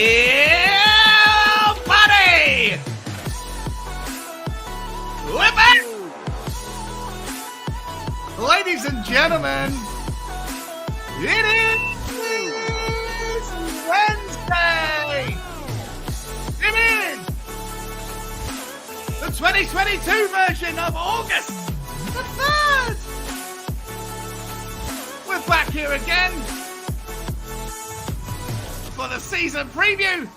Yeah, buddy! We're back! Ladies and gentlemen, it is Wednesday! It is the 2022 version of August the 3rd! We're back here again for the season preview.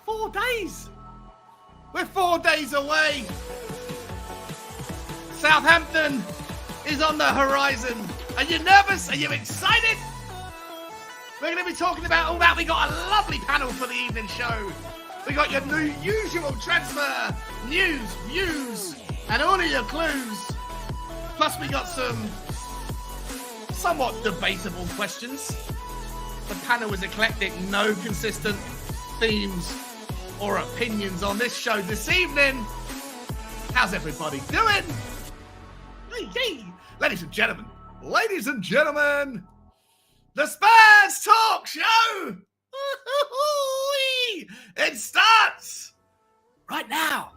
4 days. We're 4 days away. Southampton is on the horizon. Are you nervous? Are you excited? We're going to be talking about all that. We got a lovely panel for the evening show. We got your new usual transfer news, views, and all of your clues. Plus we got some somewhat debatable questions. The panel is eclectic, no consistent themes or opinions on this show this evening. How's everybody doing? Hey. Ladies and gentlemen, the Spurs Talk Show! It starts right now.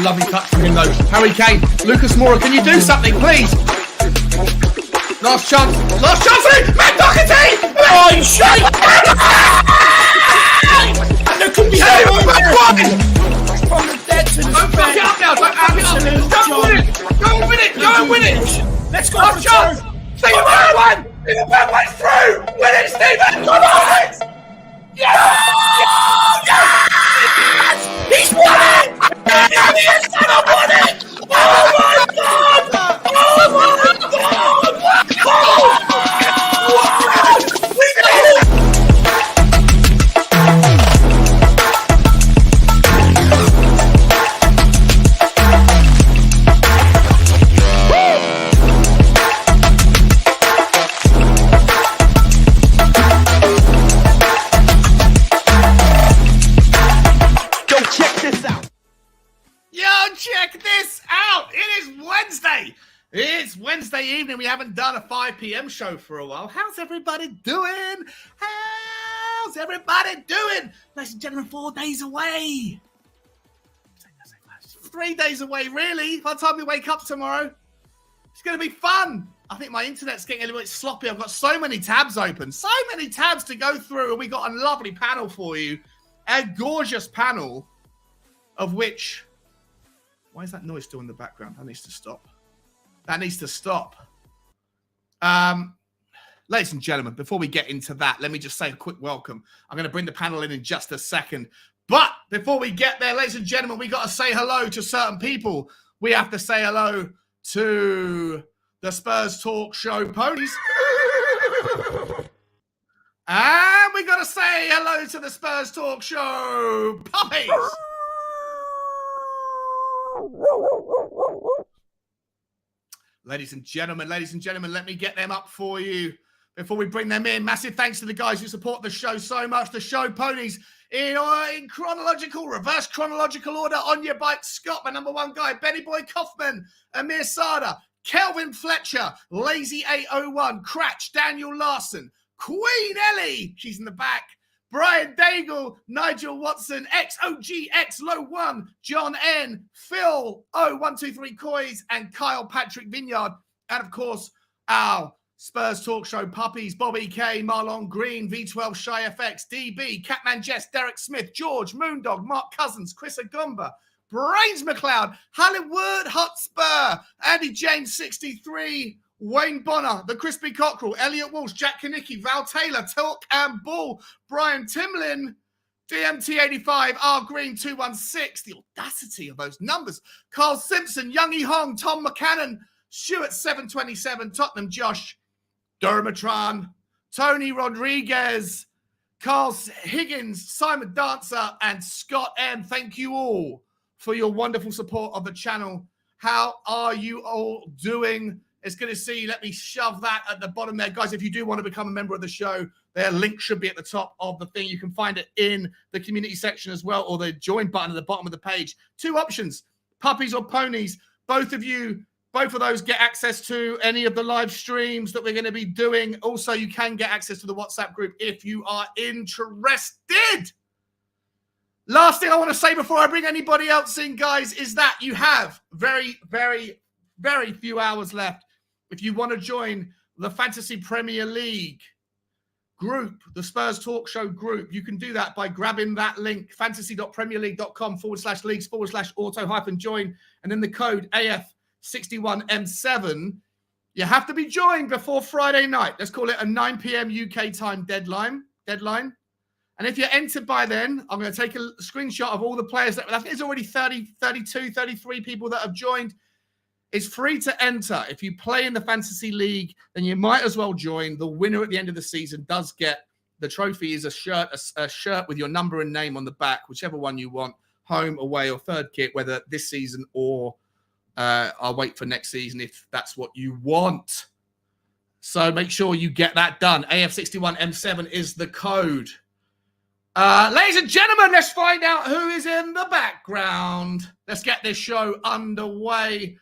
Lovely touch from him though. Harry Kane, Lucas Moura, can you do something, please? Last chance, Matt Doherty! Oh, you shite! And there could be from the dead to the don't fuck it up now, Go and win it! Let's go for chance! Stephen Bergwijn through! Win it, Stephen! Come on! Yes! He's won it! Yes, I won it! Oh my God! Oh my God! We did it! Check this out. It is Wednesday. It's Wednesday evening. We haven't done a 5 p.m. show for a while. How's everybody doing? Ladies and gentlemen, 4 days away. 3 days away, really. By the time we wake up tomorrow, it's going to be fun. I think my internet's getting a little bit sloppy. I've got so many tabs open. So many tabs to go through. And we got a lovely panel for you. A gorgeous panel of which... Why is that noise still in the background? That needs to stop. Ladies and gentlemen, before we get into that, let me just say a quick welcome. I'm going to bring the panel in just a second. But before we get there, ladies and gentlemen, we got to say hello to certain people. We have to say hello to the Spurs Talk Show ponies. And we got to say hello to the Spurs Talk Show puppies. Ladies and gentlemen, let me get them up for you before we bring them in. Massive thanks to the guys who support the show so much. The show ponies in reverse chronological order. On your bike, Scott, my number one guy. Benny Boy Kaufman, Amir Sada, Kelvin Fletcher, Lazy 801, Cratch, Daniel Larson, Queen Ellie, she's in the back, Brian Daigle, Nigel Watson, XOGX Low 1, John N, Phil O123 Coys, and Kyle Patrick Vineyard. And, of course, our Spurs Talk Show puppies, Bobby K, Marlon Green, V12 Shy FX, DB, Catman Jess, Derek Smith, George, Moondog, Mark Cousins, Chris Agumba, Brains McLeod, Hollywood Hotspur, Andy James 63, Wayne Bonner, The Crispy Cockerel, Elliot Walsh, Jack Kanicki, Val Taylor, Tilk and Bull, Brian Timlin, DMT85, R Green 216, the audacity of those numbers, Carl Simpson, Youngie Hong, Tom McCannon, Stuart 727, Tottenham Josh, Dermatron, Tony Rodriguez, Carl Higgins, Simon Dancer, and Scott M. Thank you all for your wonderful support of the channel. How are you all doing? It's good to see you. Let me shove that at the bottom there. Guys, if you do want to become a member of the show, their link should be at the top of the thing. You can find it in the community section as well, or the join button at the bottom of the page. Two options, puppies or ponies. Both of those get access to any of the live streams that we're going to be doing. Also, you can get access to the WhatsApp group if you are interested. Last thing I want to say before I bring anybody else in, guys, is that you have very, very, very few hours left. If you want to join the Fantasy Premier League group, the Spurs Talk Show group, you can do that by grabbing that link, fantasy.premierleague.com/leagues/auto-join, and then the code AF61M7. You have to be joined before Friday night. Let's call it a 9 p.m. UK time deadline. And if you're entered by then, I'm going to take a screenshot of all the players that I think there's already 30, 32, 33 people that have joined. It's free to enter. If you play in the fantasy league, then you might as well join. The winner at the end of the season does get the trophy is a shirt with your number and name on the back, whichever one you want, home, away, or third kit, whether this season or I'll wait for next season if that's what you want. So make sure you get that done. AF61M7 is the code. Ladies and gentlemen, let's find out who is in the background. Let's get this show underway.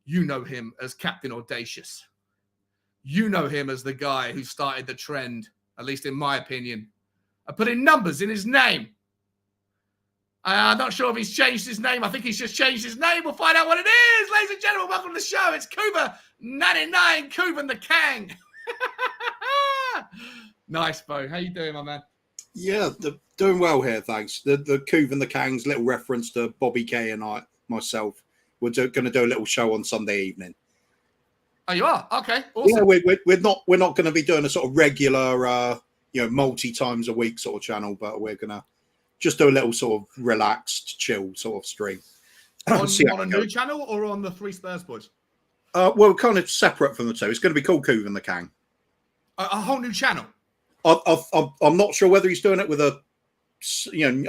You know him as Captain Audacious. You know him as the guy who started the trend, at least in my opinion, of putting numbers in his name. I'm not sure if he's changed his name. I think he's just changed his name. We'll find out what it is. Ladies and gentlemen, welcome to the show. It's Kuba99, Kuban the Kang. Nice, Bo. How you doing, my man? Yeah, doing well here, thanks. The Kuban the Kang's little reference to Bobby K and myself. We're going to do a little show on Sunday evening. Oh, you are? Okay, awesome. Yeah, we're not going to be doing a sort of regular, multi times a week sort of channel, but we're going to just do a little sort of relaxed, chill sort of stream. On a new channel or on the Three Spurs Boys? Well, kind of separate from the two. It's going to be called Kuban the Kang. A whole new channel? I'm not sure whether he's doing it with a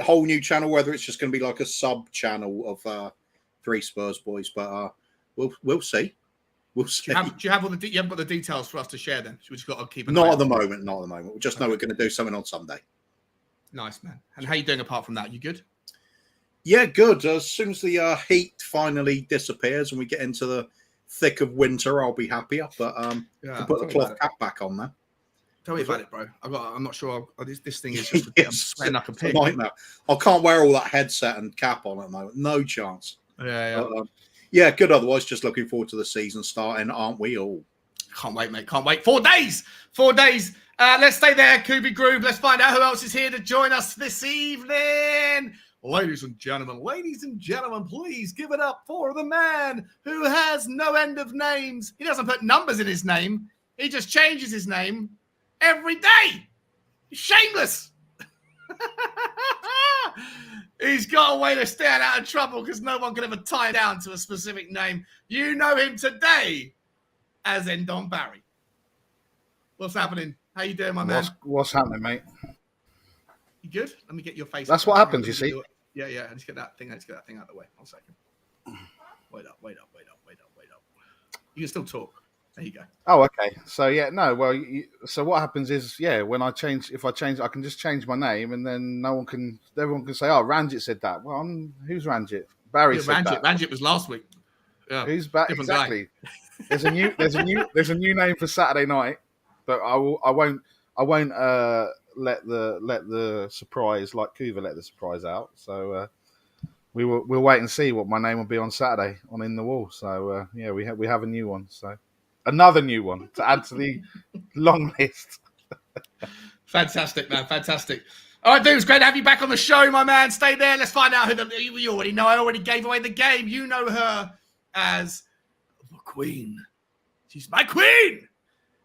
whole new channel, whether it's just going to be like a sub channel of Three Spurs Boys, but we'll see. We'll see. Do you have all you haven't got the details for us to share then? We just got to keep an Not eye at the moment. Not at the moment. We just know we're going to do something on Sunday. Nice, man. And how you doing apart from that? You good? Yeah, good. As soon as the heat finally disappears and we get into the thick of winter, I'll be happier. But can put the cloth cap back on now. Tell me about it, bro. I'm not sure. This thing is just I'm sweating like a pig. Nightmare. I can't wear all that headset and cap on at the moment. No chance. Yeah. But, good. Otherwise, just looking forward to the season starting, aren't we all? Can't wait, mate. Can't wait. 4 days. 4 days. Let's stay there, Kubi Groove. Let's find out who else is here to join us this evening. Ladies and gentlemen, please give it up for the man who has no end of names. He doesn't put numbers in his name. He just changes his name every day. Shameless. He's got a way to stay out of trouble because no one can ever tie down to a specific name. You know him today as Endon Barry. What's happening? How you doing, my man? What's happening, mate? You good? Let me get your face. That's what happens, you see. Yeah. Let's get that thing out of the way. 1 second. Wait up. You can still talk. There you go. Oh, okay. So so what happens is, when I change, I can just change my name, and then everyone can say, "Oh, Ranjit said that." Well, who's Ranjit? Barry said that. Ranjit was last week. Yeah. Who's back? Exactly. There's a new name for Saturday night, but I won't let the surprise, like Kuva let the surprise out. So we'll wait and see what my name will be on Saturday on In the Wall. So we have a new one. So Another new one to add to the long list. Fantastic, man. Fantastic. All right, dude, it's great to have you back on the show, my man. Stay there. Let's find out you already know. I already gave away the game. You know her as the Queen. She's my Queen.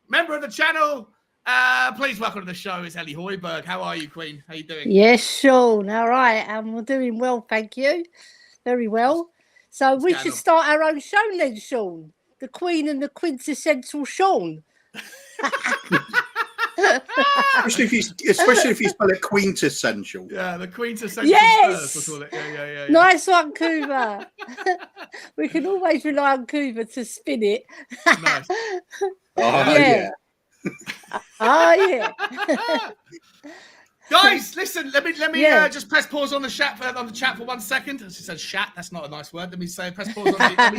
Member of the channel. Please welcome to the show. It's Ellie Hoiberg. How are you, Queen? How you doing? Yes, Sean. All right. I'm doing well, thank you. Very well. So we should start our own show then, Sean. The Queen and the Quintessential Sean. especially if you spell it quintessential. Yeah, the quintessential. Yes. Spurs, we'll call it. Yeah. Nice one, Coover. We can always rely on Coover to spin it. Nice. Yeah. Oh yeah. Guys, listen. Let me just press pause on the chat for 1 second. She said "chat." That's not a nice word. Let me press pause on it. Let me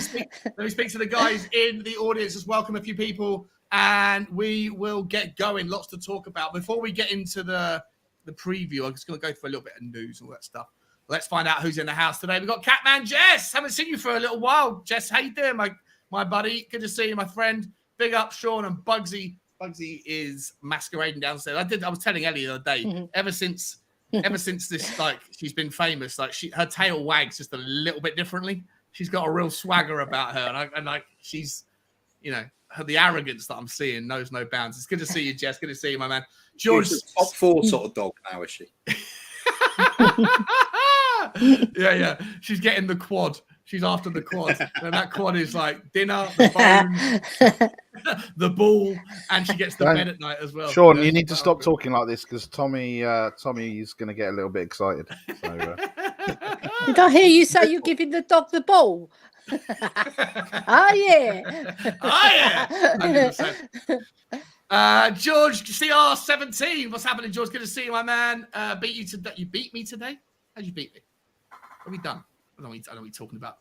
speak to the guys in the audience. Just welcome a few people. And we will get going. Lots to talk about. Before we get into the preview, I'm just going to go for a little bit of news and all that stuff. Let's find out who's in the house today. We've got Catman Jess. Haven't seen you for a little while. Jess, how you doing, my buddy? Good to see you, my friend. Big up, Sean and Bugsy. Bugsy is masquerading downstairs. I was telling Ellie the other day, ever since this, like, she's been famous, like her tail wags just a little bit differently. She's got a real swagger about her. And she's, you know, the arrogance that I'm seeing knows no bounds. It's good to see you, Jess. Good to see you, my man. George, she's a top 4 sort of dog now, is she? yeah. She's getting the quad. She's after the quad, and that quad is like dinner, the bone, the ball, and she gets to bed at night as well. Sean, you need to stop talking like this because Tommy's going to get a little bit excited. So, Did I hear you say you're giving the dog the ball? Oh yeah. 100%. George, CR17. What's happening, George? Good to see you, my man. Beat you today. You beat me today? How'd you beat me? What have we done? I don't know what you're talking about.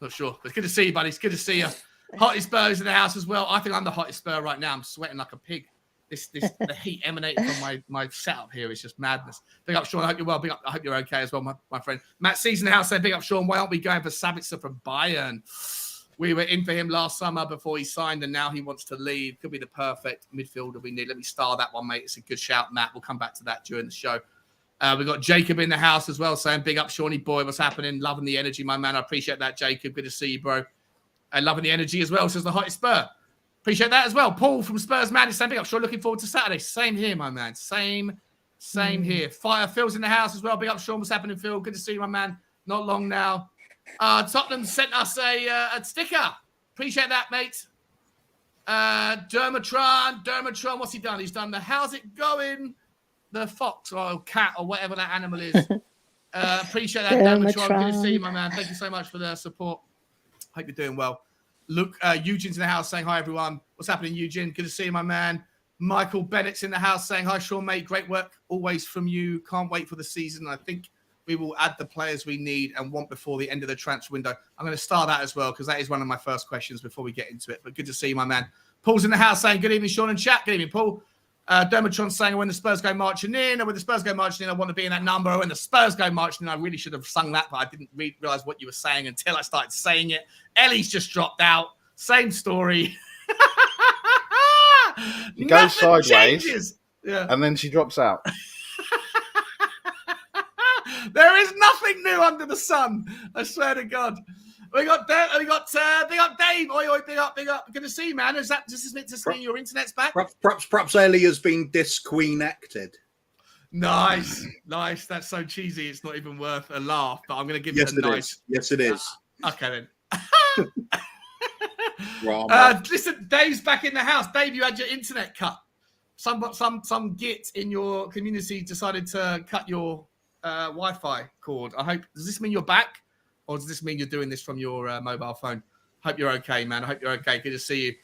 Not sure. But it's good to see you, buddy. It's good to see you. Hottest Spurs in the house as well. I think I'm the hottest Spur right now. I'm sweating like a pig. The heat emanating from my setup here is just madness. Big up, Sean. I hope you're well. I hope you're okay as well, my friend. Matt Season in the house saying, big up, Sean. Why aren't we going for Sabitzer from Bayern? We were in for him last summer before he signed, and now he wants to leave. Could be the perfect midfielder we need. Let me star that one, mate. It's a good shout, Matt. We'll come back to that during the show. We've got Jacob in the house as well saying, big up, Shawnee boy. What's happening? Loving the energy, my man. I appreciate that, Jacob. Good to see you, bro. And loving the energy as well, says the hottest Spur. Appreciate that as well. Paul from Spurs Man is saying, big up, Sean. Looking forward to Saturday. Same here, my man. Same here. Fire Phil's in the house as well. Big up, Sean. What's happening, Phil? Good to see you, my man. Not long now. Tottenham sent us a sticker. Appreciate that, mate. Dermatron. What's he done? He's done the how's it going? The fox or cat or whatever that animal is. Appreciate that, Dermatron. Good to see you, my man. Thank you so much for the support. Hope you're doing well. Look, Eugene's in the house saying hi, everyone. What's happening, Eugene? Good to see you, my man. Michael Bennett's in the house saying hi, Sean, mate. Great work always from you. Can't wait for the season. I think we will add the players we need and want before the end of the transfer window. I'm going to start that as well because that is one of my first questions before we get into it. But good to see you, my man. Paul's in the house saying good evening, Sean and chat. Good evening, Paul. Dermatron saying when the Spurs go marching in, or when the Spurs go marching in, I want to be in that number. Or when the Spurs go marching in, I really should have sung that, but I didn't realize what you were saying until I started saying it. Ellie's just dropped out. Same story. She goes sideways, changes. Yeah. And then she drops out. There is nothing new under the sun. I swear to God. We got big up Dave. Oi, big up. Good to see you, man. Does this mean your internet's back? Perhaps Ellie has been disqueenected. Nice. That's so cheesy. It's not even worth a laugh. But I'm going to give it a nice. Yes, it is. Okay then. Listen, Dave's back in the house. Dave, you had your internet cut. Some git in your community decided to cut your Wi-Fi cord. Does this mean you're back? Or does this mean you're doing this from your mobile phone? Hope you're okay, man. I hope you're okay. Good to see you.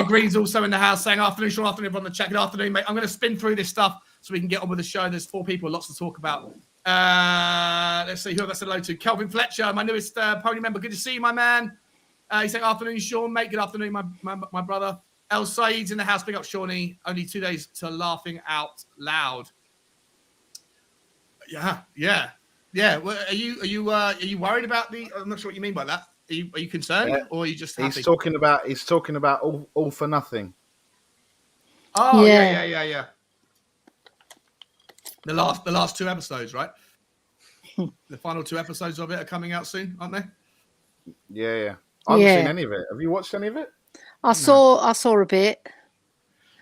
Green's also in the house saying afternoon, Sean, afternoon from the chat. Good afternoon, mate. I'm going to spin through this stuff so we can get on with the show. There's 4 people, lots to talk about. Let's see who have I said hello to. Kelvin Fletcher, my newest pony member. Good to see you, my man. He's saying afternoon, Sean, mate. Good afternoon, my brother. El Said's in the house. Big up, Shawnee. Only 2 days to laughing out loud. Yeah. Well, are you worried about the? I'm not sure what you mean by that. Are you concerned, or are you just happy? He's talking about all for nothing. Oh yeah. The last 2 episodes, right? The final 2 episodes of it are coming out soon, aren't they? Yeah. I haven't seen any of it. Have you watched any of it? I saw a bit.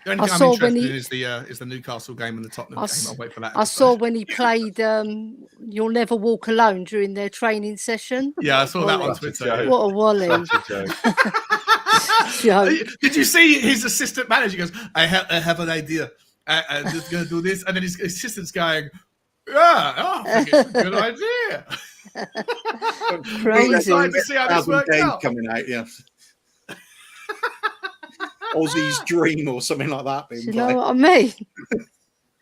The only thing I'm interested in is the Newcastle game and the Tottenham game. I'll wait for that. I saw when he played You'll Never Walk Alone during their training session. Yeah, I saw that on Twitter. What a wally. Did you see his assistant manager goes, I have an idea. I'm just going to do this. And then his assistant's going, I think it's a good idea. Crazy. I'm excited to see how this works out. Coming out, yeah. Aussie's Dream or something like that. You know what I mean?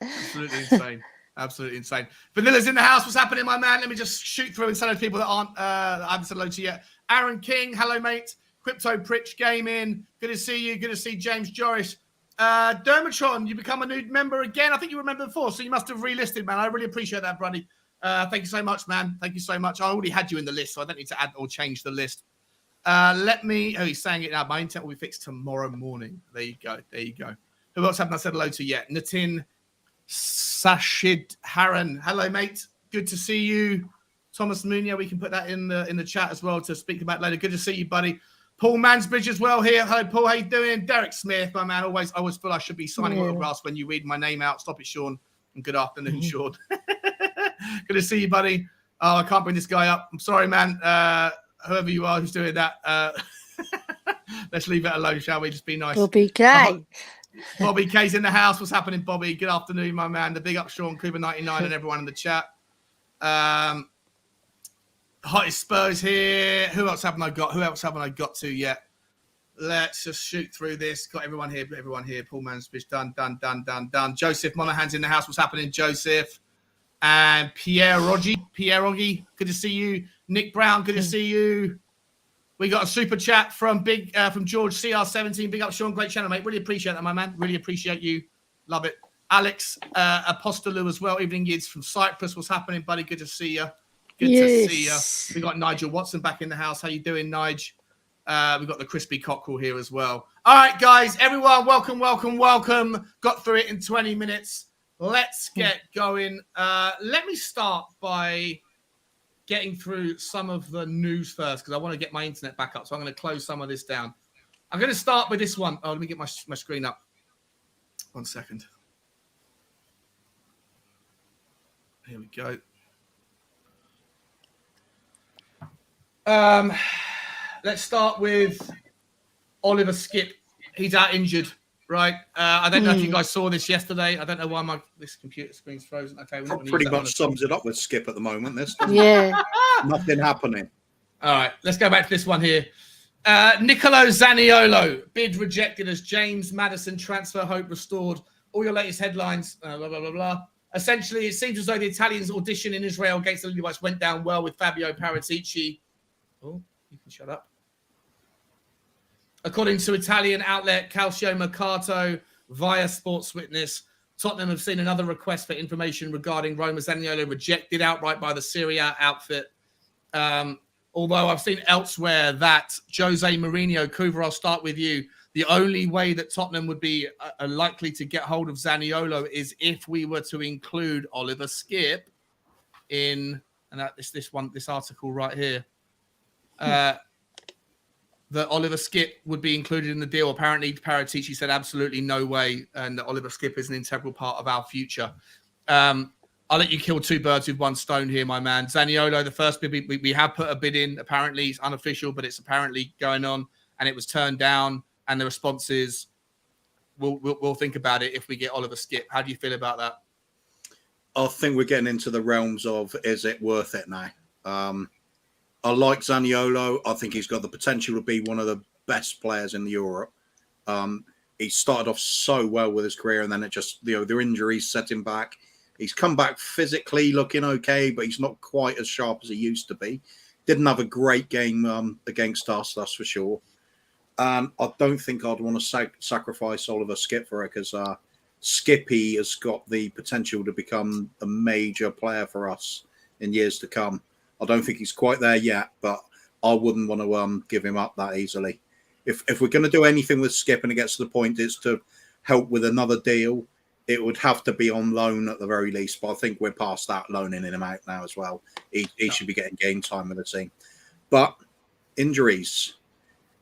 Absolutely insane. Absolutely insane. Vanilla's in the house. What's happening, my man? Let me just shoot through and say hello to people that I haven't said hello to yet. Aaron King, hello, mate. Crypto Pritch Gaming, good to see you. Good to see James Joris. Dermatron, you become a new member again. I think you remember before, so you must have relisted, man. I really appreciate that, buddy. Thank you so much, man. Thank you so much. I already had you in the list, so I don't need to add or change the list. He's saying it now. My internet will be fixed tomorrow morning. There you go. Who else haven't I said hello to yet? Nitin Sashid Haran. Hello, mate. Good to see you. Thomas Munia, we can put that in the chat as well to speak about later. Good to see you, buddy. Paul Mansbridge as well here. Hello, Paul. How you doing? Derek Smith, my man. I always feel I should be signing autographs when you read my name out. Stop it, Sean. And good afternoon, Sean. Good to see you, buddy. Oh, I can't bring this guy up. I'm sorry, man. Whoever you are who's doing that, let's leave it alone, shall we? Just be nice. Bobby K. Bobby K's in the house. What's happening, Bobby? Good afternoon, my man. The big up Sean Cooper 99 and everyone in the chat. Hottest Spurs here. Who else haven't I got to yet? Let's just shoot through this. Got everyone here. Paul Mansbridge, done. Joseph Monaghan's in the house. What's happening, Joseph? And Pierre Oggy, good to see you. Nick Brown, good to see you. We got a super chat from George CR17. Big up, Sean. Great channel, mate. Really appreciate that, my man. Really appreciate you. Love it. Alex Apostolou as well. Evening Yids from Cyprus. What's happening, buddy? Good to see you. Good to see you. We got Nigel Watson back in the house. How you doing, Nige? We've got the crispy cockerel here as well. All right, guys. Everyone, welcome. Got through it in 20 minutes. Let's get going. Let me start by getting through some of the news first because I want to get my internet back up. So I'm going to close some of this down. I'm going to start with this one. Oh, let me get my screen up. 1 second. Here we go. Let's start with Oliver Skipp. He's out injured, right? I don't know if you guys saw this yesterday. I don't know why this computer screen's frozen. Okay, we're not going to pretty much sums it up with Skipp at the moment. Nothing happening. All right, let's go back to this one here. Nicolo Zaniolo, bid rejected as James Maddison transfer hope restored. All your latest headlines, blah, blah, blah, blah. Essentially, it seems as though the Italians' audition in Israel against the Lily Whites went down well with Fabio Paratici. Oh, you can shut up. According to Italian outlet Calcio Mercato via Sports Witness, Tottenham have seen another request for information regarding Roma Zaniolo rejected outright by the Serie A outfit. Although I've seen elsewhere that Jose Mourinho, Kuva, I'll start with you. The only way that Tottenham would be likely to get hold of Zaniolo is if we were to include Oliver Skipp in, and this article right here. That Oliver Skipp would be included in the deal. Apparently, Paratici said absolutely no way, and that Oliver Skipp is an integral part of our future. I'll let you kill two birds with one stone here, my man. Zaniolo, the first bid, we have put a bid in. Apparently, it's unofficial, but it's apparently going on, and it was turned down. And the response is, we'll think about it if we get Oliver Skipp. How do you feel about that? I think we're getting into the realms of, is it worth it now? I like Zaniolo. I think he's got the potential to be one of the best players in Europe. He started off so well with his career, and then it just, their injuries set him back. He's come back physically looking okay, but he's not quite as sharp as he used to be. Didn't have a great game against us, that's for sure. I don't think I'd want to sacrifice Oliver Skipp for it because Skippy has got the potential to become a major player for us in years to come. I don't think he's quite there yet, but I wouldn't want to give him up that easily. If we're going to do anything with Skip and it gets to the point it's to help with another deal, it would have to be on loan at the very least. But I think we're past that, loaning him out now as well. He should be getting game time with the team. But injuries,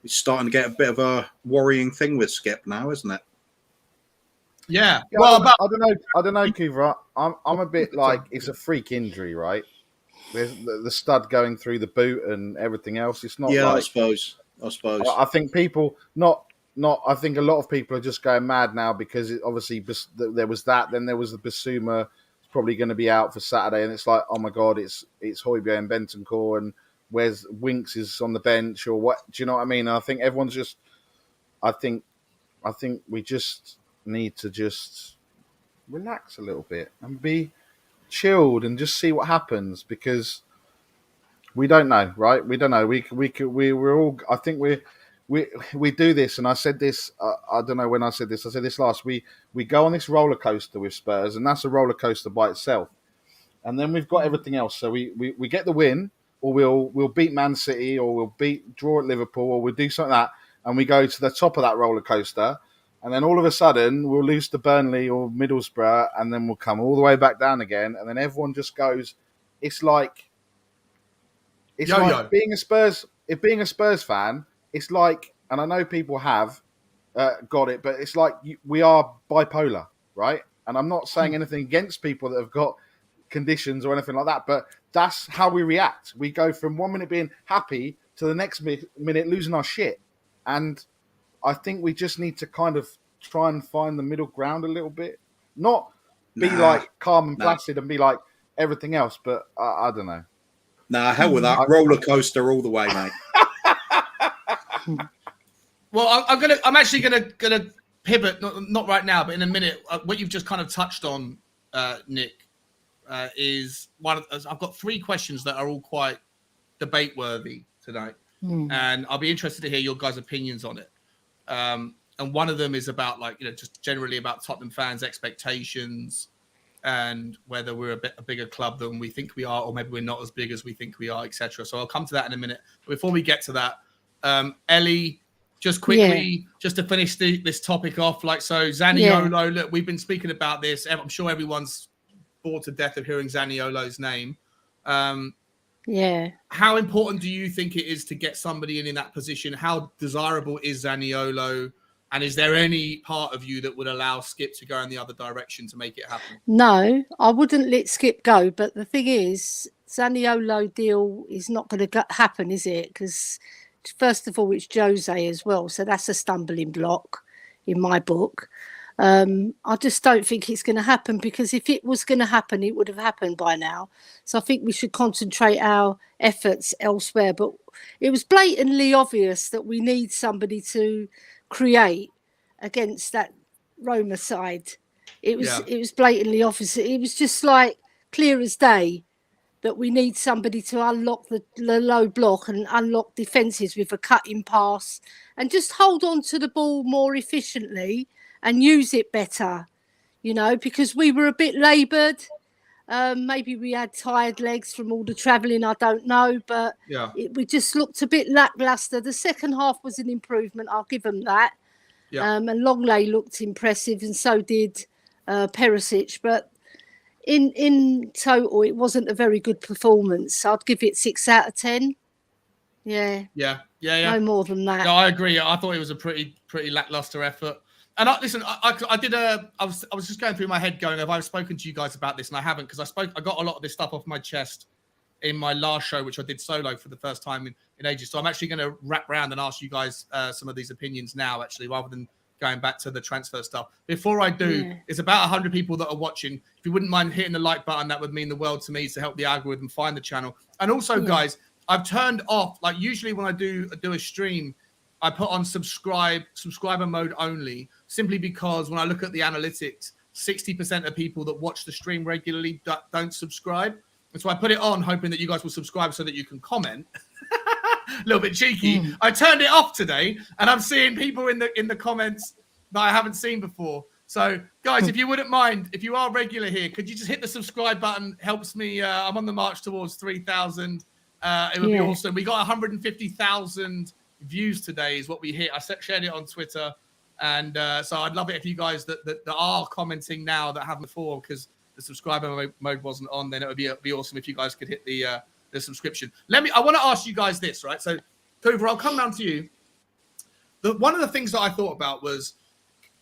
it's starting to get a bit of a worrying thing with Skip now, isn't it? Yeah. Well, I don't know, Coover. I'm a bit like it's a freak injury, right? There's the stud going through the boot and everything else. It's not. Yeah, like, I suppose. I think people not. I think a lot of people are just going mad now because obviously there was that. Then there was the Basuma. It's probably going to be out for Saturday, and it's like, oh my god, it's Højbjerg and Bentancur, and where's Winks is on the bench or what? Do you know what I mean? And I think everyone's just. I think we just need to just relax a little bit and be chilled and just see what happens, because we don't know, right? We don't know. We're all. I think we do this, and I said this. I don't know when I said this. I said this last. We go on this roller coaster with Spurs, and that's a roller coaster by itself. And then we've got everything else. So we get the win, or we'll beat Man City, or we'll draw at Liverpool, or we'll do something like that, and we go to the top of that roller coaster. And then all of a sudden, we'll lose to Burnley or Middlesbrough, and then we'll come all the way back down again. And then everyone just goes. It's like being a Spurs fan. It's like, and I know people have got it, but it's like we are bipolar, right? And I'm not saying anything against people that have got conditions or anything like that, but that's how we react. We go from 1 minute being happy to the next minute losing our shit, and I think we just need to kind of try and find the middle ground a little bit. Not be like calm and placid and be like everything else, but I don't know. Nah, hell with that. Roller coaster all the way, mate. Well, I'm actually gonna pivot, not right now, but in a minute. What you've just kind of touched on, Nick, is I've got 3 questions that are all quite debate worthy tonight, and I'll be interested to hear your guys' opinions on it. And one of them is about just generally about Tottenham fans' expectations and whether we're a bigger club than we think we are, or maybe we're not as big as we think we are, etc. So I'll come to that in a minute. But before we get to that, Ellie, just quickly, just to finish this topic off, Zaniolo, look, we've been speaking about this. I'm sure everyone's bored to death of hearing Zaniolo's name. How important do you think it is to get somebody in that position? How desirable is Zaniolo? And is there any part of you that would allow Skip to go in the other direction to make it happen? No, I wouldn't let Skip go. But the thing is, Zaniolo deal is not going to happen, is it? Because first of all, it's Jose as well. So that's a stumbling block in my book. I just don't think it's going to happen, because if it was going to happen, it would have happened by now. So I think we should concentrate our efforts elsewhere. But it was blatantly obvious that we need somebody to create against that Roma side. It was blatantly obvious. It was just like clear as day that we need somebody to unlock the low block and unlock defences with a cutting pass and just hold on to the ball more efficiently and use it better, because we were a bit laboured. Maybe we had tired legs from all the travelling, I don't know, but we just looked a bit lacklustre. The second half was an improvement, I'll give them that. And Longley looked impressive, and so did Perisic. But in total, it wasn't a very good performance. I'd give it 6 out of 10. Yeah. No more than that. No, I agree. I thought it was a pretty lacklustre effort. And I was just going through my head going, have I spoken to you guys about this? And I haven't, because I got a lot of this stuff off my chest in my last show, which I did solo for the first time in ages. So I'm actually going to wrap around and ask you guys some of these opinions now, actually, rather than going back to the transfer stuff. Before I do, it's about 100 people that are watching. If you wouldn't mind hitting the like button, that would mean the world to me, to help the algorithm find the channel. And also, guys, I've turned off, usually when I do a stream, I put on subscriber mode only, simply because when I look at the analytics, 60% of people that watch the stream regularly don't subscribe. And so I put it on hoping that you guys will subscribe so that you can comment. A little bit cheeky. I turned it off today, and I'm seeing people in the comments that I haven't seen before. So, guys, if you wouldn't mind, if you are regular here, could you just hit the subscribe button? Helps me. I'm on the march towards 3,000. It would be awesome. We got 150,000 views today is what we hit. I shared it on Twitter. And so I'd love it if you guys that are commenting now that haven't before, because the subscriber mode wasn't on, then it would be awesome if you guys could hit the subscription. I want to ask you guys this, right? So, Cooper, I'll come down to you. One of the things that I thought about was,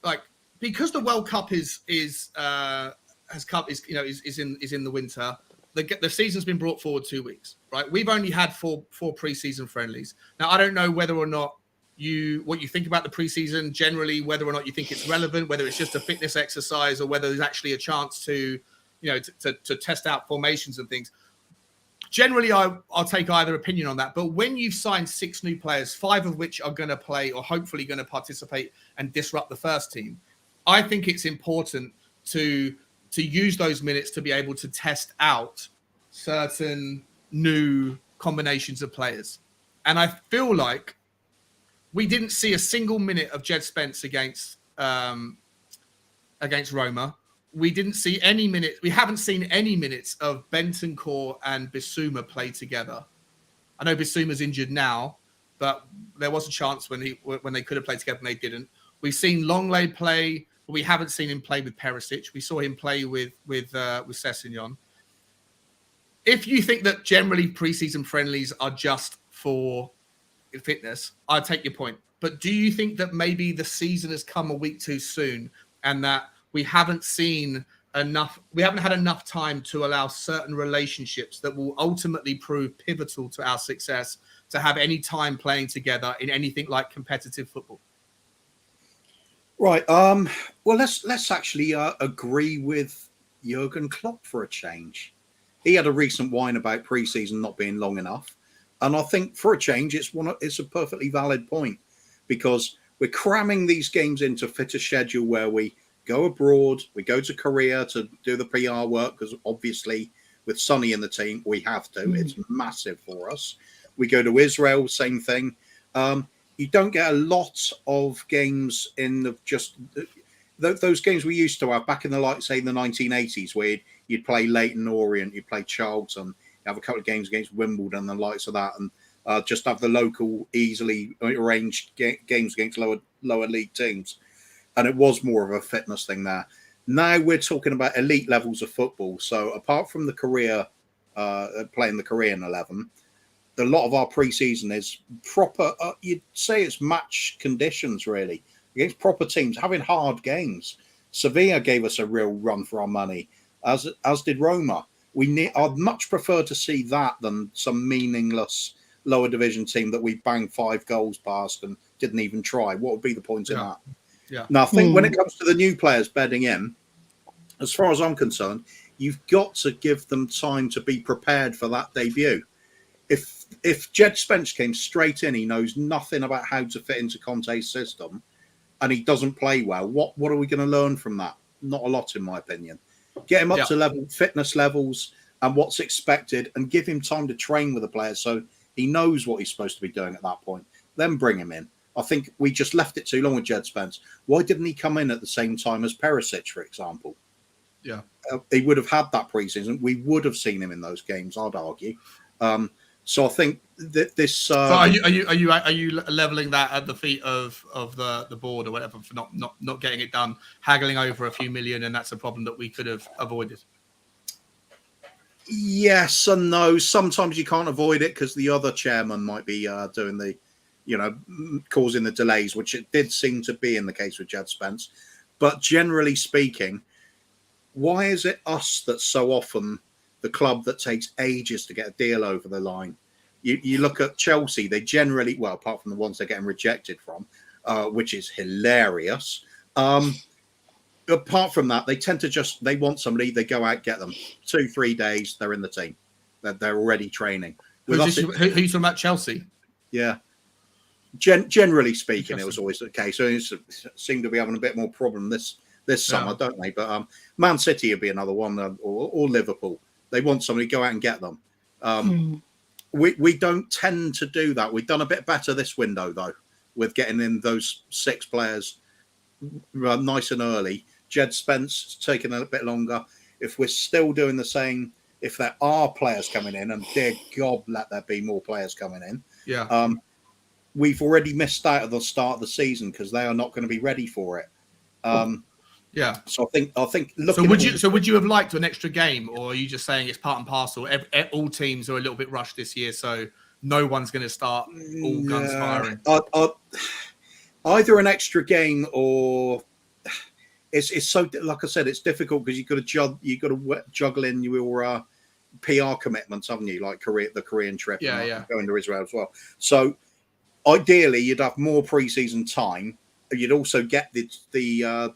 like, because the World Cup is in the winter. The season's been brought forward 2 weeks, right? We've only had four preseason friendlies. Now, I don't know whether or not what you think about the preseason generally, whether or not you think it's relevant, whether it's just a fitness exercise, or whether there's actually a chance to test out formations and things. Generally, I'll take either opinion on that. But when you've signed 6 new players, 5 of which are going to play or hopefully going to participate and disrupt the first team, I think it's important to use those minutes to be able to test out certain new combinations of players. And I feel like we didn't see a single minute of Jed Spence against Roma. We didn't see any minutes. We haven't seen any minutes of Bentancur and Bissouma play together. I know Bissouma's injured now, but there was a chance when they could have played together and they didn't. We've seen Longley play, but we haven't seen him play with Perisic. We saw him play with Sessegnon. If you think that generally preseason friendlies are just for fitness, I'll take your point. But do you think that maybe the season has come a week too soon and that we haven't had enough time to allow certain relationships that will ultimately prove pivotal to our success to have any time playing together in anything like competitive football? Right. Well, let's actually agree with Jurgen Klopp for a change. He had a recent whine about pre-season not being long enough. And I think for a change, it's a perfectly valid point, because we're cramming these games into fit a schedule where we go abroad, we go to Korea to do the PR work, because obviously with Sonny in the team, we have to. It's massive for us. We go to Israel, same thing. You don't get a lot of games in those games we used to have back in the 1980s, where you'd play Leyton Orient, you'd play Charlton, have a couple of games against Wimbledon and the likes of that, and just have the local, easily arranged games against lower league teams. And it was more of a fitness thing there. Now we're talking about elite levels of football. So apart from the Korea, playing the Korean 11, a lot of our pre-season is proper, you'd say it's match conditions, really, against proper teams, having hard games. Sevilla gave us a real run for our money, as did Roma. I'd much prefer to see that than some meaningless lower division team that we banged 5 goals past and didn't even try. What would be the point in that? Yeah. Now, I think when it comes to the new players bedding in, as far as I'm concerned, you've got to give them time to be prepared for that debut. If Jed Spence came straight in, he knows nothing about how to fit into Conte's system, and he doesn't play well, what are we going to learn from that? Not a lot, in my opinion. Get him up to fitness levels and what's expected, and give him time to train with the players so he knows what he's supposed to be doing at that point. Then bring him in. I think we just left it too long with Jed Spence. Why didn't he come in at the same time as Perisic, for example? Yeah. He would have had that preseason. We would have seen him in those games, I'd argue. So I think that this. So are you leveling that at the feet of the board or whatever for not getting it done, haggling over a few million, and that's a problem that we could have avoided? Yes and no. Sometimes you can't avoid it because the other chairman might be doing the, causing the delays, which it did seem to be in the case with Jed Spence. But generally speaking, why is it us that's so often the club that takes ages to get a deal over the line? You look at Chelsea, they generally, well, apart from the ones they're getting rejected from, which is hilarious. Apart from that, they tend to they want somebody, they go out, get them. 2-3 days, they're in the team. They're already training. Who's talking about Chelsea? Yeah. Generally speaking, it was always the case. So it seemed to be having a bit more problem this summer, don't they? But Man City would be another one, or Liverpool. They want somebody to go out and get them. We don't tend to do that. We've done a bit better this window, though, with getting in those 6 players nice and early. Jed Spence taking a bit longer. If we're still doing the same if there are players coming in, and dear God, let there be more players coming in. Yeah. We've already missed out at the start of the season because they are not going to be ready for it. Yeah. So I think. Would you have liked an extra game, or are you just saying it's part and parcel? All teams are a little bit rushed this year, so no one's going to start all guns firing. Either an extra game or it's so, like I said, it's difficult because you've got to juggle in your PR commitments, haven't you? Like the Korean trip, and going to Israel as well. So ideally, you'd have more pre-season time. You'd also get the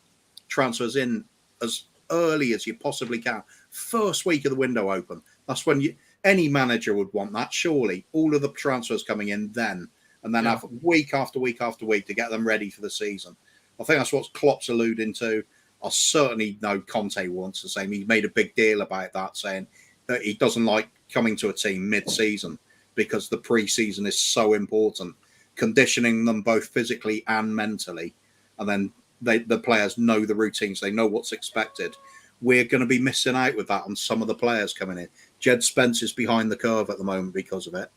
transfers in as early as you possibly can. First week of the window open. That's when any manager would want that. Surely, all of the transfers coming in then, and then have week after week after week to get them ready for the season. I think that's what Klopp's alluding to. I certainly know Conte wants the same. He made a big deal about that, saying that he doesn't like coming to a team mid-season because the pre-season is so important, conditioning them both physically and mentally, and then the players know the routines, they know what's expected. We're going to be missing out with that on some of the players coming in. Jed Spence is behind the curve at the moment because of it.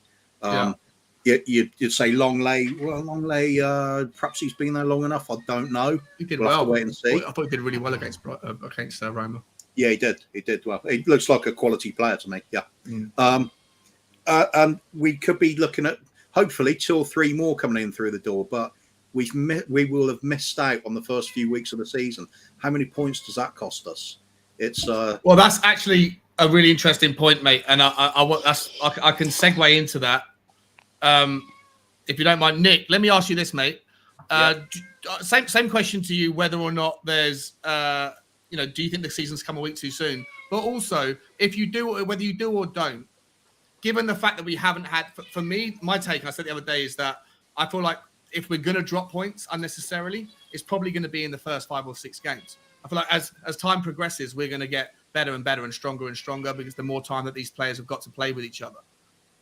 You'd say Longley. Well, Longley, perhaps he's been there long enough. I don't know. He did we'll well. have to wait and see. I thought he did really well against Roma. Yeah, he did. He did well. He looks like a quality player to me. Yeah. And we could be looking at hopefully 2 or 3 more coming in through the door, but we will have missed out on the first few weeks of the season. How many points does that cost us? It's well, that's actually a really interesting point, mate, and I can segue into that. If you don't mind, Nick, let me ask you this, mate. Same question to you: whether or not there's, do you think the season's come a week too soon? But also, if you do, whether you do or don't, given the fact that we haven't had, for me, my take, and I said the other day, is that I feel like if we're going to drop points unnecessarily, it's probably going to be in the first 5 or 6 games. I feel like as time progresses, we're going to get better and better and stronger because the more time that these players have got to play with each other.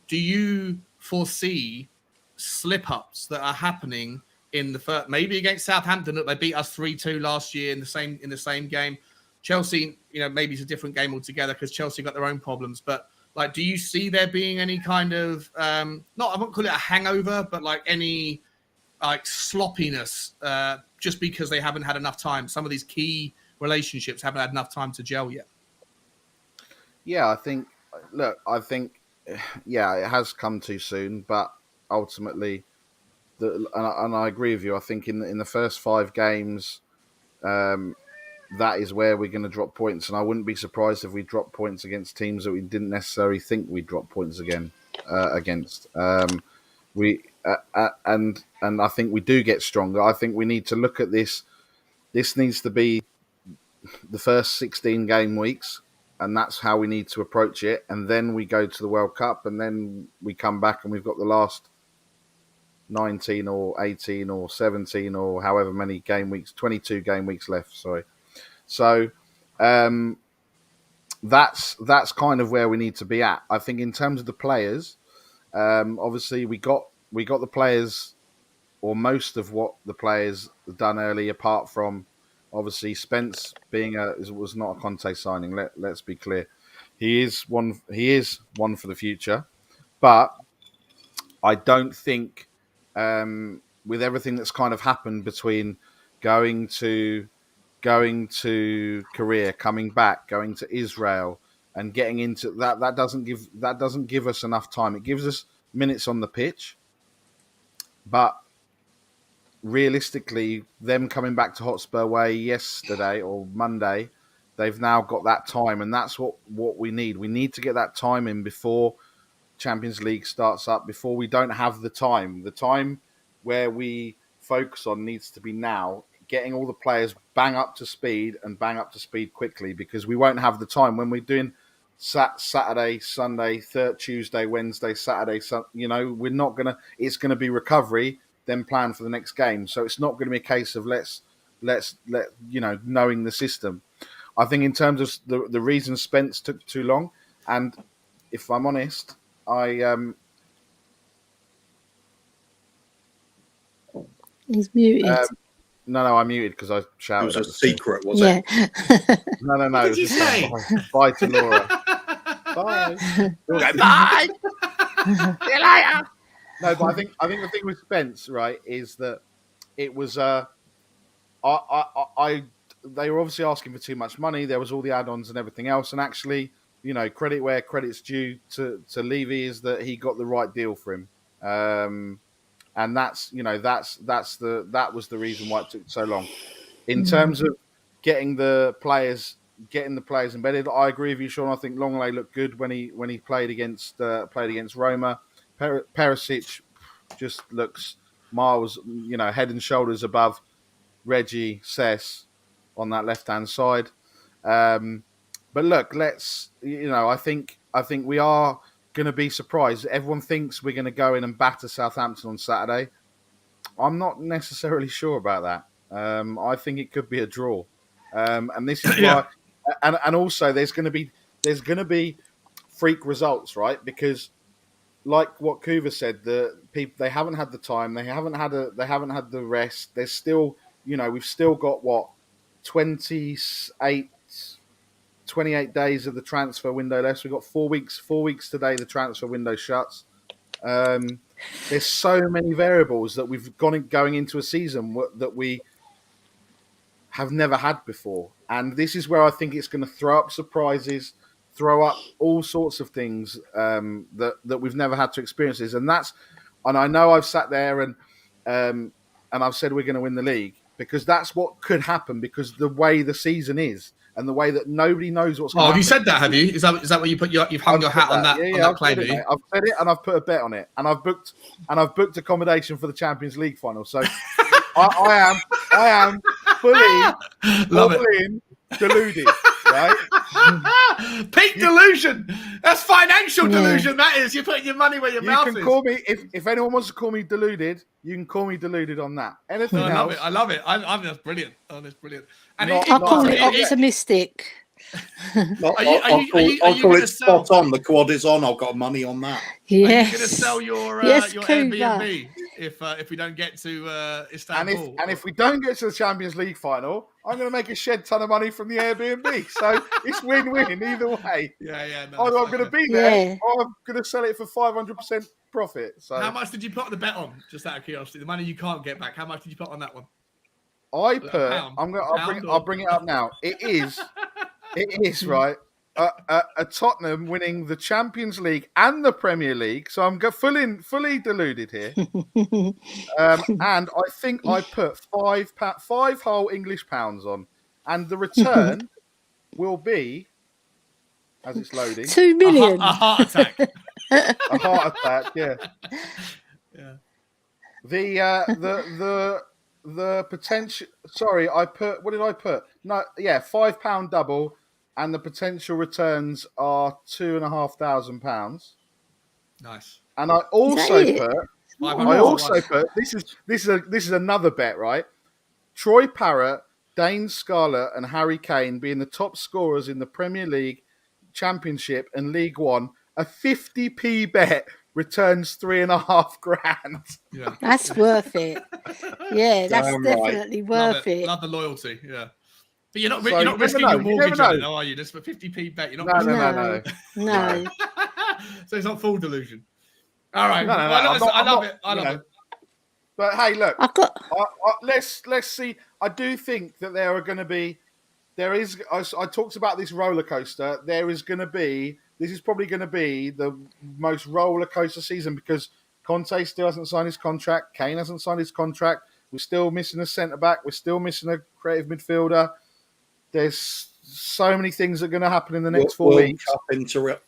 Do you foresee slip-ups that are happening in the first, maybe against Southampton, that they beat us 3-2 last year in the same game? Chelsea, maybe it's a different game altogether because Chelsea got their own problems. But like, do you see there being any kind of I won't call it a hangover, but like any like sloppiness just because they haven't had enough time? Some of these key relationships haven't had enough time to gel yet. Yeah, I think it has come too soon, but ultimately, and I agree with you. I think in the first 5 games, that is where we're going to drop points, and I wouldn't be surprised if we drop points against teams that we didn't necessarily think we'd drop points against. And I think we do get stronger. I think we need to look at this. This needs to be the first 16 game weeks. And that's how we need to approach it. And then we go to the World Cup, and then we come back and we've got the last 19 or 18 or 17 or however many game weeks, 22 game weeks left. Sorry. So that's kind of where we need to be at. I think in terms of the players, obviously we got the players, or most of what the players done early, apart from obviously Spence was not a Conte signing. Let's be clear. He is one for the future, but I don't think with everything that's kind of happened between going to Korea, coming back, going to Israel, and getting into that doesn't give us enough time. It gives us minutes on the pitch, but realistically, them coming back to Hotspur Way yesterday or Monday, they've now got that time, and that's what we need. We need to get that time in before Champions League starts up, before we don't have the time. The time where we focus on needs to be now, getting all the players bang up to speed quickly, because we won't have the time when we're doing Saturday, Sunday, Tuesday, Wednesday, Saturday. We're not going to, it's going to be recovery, then plan for the next game. So it's not going to be a case of let's knowing the system. I think in terms of the reason Spence took too long, and if I'm honest, He's muted. No, I muted because I shouted. It was a secret, was it? Yeah. No. What did you say? Bye to Laura. Bye. We'll go, Bye. See you later. No, but I think the thing with Spence, right, is that it was they were obviously asking for too much money. There was all the add-ons and everything else, and actually, credit where credit's due to Levy is that he got the right deal for him, and that was the reason why it took so long. In terms of getting the players embedded, I agree with you, Sean. I think Longley looked good when he played against Roma. Perisic just looks miles, head and shoulders above Reggie, Cess on that left-hand side. But look, I think we are going to be surprised. Everyone thinks we're going to go in and batter Southampton on Saturday. I'm not necessarily sure about that. I think it could be a draw. And this is why, and also there's going to be freak results, right? Because like what Kuva said, the people, they haven't had the time, they haven't had the rest. There's still, we've still got 28 days of the transfer window left. We've got 4 weeks today. The transfer window shuts. There's so many variables that we've going into a season that we have never had before, and this is where I think it's going to throw up surprises, throw up all sorts of things that we've never had to experience this. And I know I've sat there and I've said we're going to win the league because that's what could happen because the way the season is and the way that nobody knows what's going to happen. Have you said that, have you? Is that what you've hung your hat on that, on that claim? I've said it and I've put a bet on it and I've booked accommodation for the Champions League final. So I am fully deluded, right? Peak delusion. That's financial delusion. That is. You're putting your money where your mouth is. You can call me if anyone wants to call me deluded. You can call me deluded on that. Anything else? I love it. I'm just brilliant. Oh, that's brilliant. And I call it optimistic. I'll call it spot on. The quad is on. I've got money on that. Yes. Are you going to sell your Airbnb if we don't get to Istanbul? And if we don't get to the Champions League final, I'm going to make a shed ton of money from the Airbnb. So it's win-win either way. Yeah. No, either I'm going to be there or I'm going to sell it for 500% profit. So how much did you put the bet on? Just out of curiosity, the money you can't get back. How much did you put on that one? I'll bring it up now. It is right. A Tottenham winning the Champions League and the Premier League, so I'm fully deluded here. And I think I put five whole English pounds on, and the return will be, as it's loading, 2 million. A heart attack. A heart attack. Yeah. The potential. Sorry, I put. What did I put? No, yeah, £5 double. And the potential returns are £2,500. Nice. And I also put. This is another bet, right? Troy Parrott, Dane Scarlett, and Harry Kane being the top scorers in the Premier League, Championship, and League One. A 50p bet returns $3,500. Yeah, that's worth it. Yeah, that's definitely worth it. Love the loyalty. Yeah. But you're not risking your mortgage on it, are you? Just for 50p bet, you're not. No. So it's not full delusion. All right. I love it. But hey, look. Let's see. I do think that there are going to be. There is. I talked about this roller coaster. There is going to be. This is probably going to be the most roller coaster season because Conte still hasn't signed his contract. Kane hasn't signed his contract. We're still missing a centre back. We're still missing a creative midfielder. There's so many things that are going to happen in the next 4 weeks. Cup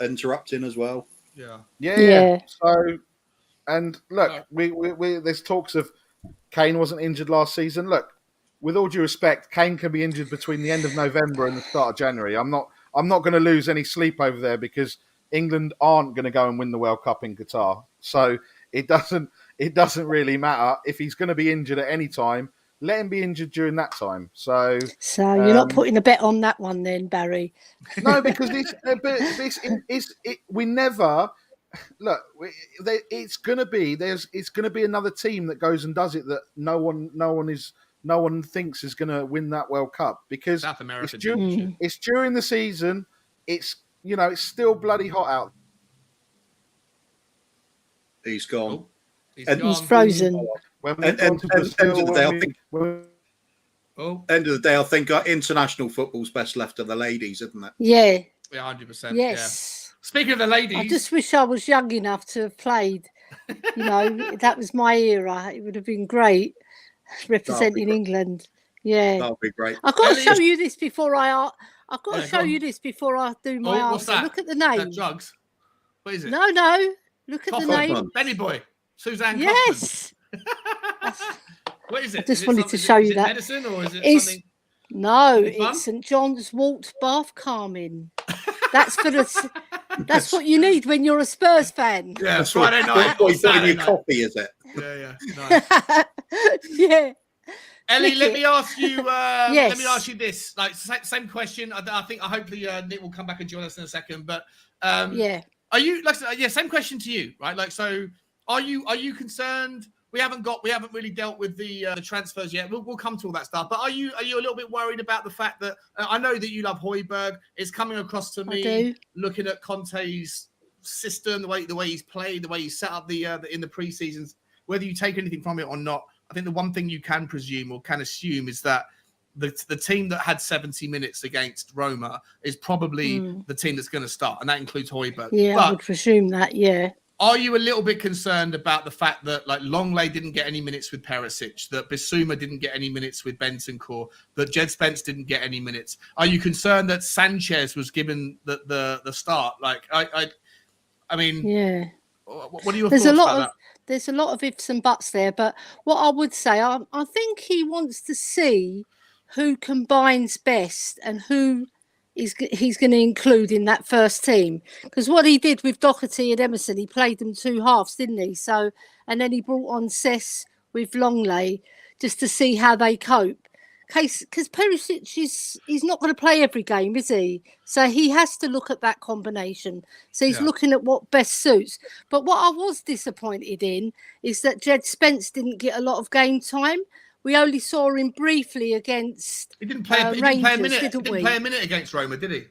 interrupting as well. Yeah. So, and look, we there's talks of Kane wasn't injured last season. Look, with all due respect, Kane can be injured between the end of November and the start of January. I'm not going to lose any sleep over there because England aren't going to go and win the World Cup in Qatar. So it doesn't really matter if he's going to be injured at any time. Let him be injured during that time. So you're not putting a bet on that one then, Barry? No, because we never look. It's going to be another team that goes and does it that no one thinks is going to win that World Cup because South America. It's during the season. It's you know, it's still bloody hot out. He's gone. Oh, he's And- gone. He's frozen. When we And- got and- to and Brazil, end of the day, I when we- think- when- Oh, End of the day, I think international football's best left to the ladies, isn't it? Yeah. yeah, 100%. Yes. Yeah. Speaking of the ladies, I just wish I was young enough to have played. You know, that was my era. It would have been great representing great. England. Yeah. That would be great. I've got to Ellie- show you this before I. I've got Yeah, to go show on. you this before I do my oh, what's answer. that? Look at the Is that name. drugs. What is it? No. Look at the Kaufman. name. Benny Boy. Suzanne Yes. Kaufman. What is it? I just Is it wanted some- to is it- show is you it that. medicine or is it It's- something? No, Is it fun? it's St John's Wort Bath Calming. That's for the. That's what you need when you're a Spurs fan. Yeah, That's Friday night. That's what or you put in Saturday your night. coffee, is it? Yeah, nice. Yeah. Ellie, Click let it. me ask you. Yes. Let me ask you this. Like, same question. I think. Hopefully, Nick will come back and join us in a second. But Yeah. are you like? Yeah, same question to you, right? Like, so are you concerned? We haven't really dealt with the transfers yet. We'll come to all that stuff. But are you a little bit worried about the fact that I know that you love Højbjerg? It's coming across to me do. looking at Conte's system, the way he's played, the way he's set up the in the preseasons. Whether you take anything from it or not, I think the one thing you can presume or can assume is that the team that had 70 minutes against Roma is probably the team that's going to start, and that includes Højbjerg. Yeah, I But would presume that. Yeah. are you a little bit concerned about the fact that like Longley didn't get any minutes with Perisic, that Bissouma didn't get any minutes with Bentancur, that Jed Spence didn't get any minutes? Are you concerned that Sanchez was given the start? Like I mean, Yeah. what are your There's thoughts a lot about of there's a lot of ifs and buts there, but what I would say, I think he wants to see who combines best and who he's going to include in that first team. Because what he did with Doherty and Emerson, he played them two halves, didn't he? So, and then he brought on Cess with Longley just to see how they cope. Because Perisic he's not going to play every game, is he? So he has to look at that combination. So he's Yeah. looking at what best suits. But what I was disappointed in is that Jed Spence didn't get a lot of game time. We only saw him briefly against He didn't play. He Rangers, didn't play a minute. He didn't didn't we? play a minute against Roma, did he?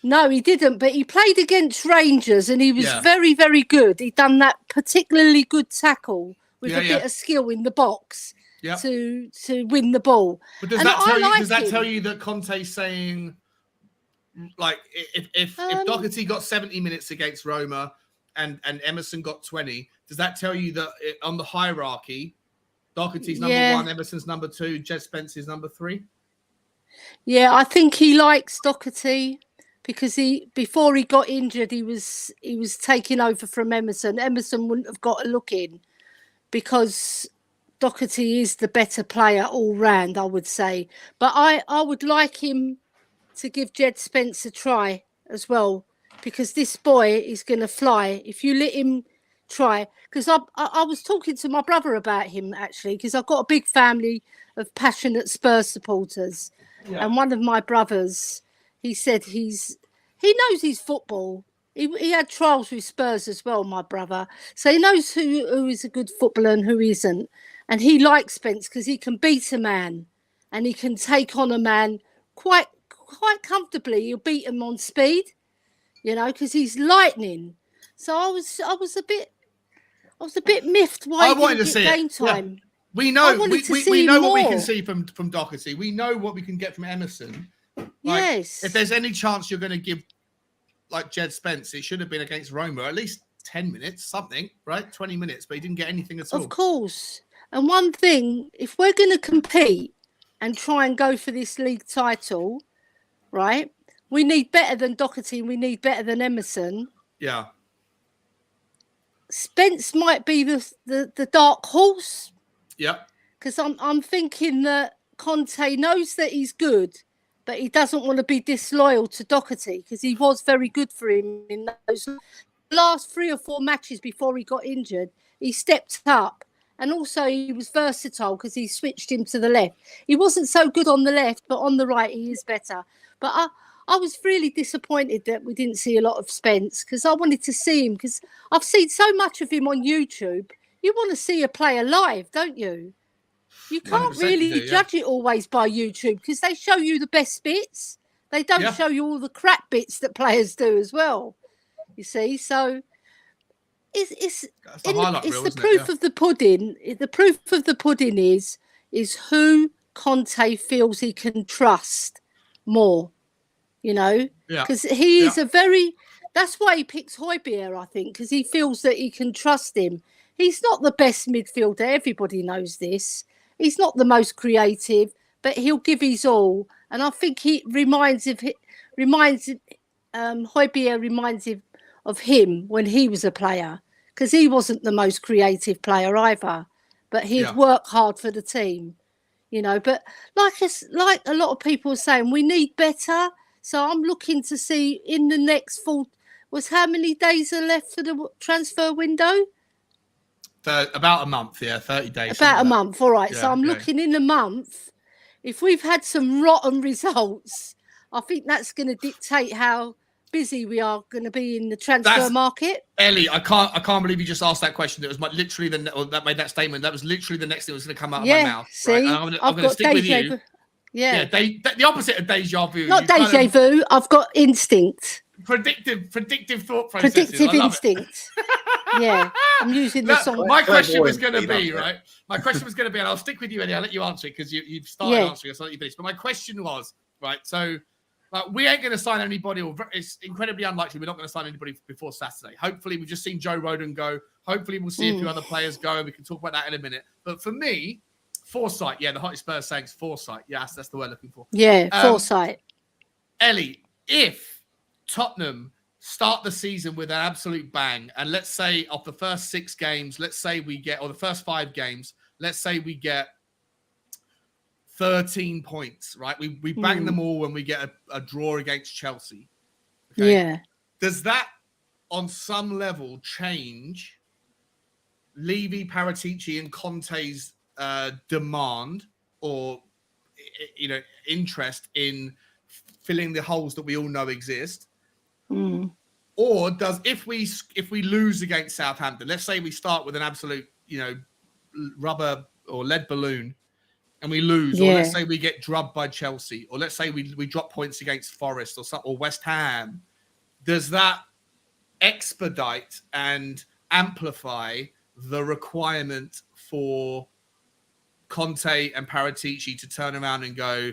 No, he didn't. But he played against Rangers and he was Yeah. very, very good. He done that particularly good tackle with Yeah, a yeah. bit of skill in the box Yeah. to win the ball. But does And that I tell you? like Does that him. tell you that Conte's saying, like, if Doherty got 70 minutes against Roma and Emerson got 20, does that tell you that on the hierarchy, Doherty's number Yeah. 1, Emerson's number 2, Jed Spence is number 3? Yeah, I think he likes Doherty because before he got injured, he was taking over from Emerson. Emerson wouldn't have got a look in because Doherty is the better player all round, I would say. But I would like him to give Jed Spence a try as well, because this boy is going to fly if you let him try. Because I was talking to my brother about him, actually, because I've got a big family of passionate Spurs supporters. Yeah. And one of my brothers, he said he knows his football. He had trials with Spurs as well, my brother. So he knows who is a good footballer and who isn't. And he likes Spence because he can beat a man and he can take on a man quite comfortably. He'll beat him on speed, you know, because he's lightning. So I was a bit miffed why I he wanted didn't to get see game it. Yeah. time. We I know wanted to we see know what we more. can see from Doherty. We know what we can get from Emerson. Like, Yes. If there's any chance you're going to give like Jed Spence, it should have been against Roma, at least 10 minutes, something, right? 20 minutes, but he didn't get anything at all. Of course. And one thing, if we're going to compete and try and go for this league title, right, we need better than Doherty and we need better than Emerson. Yeah. Spence might be the dark horse, Yeah. because I'm thinking that Conte knows that he's good, but he doesn't want to be disloyal to Doherty because he was very good for him in those last 3 or 4 matches before he got injured. He stepped up, and also he was versatile because he switched him to the left. He wasn't so good on the left, but on the right he is better. But I was really disappointed that we didn't see a lot of Spence because I wanted to see him, because I've seen so much of him on YouTube. You want to see a player live, don't you? You can't 100% really you do, yeah. judge it always by YouTube because they show you the best bits. They don't show you all the crap bits that players do as well. You see, so it's the proof of the pudding. The proof of the pudding is who Conte feels he can trust more. You know, because he is that's why he picks Højbjerg, I think, because he feels that he can trust him. He's not the best midfielder. Everybody knows this. He's not the most creative, but he'll give his all. And I think Højbjerg reminds him of him when he was a player, because he wasn't the most creative player either, but he'd work hard for the team, you know. But like a lot of people are saying, we need better. So I'm looking to see in the next how many days are left for the transfer window? About a month, 30 days. About a month, all right. So I'm looking in a month. If we've had some rotten results, I think that's going to dictate how busy we are going to be in the transfer market. Ellie, I can't believe you just asked that question. It was literally that made that statement. That was literally the next thing that was going to come out of my mouth. See, right? I'm going to stick with you. Yeah, the opposite of deja vu. Not deja vu. I've got instinct. Predictive thought processes. Predictive instinct. Yeah, I'm using the song. My question was going to be, right? My question was going to be, and I'll stick with you, Eddie. I'll let you answer it because you've started answering it, so I'll let you finish. But my question was, right, so we ain't going to sign anybody, or it's incredibly unlikely we're not going to sign anybody before Saturday. Hopefully, we've just seen Joe Rodon go. Hopefully, we'll see a few other players go, and we can talk about that in a minute. But for me, foresight. Yeah, the Hotspur saying foresight. Yes, that's the word I'm looking for. Yeah, foresight. Ellie, if Tottenham start the season with an absolute bang, and let's say of the first 6 games, or the first 5 games, let's say we get 13 points, right? We bang them all when we get a draw against Chelsea. Okay? Yeah. Does that, on some level, change Levy, Paratici, and Conte's demand or interest in filling the holes that we all know exist? Or if we lose against Southampton, let's say we start with an absolute rubber or lead balloon and we lose, or let's say we get drubbed by Chelsea, or let's say we drop points against Forest or West Ham, does that expedite and amplify the requirement for Conte and Paratici to turn around and go,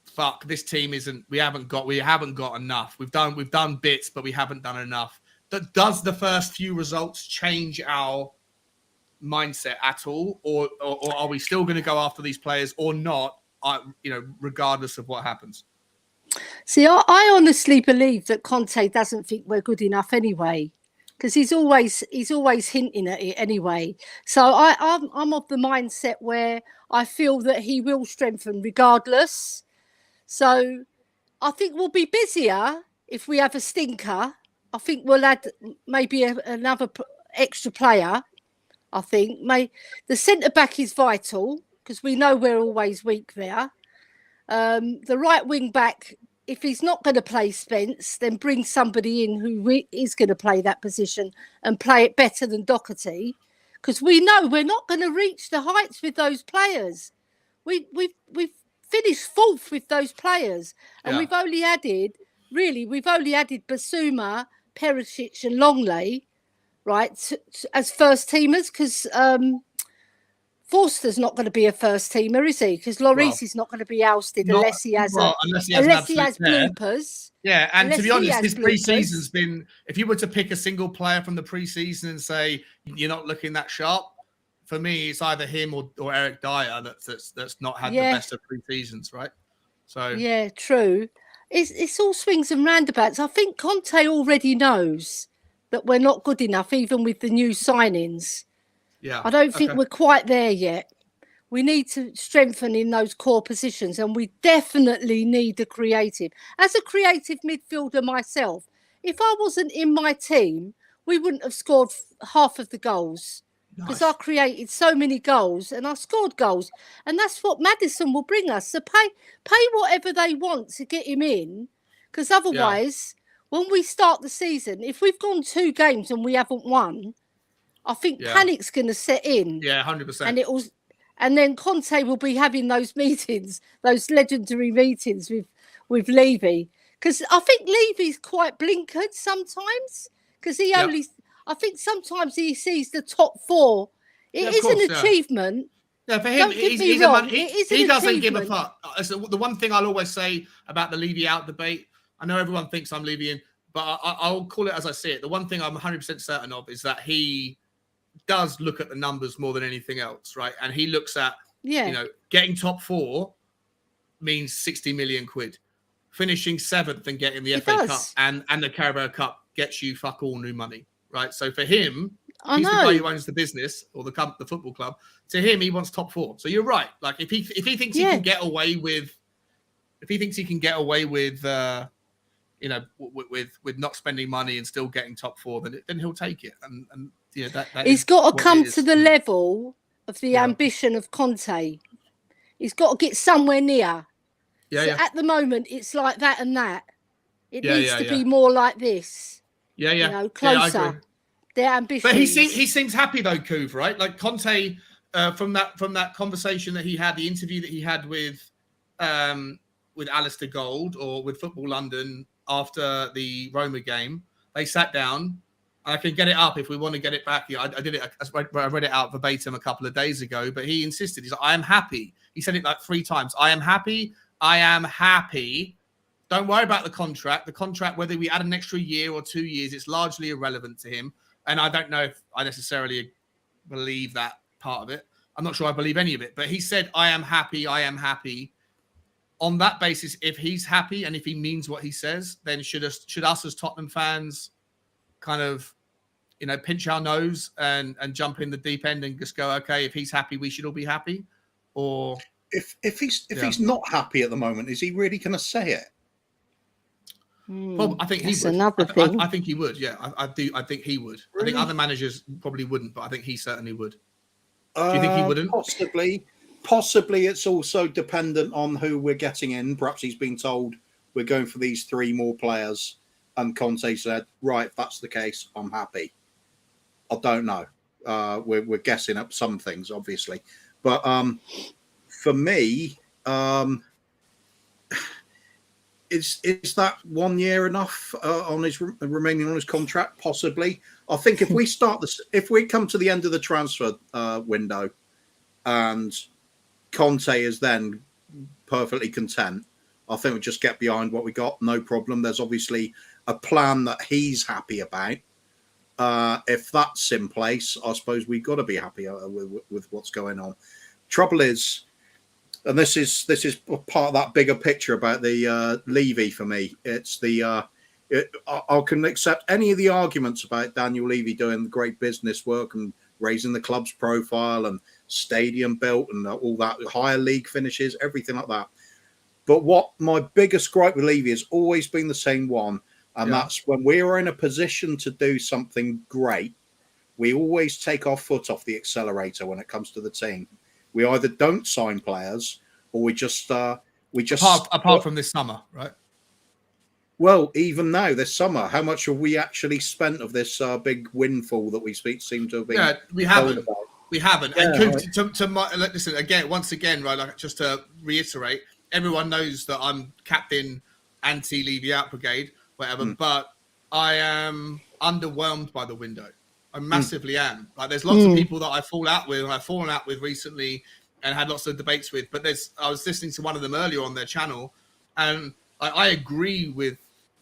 fuck, this team we haven't got enough. We've done bits, but we haven't done enough. Does the first few results change our mindset at all, or are we still going to go after these players or not? Regardless of what happens. See, I honestly believe that Conte doesn't think we're good enough anyway, because he's always hinting at it anyway. So I'm of the mindset where I feel that he will strengthen regardless. So I think we'll be busier if we have a stinker. I think we'll add maybe another extra player. I think the centre-back is vital because we know we're always weak there. The right wing-back, if he's not going to play Spence, then bring somebody in who is going to play that position and play it better than Doherty, because we know we're not going to reach the heights with those players. We've finished 4th with those players, and we've only added Basuma, Perisic and Longley, right, as first teamers, because Forster's not going to be a first teamer, is he? Because Lloris is not going to be ousted unless he has bloopers. Yeah, and to be honest, this pre-season's been, if you were to pick a single player from the pre-season and say you're not looking that sharp, for me, it's either him or Eric Dyer that's not had the best of pre-seasons, right? So yeah, true. It's all swings and roundabouts. I think Conte already knows that we're not good enough, even with the new signings. Yeah, I don't think we're quite there yet. We need to strengthen in those core positions, and we definitely need a creative. As a creative midfielder myself, if I wasn't in my team, we wouldn't have scored half of the goals. Because I created so many goals and I scored goals. And that's what Maddison will bring us. So pay whatever they want to get him in. Because otherwise, when we start the season, if we've gone 2 games and we haven't won, I think panic's going to set in. Yeah, 100%. And then Conte will be having those meetings, those legendary meetings with with Levy, because I think Levy's quite blinkered sometimes, because he Yep. only, I think sometimes he sees the top four. It Yeah, of is course, an achievement. Yeah, for him, Don't get me wrong, it is he an doesn't give a achievement. fuck. So the one thing I'll always say about the Levy out debate, I know everyone thinks I'm Levy in, but I'll call it as I see it. The one thing I'm 100% certain of is that he does look at the numbers more than anything else, right? And he looks at, getting top four means 60 million quid. Finishing seventh and getting the FA Cup and the Carabao Cup gets you fuck all new money, right? So for him, he's the guy who owns the business or the football club. To him, he wants top four. So you're right. Like if he thinks he can get away with, with not spending money and still getting top four, then he'll take it. And that he's got to come to the level of the ambition of Conte. He's got to get somewhere near. Yeah, At the moment, it's like that and that. It needs to be yeah. more like this. Yeah. Closer. I agree. Their ambition. But he seems happy though, Couve, right? Like Conte, from that conversation that he had, the interview that he had with Alistair Gold or with Football London after the Roma game, they sat down. I can get it up if we want to get it back. I did it. I read it out verbatim a couple of days ago, but he insisted. He's like, I am happy. He said it like 3 times. I am happy. I am happy. Don't worry about the contract. The contract, whether we add an extra year or 2 years, it's largely irrelevant to him. And I don't know if I necessarily believe that part of it. I'm not sure I believe any of it. But he said, I am happy. I am happy. On that basis, if he's happy and if he means what he says, then should us as Tottenham fans kind of, pinch our nose and jump in the deep end and just go, okay, if he's happy, we should all be happy? Or if he's not happy at the moment, is he really going to say it? Well, I think he would. Another thing. I think he would. Yeah, I do. I think he would. Really? I think other managers probably wouldn't, but I think he certainly would. Do you think he wouldn't? Possibly. It's also dependent on who we're getting in. Perhaps he's been told we're going for these 3 more players, and Conte said, "Right, if that's the case, I'm happy." I don't know. We're guessing up some things, obviously, but for me, is that 1 year enough on his remaining on his contract? Possibly. I think if we come to the end of the transfer window, and Conte is then perfectly content, I think we'll just get behind what we got. No problem. There's obviously a plan that he's happy about. If that's in place, I suppose we've got to be happy with what's going on. Trouble is, and this is part of that bigger picture about the Levy for me. It's I can accept any of the arguments about Daniel Levy doing great business work and raising the club's profile and stadium built and all that, higher league finishes, everything like that. But what my biggest gripe with Levy has always been the same one. And that's when we're in a position to do something great, we always take our foot off the accelerator when it comes to the team. We either don't sign players or we just apart from this summer, right? Well, even now this summer, how much have we actually spent of this big windfall that we seem to have been? Yeah, we haven't. We haven't. Yeah, and listen again, right? Like just to reiterate, everyone knows that I'm captain anti-Levy out brigade. Whatever, but I am underwhelmed by the window. I massively am. Like, there's lots of people that I've fallen out with recently and had lots of debates with. But I was listening to one of them earlier on their channel, and I agree with.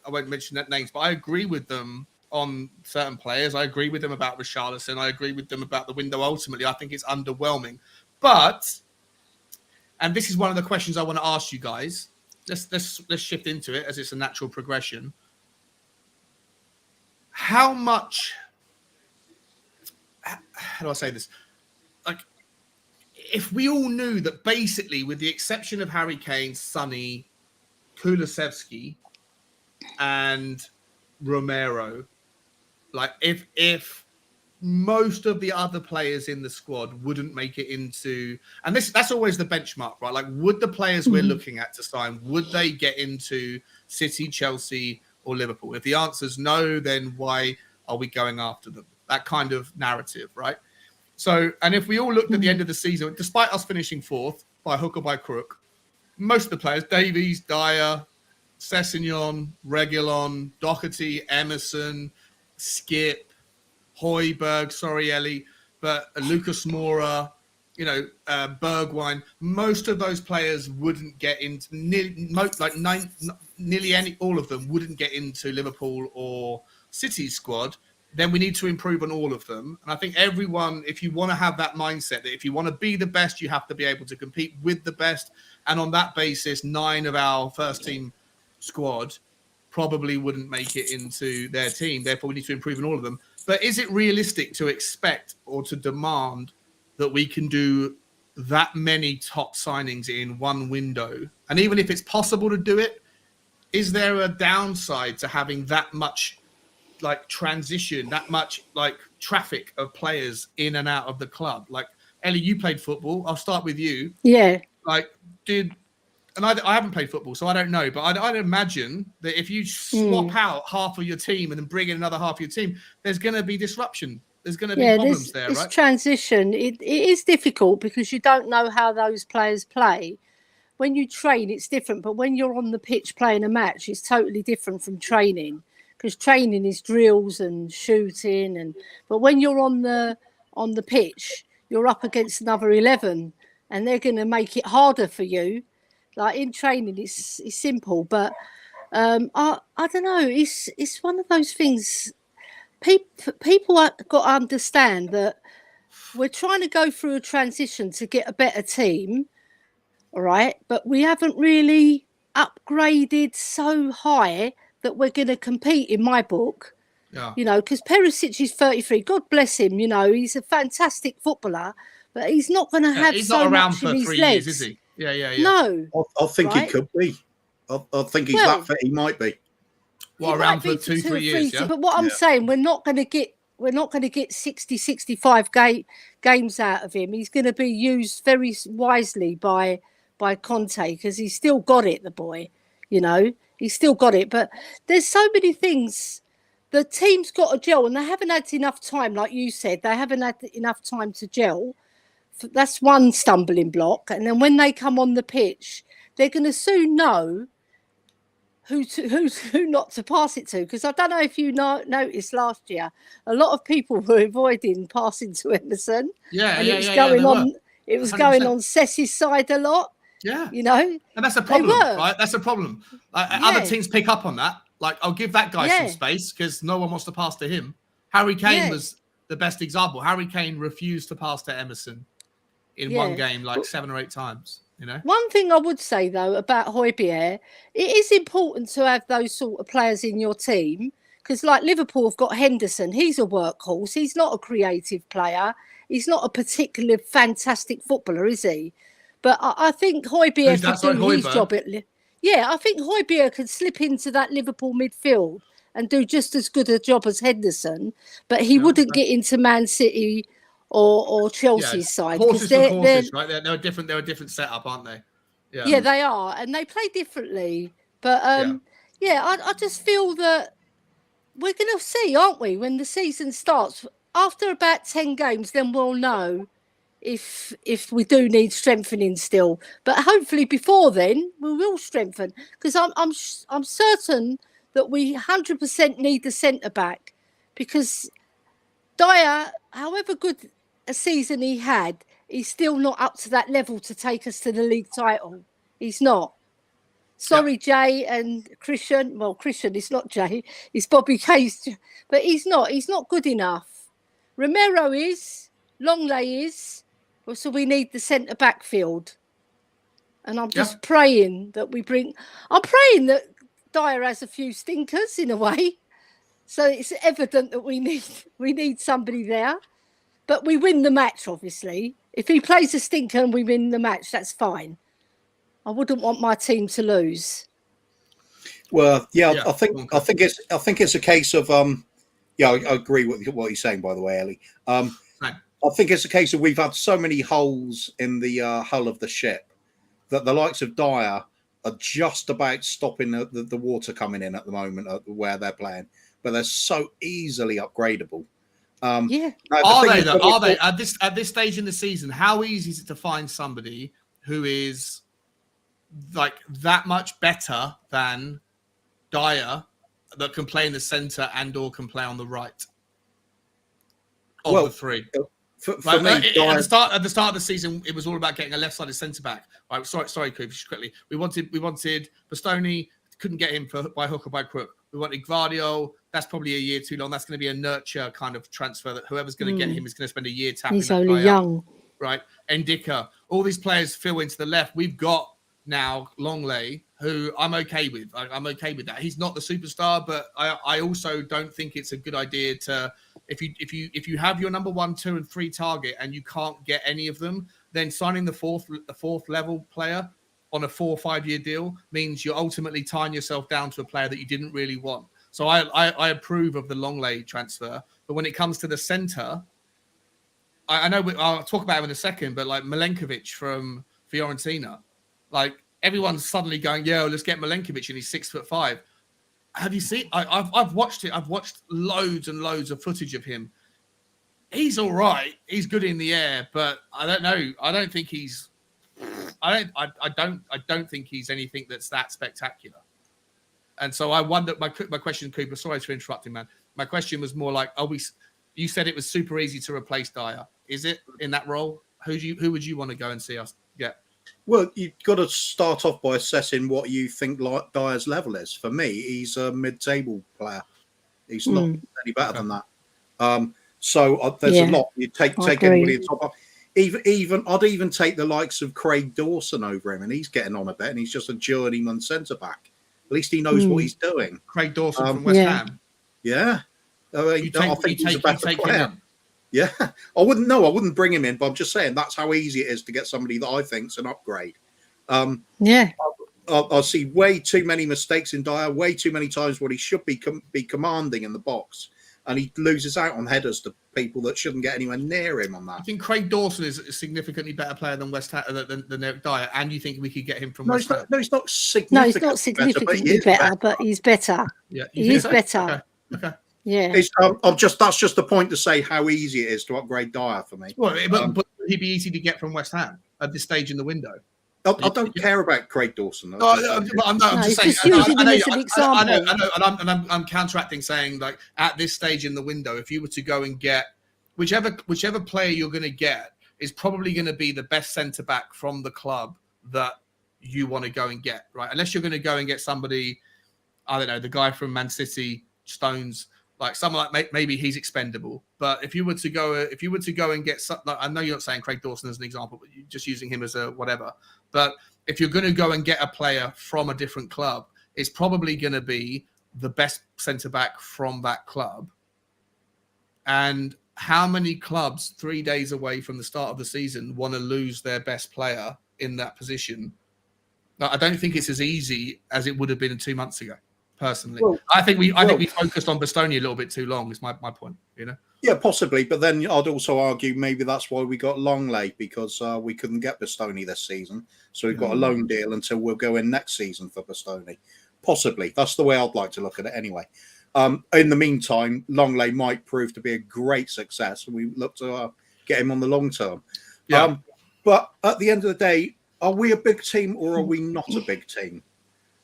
I won't mention that names, but I agree with them on certain players. I agree with them about Richarlison. I agree with them about the window. Ultimately, I think it's underwhelming. But, and this is one of the questions I want to ask you guys. Let's shift into it as it's a natural progression. How much, how do I say this? Like, if we all knew that basically, with the exception of Harry Kane, Sonny, Kulusevski, and Romero, like if most of the other players in the squad wouldn't make it into, and that's always the benchmark, right? Like, would the players we're looking at to sign, would they get into City, Chelsea, or Liverpool? If the answer is no, then why are we going after them? That kind of narrative, right? So, and if we all looked at the end of the season, despite us finishing 4th by hook or by crook, most of the players, Davies, Dyer, Sessegnon, Reguilon, Doherty, Emerson, Skip, Højbjerg, sorry, Ellie, but Lucas Moura, Bergwijn, most of those players wouldn't get into all of them wouldn't get into Liverpool or City's squad. Then we need to improve on all of them. And I think everyone, if you want to have that mindset that if you want to be the best, you have to be able to compete with the best. And on that basis, 9 of our first team squad probably wouldn't make it into their team. Therefore, we need to improve on all of them. But is it realistic to expect or to demand that we can do that many top signings in one window? And even if it's possible to do it, is there a downside to having that much transition, that much traffic of players in and out of the club? Like, Ellie, you played football. I'll start with you. Yeah. And I haven't played football, so I don't know. But I'd imagine that if you swap out half of your team and then bring in another half of your team, there's going to be disruption. There's going to be problems there, right? Transition. It is difficult because you don't know how those players play. When you train, it's different. But when you're on the pitch playing a match, it's totally different from training. Because training is drills and shooting, but when you're on the pitch, you're up against another 11, and they're going to make it harder for you. Like in training, it's simple, but I don't know. It's one of those things. People have got to understand that we're trying to go through a transition to get a better team, all right? But we haven't really upgraded so high that we're going to compete, in my book. Yeah. Because Perisic is 33. God bless him. He's a fantastic footballer, but he's not going to have he's so not around much for in his 3 legs. years, is he? Yeah. No. I think he could be. I think he's that fit. He might be. Around for 2-3 years, yeah? But what I'm saying, we're not going to get 60, 65 games out of him. He's going to be used very wisely by Conte because he's still got it, the boy. He's still got it. But there's so many things. The team's got to gel, and they haven't had enough time, like you said. They haven't had enough time to gel. That's one stumbling block. And then when they come on the pitch, they're going to soon know who not to pass it to. Because I don't know if you noticed last year, a lot of people were avoiding passing to Emerson. It was going on Cess's side a lot. Yeah. And that's a problem, right? That's a problem. Other teams pick up on that. I'll give that guy some space because no one wants to pass to him. Harry Kane was the best example. Harry Kane refused to pass to Emerson in one game 7 or 8 times. One thing I would say though about Højbjerg, it is important to have those sort of players in your team because like Liverpool have got Henderson. He's a workhorse. He's not a creative player. He's not a particularly fantastic footballer, is he? But I think Højbjerg could do his job I think Højbjerg could slip into that Liverpool midfield and do just as good a job as Henderson, but he wouldn't get into Man City or Chelsea's side. Horses for courses, right? They're a different setup, aren't they? Yeah, they are, and they play differently. But I just feel that we're going to see, aren't we, when the season starts? After about 10 games, then we'll know if we do need strengthening still. But hopefully before then, we will strengthen because I'm certain that we 100% need the centre back because Dyer, however good a season he had, he's still not up to that level to take us to the league title. He's not. Sorry, Jay and Christian. Well, Christian, it's not Jay. It's Bobby Case. But he's not. He's not good enough. Romero is. Longley is. Well, so we need the centre back field. And I'm just praying that we bring... I'm praying that Dyer has a few stinkers in a way. So it's evident that we need somebody there. But we win the match, obviously. If he plays a stinker and we win the match, that's fine. I wouldn't want my team to lose. Well, I think it's a case of I agree with what you're saying, by the way, Ellie. I think it's a case of we've had so many holes in the hull of the ship that the likes of Dyer are just about stopping the water coming in at the moment where they're playing, but they're so easily upgradable. Are they at this stage in the season? How easy is it to find somebody who is like that much better than Dyer that can play in the centre and/or can play on the right of the three? For Like, me, at the start of the season, it was all about getting a left-sided centre back. Right, sorry, Coop, just quickly. We wanted Bastoni, couldn't get him by hook or by crook. We wanted Gvardiol. That's probably a year too long. That's going to be a nurture kind of transfer that whoever's going to get him is going to spend a year tapping. He's only young, right? Ndicka. All these players fill into the left. We've got now Longley, who I'm okay with. I'm okay with that. He's not the superstar, but I also don't think it's a good idea to. If you have your number 1, 2, and 3 target and you can't get any of them, then signing the fourth level player on a 4 or 5 year deal means you're ultimately tying yourself down to a player that you didn't really want. So I approve of the Longley transfer, but when it comes to the centre, I know I'll talk about him in a second, but like Milenkovic from Fiorentina, like everyone's suddenly going, "Yo, let's get Milenkovic," and he's 6'5". Have you seen? I've watched it. I've watched loads and loads of footage of him. He's all right. He's good in the air, but I don't know. I don't think he's. I don't think he's anything that's that spectacular. And so I wonder. My question, Cooper. Sorry for interrupting, man. My question was more like, are we? You said it was super easy to replace Dyer. Is it in that role? Who would you want to go and see us get? Well, you've got to start off by assessing what you think Dyer's level is. For me, he's a mid-table player. He's not any better than that. So there's a lot. You take anybody at top. Even I'd even take the likes of Craig Dawson over him, and he's getting on a bit, and he's just a journeyman centre back. At least he knows what he's doing. Craig Dawson from West Ham. Yeah, I think he's a better player. Him. Yeah, I wouldn't bring him in, but I'm just saying that's how easy it is to get somebody that I think's an upgrade. I see way too many mistakes in Dyer, way too many times what he should be commanding in the box, and he loses out on headers to people that shouldn't get anywhere near him on that. I think Craig Dawson is a significantly better player than West Ham than Dyer, and you think we could get him from West Ham? No, he's not significantly better, but he's better. Yeah, he is better. Okay. Yeah, that's just the point to say how easy it is to upgrade Dyer for me. Well, but he'd be easy to get from West Ham at this stage in the window. I don't care about Craig Dawson. I'm just saying. I know, and I'm counteracting, saying like at this stage in the window, if you were to go and get whichever player you're going to get is probably going to be the best centre back from the club that you want to go and get, right? Unless you're going to go and get somebody, I don't know, the guy from Man City, Stones. Like someone like maybe he's expendable, but if you were to go and get something, like, I know you're not saying Craig Dawson as an example, but you're just using him as a whatever. But if you're going to go and get a player from a different club, it's probably going to be the best centre back from that club. And how many clubs 3 days away from the start of the season want to lose their best player in that position? Now, I don't think it's as easy as it would have been 2 months ago. Personally, I think we focused on Bastoni a little bit too long. Is my point, you know? Yeah, possibly, but then I'd also argue maybe that's why we got Longley, because we couldn't get Bastoni this season, so we've got a loan deal until we'll go in next season for Bastoni. Possibly, that's the way I'd like to look at it anyway. In the meantime, Longley might prove to be a great success, and we look to get him on the long term. Yeah. But at the end of the day, are we a big team or are we not a big team?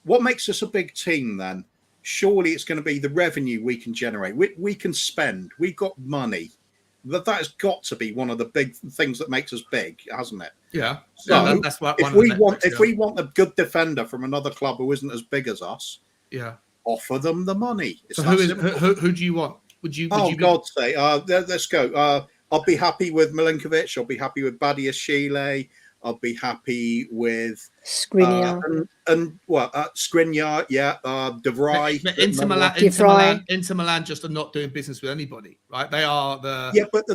What makes us a big team then? Surely it's going to be the revenue we can generate. We can spend. We've got money. That has got to be one of the big things that makes us big, hasn't it? Yeah. So that's what if we want a good defender from another club who isn't as big as us, offer them the money. So who do you want? Would you God's sake. Let's go. I'll be happy with Milenkovic. I'll be happy with Badiashile. I'll be happy with Skriniar. Skriniar, De Vrij. Inter Milan just are not doing business with anybody, right? They are but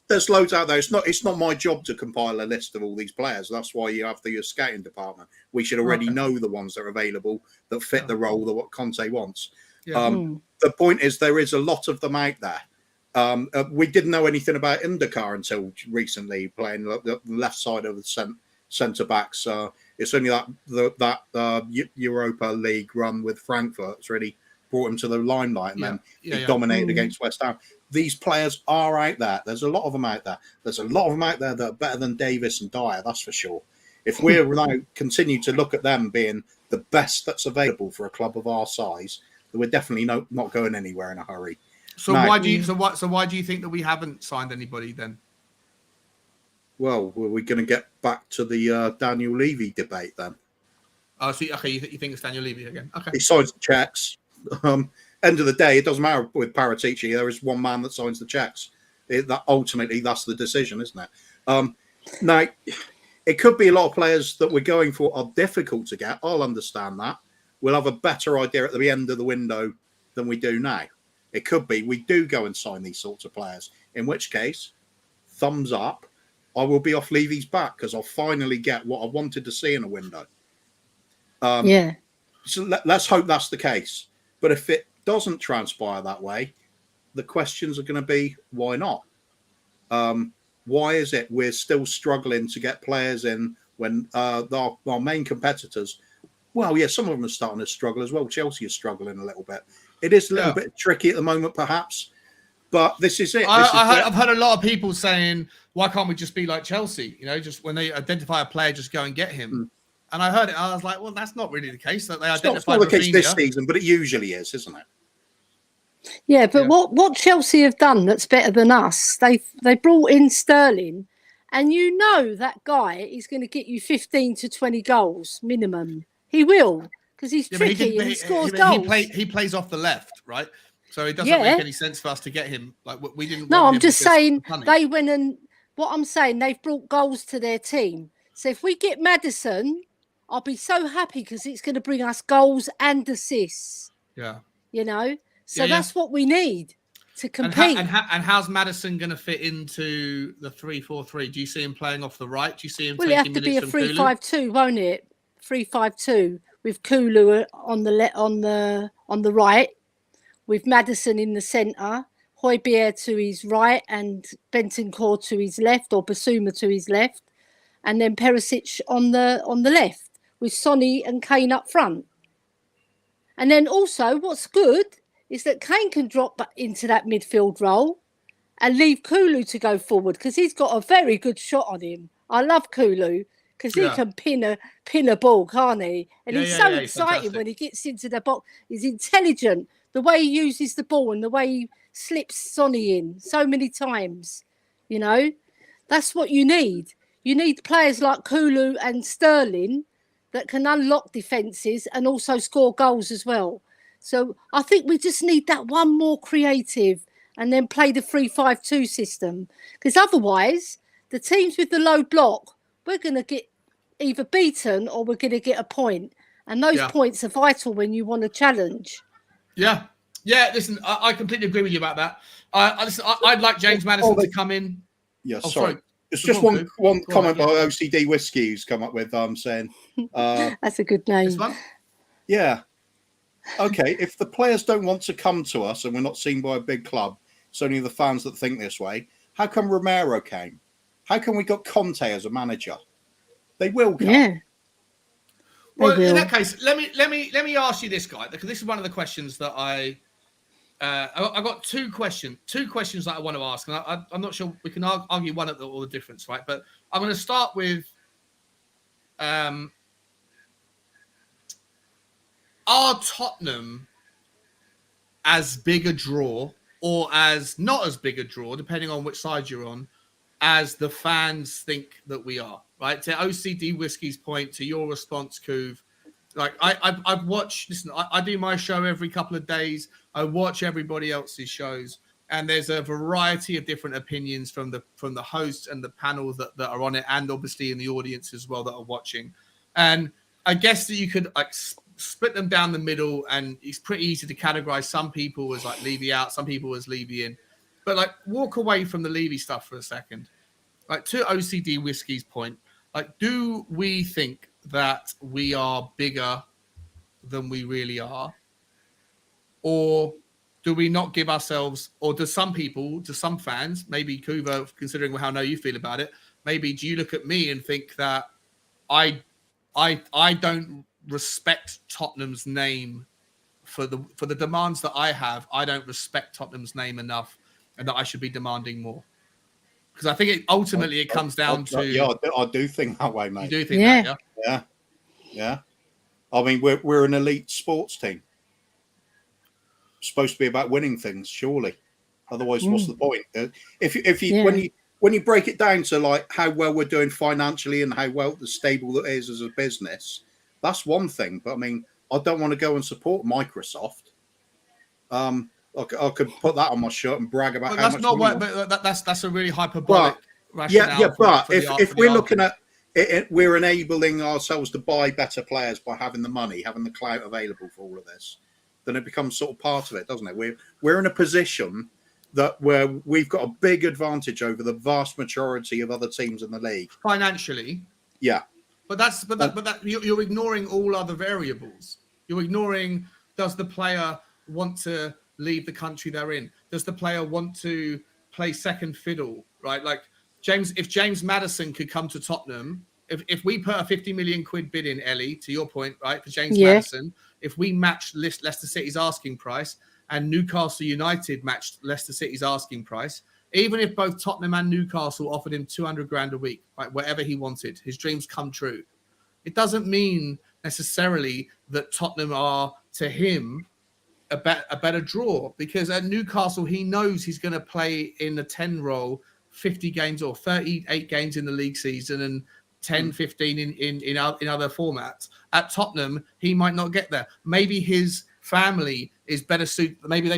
there's loads out there. It's not my job to compile a list of all these players. That's why you have your scouting department. We should already know the ones that are available that fit the role that what Conte wants. The point is there is a lot of them out there. We didn't know anything about Ndicka until recently, playing the left side of the centre backs. It's only that Europa League run with Frankfurt that's really brought him to the limelight, and then he dominated against West Ham. These players are out there. There's a lot of them out there. There's a lot of them out there that are better than Davis and Dyer, that's for sure. If we're now continue to look at them being the best that's available for a club of our size, then we're definitely not going anywhere in a hurry. So Now, why do you think that we haven't signed anybody then? well, were we going to get back to the Daniel Levy debate then? Oh, so okay, you think it's Daniel Levy again? Okay. He signs the checks. End of the day, it doesn't matter with Paratici. There is one man that signs the checks. Ultimately, that's the decision, isn't it? Now, it could be a lot of players that we're going for are difficult to get. I'll understand that. We'll have a better idea at the end of the window than we do now. It could be we do go and sign these sorts of players, in which case, thumbs up, I will be off Levy's back because I'll finally get what I wanted to see in a window. So let's hope that's the case. But if it doesn't transpire that way, the questions are going to be, why not? Why is it we're still struggling to get players in when our main competitors, well, yeah, some of them are starting to struggle as well. Chelsea is struggling a little bit. It is a little bit tricky at the moment, perhaps, but this is it. I've heard a lot of people saying, why can't we just be like Chelsea? You know, just when they identify a player, just go and get him. And I heard it. I was like, well, that's not really the case. That they identify. It's not the case this season, but it usually is, isn't it? Yeah, but what Chelsea have done that's better than us? They brought in Sterling, and you know that guy is going to get you 15 to 20 goals minimum. He will, because he's tricky and he scores goals. He plays off the left, right? So it doesn't make any sense for us to get him. Like we didn't. No, I'm just saying they went and what I'm saying they've brought goals to their team. So if we get Maddison, I'll be so happy because it's going to bring us goals and assists. Yeah. You know. So that's what we need to compete. And how's Maddison going to fit into the 3-4-3? Do you see him playing off the right? Do you see him? Well, it have to be a 3-5-2, won't it? 3-5-2 with Kulu on the right, with Maddison in the centre, Højbjerg to his right, and Bentancur to his left, or Basuma to his left, and then Perisic on the left with Sonny and Kane up front. And then also, what's good is that Kane can drop into that midfield role and leave Kulu to go forward because he's got a very good shot on him. I love Kulu because he can pin a ball, can't he? And he's so exciting when he gets into the box. He's intelligent. The way he uses the ball and the way he slips Sonny in so many times, you know, that's what you need. You need players like Kulu and Sterling that can unlock defences and also score goals as well. So I think we just need that one more creative and then play the 3-5-2 system. Because otherwise, the teams with the low block, we're going to get either beaten or we're going to get a point. And those points are vital when you want to challenge. Yeah. Yeah, listen, I completely agree with you about that. I'd like James Maddison to come in. Yeah, sorry. It's just one comment by OCD Whiskey who's come up with saying... That's a good name. This one? Yeah. Okay, if the players don't want to come to us and we're not seen by a big club, it's only the fans that think this way, how come Romero came? How come we got Conte as a manager? They will come. Yeah. Well, in that case, let me ask you this, guy, because this is one of the questions that I got two questions that I want to ask, and I'm not sure we can argue one of all the difference, right? But I'm going to start with are Tottenham as big a draw or as not as big a draw, depending on which side you're on, as the fans think that we are, right? To OCD Whiskey's point, to your response, Kuv, like I've watched, listen, I do my show every couple of days. I watch everybody else's shows, and there's a variety of different opinions from the hosts and the panel that are on it, and obviously in the audience as well that are watching. And I guess that you could like split them down the middle, and it's pretty easy to categorize some people as like Levy out, some people as Levy in. But like walk away from the Levy stuff for a second. Like to OCD Whiskey's point, like do we think that we are bigger than we really are? Or do we not give ourselves, or do some people, to some fans, maybe Kuva, considering how now you feel about it, maybe do you look at me and think that I don't respect Tottenham's name for the demands that I have? I don't respect Tottenham's name enough, and that I should be demanding more. Because I think ultimately it comes down to... Yeah, I do think that way, mate. You do think that, yeah? Yeah. I mean, we're an elite sports team. Supposed to be about winning things, surely. Otherwise, what's the point? If you when you break it down to like how well we're doing financially and how well the stable it is as a business, that's one thing. But I mean, I don't want to go and support Microsoft. I could put that on my shirt and brag about how much. But that's a really hyperbolic rationale. Yeah. But if we're looking at it, we're enabling ourselves to buy better players by having the money, having the clout available for all of this, then it becomes sort of part of it, doesn't it? We're in a position where we've got a big advantage over the vast majority of other teams in the league financially. Yeah, but you're ignoring all other variables. You're ignoring, does the player want to leave the country they're in? Does the player want to play second fiddle? Right, like if James Maddison could come to Tottenham, if we put a 50 million quid bid in, Ellie, to your point, right, for James Maddison, if we matched Leicester City's asking price and Newcastle United matched Leicester City's asking price, even if both Tottenham and Newcastle offered him 200 grand a week, right, whatever he wanted, his dreams come true. It doesn't mean necessarily that Tottenham are, to him, a better draw, because at Newcastle, he knows he's going to play in the 10 role 50 games or 38 games in the league season and 10, 15 in other formats. At Tottenham, he might not get there. Maybe his family is better suited. Maybe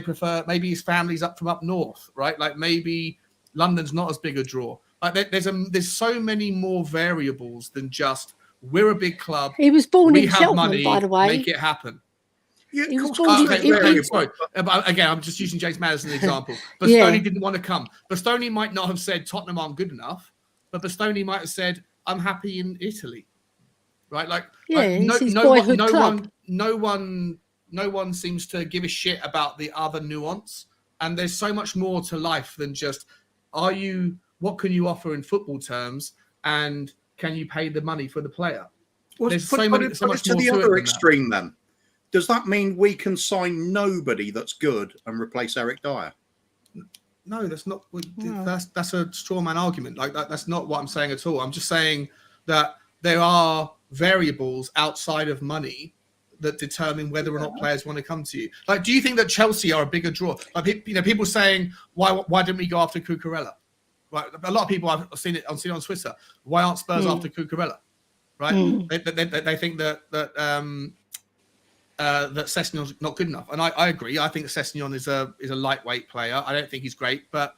maybe his family's up north, right? Like maybe London's not as big a draw. Like there's so many more variables than just we're a big club. He was born in have Cheltenham, money, by the way. make it happen. Yeah, he was born in sorry. Again, I'm just using James Maddison as an example. Bastoni didn't want to come. Bastoni might not have said Tottenham aren't good enough, but Bastoni might have said, I'm happy in Italy. Right? No one seems to give a shit about the other nuance. And there's so much more to life than just what can you offer in football terms, and can you pay the money for the player? Well, there's so much to the other extreme then. Does that mean we can sign nobody that's good and replace Eric Dyer? No, that's not. That's a straw man argument. Like that's not what I'm saying at all. I'm just saying that there are variables outside of money that determine whether or not players want to come to you. Like, do you think that Chelsea are a bigger draw? Like, people saying why didn't we go after Cucurella? Right, a lot of people I've seen it on Twitter. Why aren't Spurs after Cucurella? Right, they think that Sessegnon's not good enough, and I agree. I think Sessegnon is a lightweight player. I don't think he's great, but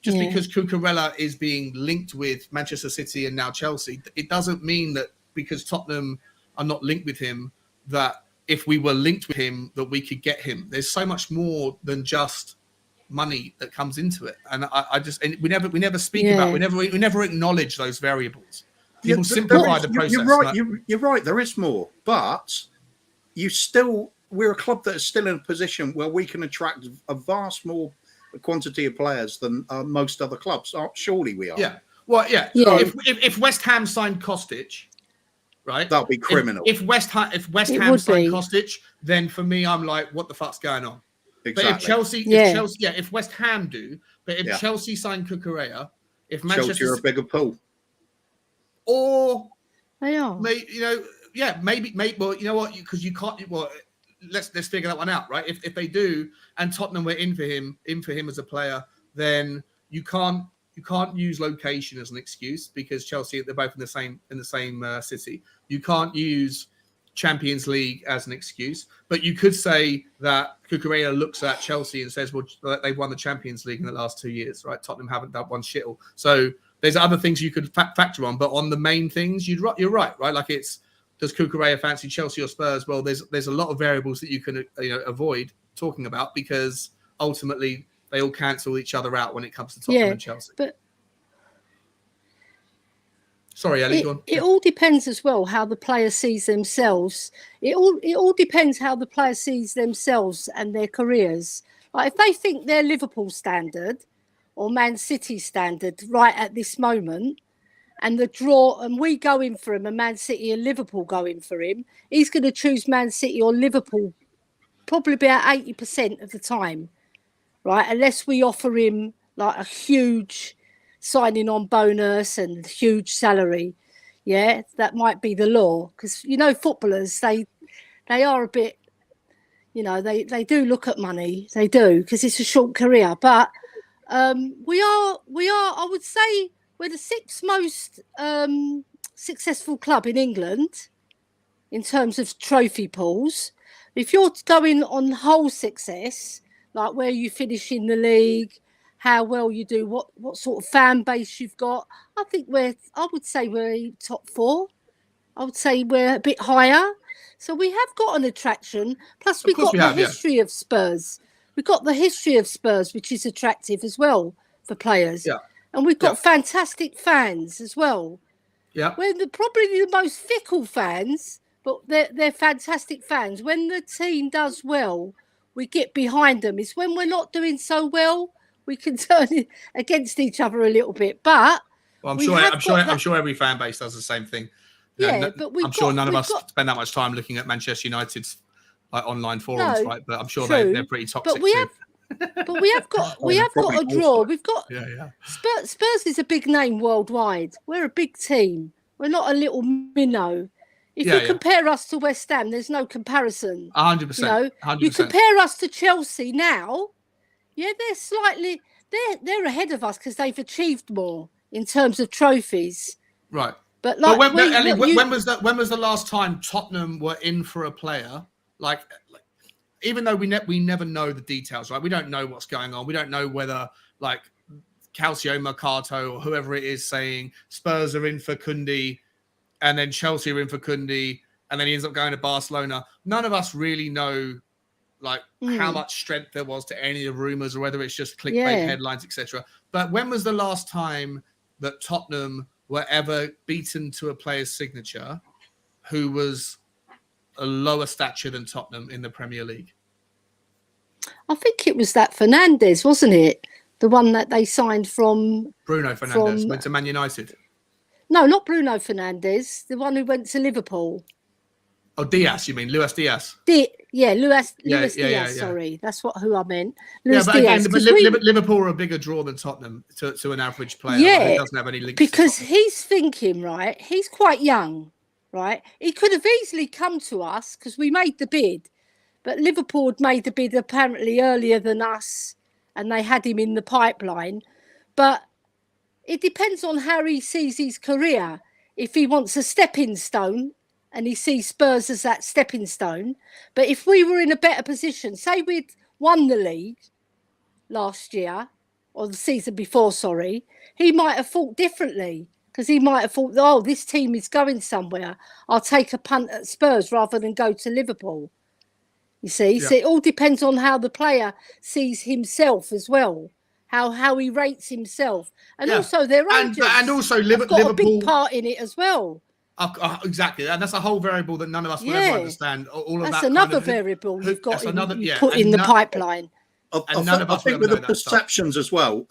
just because Cucurella is being linked with Manchester City and now Chelsea, it doesn't mean that because Tottenham are not linked with him, that if we were linked with him, that we could get him. There's so much more than just money that comes into it, and we never speak about, we never acknowledge those variables. People simplify the process. You're right. There is more, but we're a club that is still in a position where we can attract a vast more quantity of players than most other clubs. Surely we are. Yeah. Well, yeah. If West Ham signed Kostic, right, that'll be criminal. If West Ham signed Kostic, then for me, I'm like, what the fuck's going on? Exactly. But if West Ham do, but if Chelsea signed Cucurella, if Manchester Chelsea are a bigger pool, or they are, maybe. Well, you know what? Because you can't. Well, let's figure that one out, right? If they do, and Tottenham were in for him as a player, then you can't use location as an excuse because Chelsea, they're both in the same city. You can't use Champions League as an excuse, but you could say that Cucurella looks at Chelsea and says, well, they've won the Champions League in the last 2 years, right? Tottenham haven't done one shittle. So there's other things you could factor on, but on the main things, you're right? Like does Cucurella fancy Chelsea or Spurs? Well, there's a lot of variables that you can avoid talking about because ultimately they all cancel each other out when it comes to Tottenham and Chelsea. But sorry, Ellie, go on. It all depends as well how the player sees themselves. It all depends how the player sees themselves and their careers. Like if they think they're Liverpool standard or Man City standard right at this moment, and the draw, and we go in for him, and Man City and Liverpool go in for him, he's going to choose Man City or Liverpool probably about 80% of the time, right? Unless we offer him like a huge signing on bonus and huge salary. Yeah, that might be the law because footballers they they are a bit, they do look at money. They do, because it's a short career. But we are, I would say, we're the sixth most successful club in England in terms of trophy pools. If you're going on whole success, like where you finish in the league, how well you do, what sort of fan base you've got, I would say we're top 4. I would say we're a bit higher. So we have got an attraction. Plus we've got the history of Spurs. We've got the history of Spurs, which is attractive as well for players. Yeah. And we've got fantastic fans as well. Yeah. We're probably the most fickle fans, but they're fantastic fans. When the team does well, we get behind them. It's when we're not doing so well, we can turn it against each other a little bit. But I'm sure every fan base does the same thing. But I'm sure none of us spend that much time looking at Manchester United's online forums, right? But I'm sure they're pretty toxic but we have got a draw. We've got Spurs is a big name worldwide. We're a big team. We're not a little minnow. If you compare us to West Ham, there's no comparison. 100%. 100%. You compare us to Chelsea now. Yeah, they're ahead of us because they've achieved more in terms of trophies. Right. But when was the last time Tottenham were in for a player? Like even though we never know the details, right? We don't know what's going on. We don't know whether like Calcio Mercato or whoever it is saying Spurs are in for Koundé and then Chelsea are in for Koundé and then he ends up going to Barcelona. None of us really know like how much strength there was to any of the rumours or whether it's just clickbait headlines, etc. But when was the last time that Tottenham were ever beaten to a player's signature who was a lower stature than Tottenham in the Premier League? I think it was that Fernandes, wasn't it? The one that they signed from... Bruno Fernandes went to Man United. No, not Bruno Fernandes. The one who went to Liverpool. Oh, Diaz, you mean? Luis Diaz. Luis Diaz, sorry. That's who I meant. Luis Diaz. Again, Liverpool are a bigger draw than Tottenham to an average player. Yeah, who doesn't have any links because he's thinking, right, he's quite young, right? He could have easily come to us because we made the bid, but Liverpool had made the bid apparently earlier than us and they had him in the pipeline. But it depends on how he sees his career. If he wants a stepping stone, and he sees Spurs as that stepping stone. But if we were in a better position, say we'd won the league last year, or the season before, sorry, he might have thought differently because he might have thought, oh, this team is going somewhere. I'll take a punt at Spurs rather than go to Liverpool. You see? Yeah. So it all depends on how the player sees himself as well, how he rates himself. And also their agents and also have got Liverpool, a big part in it as well. Exactly, and that's a whole variable that none of us will ever understand. All of that's that another variable you've got put in the pipeline. I think with the perceptions as well.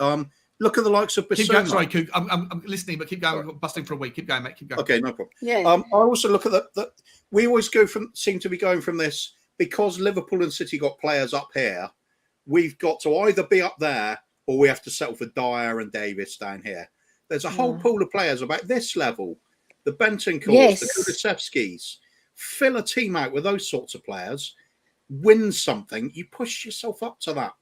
Look at the likes of Bissouma. Sorry, Coop, I'm listening, but keep going. Busting for a week. Keep going, mate. Keep going. Okay, no problem. Yeah. I also look at that. We always seem to be going from this because Liverpool and City got players up here. We've got to either be up there or we have to settle for Dyer and Davis down here. There's a whole pool of players about this level. The Bentancurs, the Kulusevskis, fill a team out with those sorts of players, win something, you push yourself up to that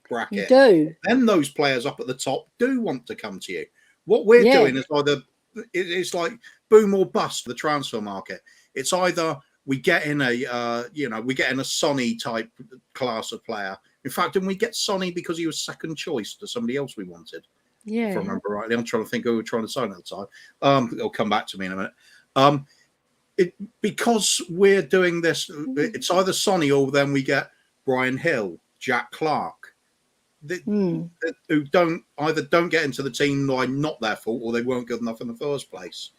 bracket. You do. Then those players up at the top do want to come to you. What we're doing is it's like boom or bust, the transfer market. It's either we get in a Sonny type class of player. In fact, didn't we get Sonny because he was second choice to somebody else we wanted? Yeah, if I remember rightly. I'm trying to think who we were trying to sign at the time. It'll come back to me in a minute. Because we're doing this, it's either Sonny or then we get Brian Hill, Jack Clark, who don't get into the team by not their fault or they weren't good enough in the first place.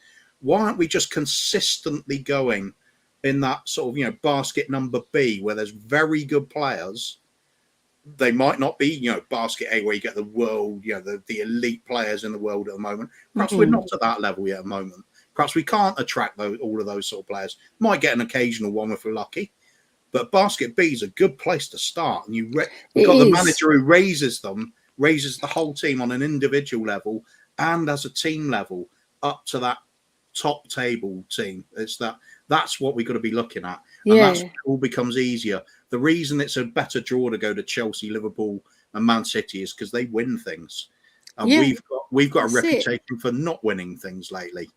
Why aren't we just consistently going in that sort of basket number B where there's very good players? They might not be, basket A where you get the world, the elite players in the world at the moment. Perhaps we're not at that level yet at the moment. Perhaps we can't attract all of those sort of players. Might get an occasional one if we're lucky. But basket B is a good place to start. And we've got the manager who raises the whole team on an individual level and as a team level up to that top table team. It's that That's what we've got to be looking at. And Yeah. that's all becomes easier. The reason it's a better draw to go to Chelsea, Liverpool, and Man City is because they win things. And Yeah, we've got a that's it. reputation for not winning things lately.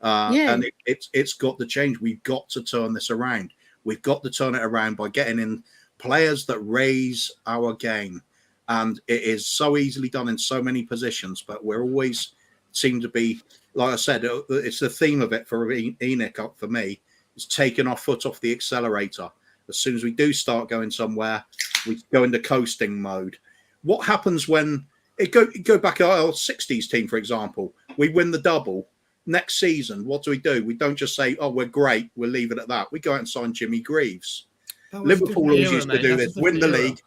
Yeah. And it's got to change. We've got to turn this around. We've got to turn it around by getting in players that raise our game. And it is so easily done in so many positions, but we're always seem to be, like I said, it's the theme of it for Enoch, for me, is taking our foot off the accelerator. As soon as we do start going somewhere, we go into coasting mode. What happens when go back to our 60s team, for example, we win the double. Next season, what do? We don't just say, oh, we're great, we'll leave it at that. We go out and sign Jimmy Greaves. Liverpool always used to do this, win the league.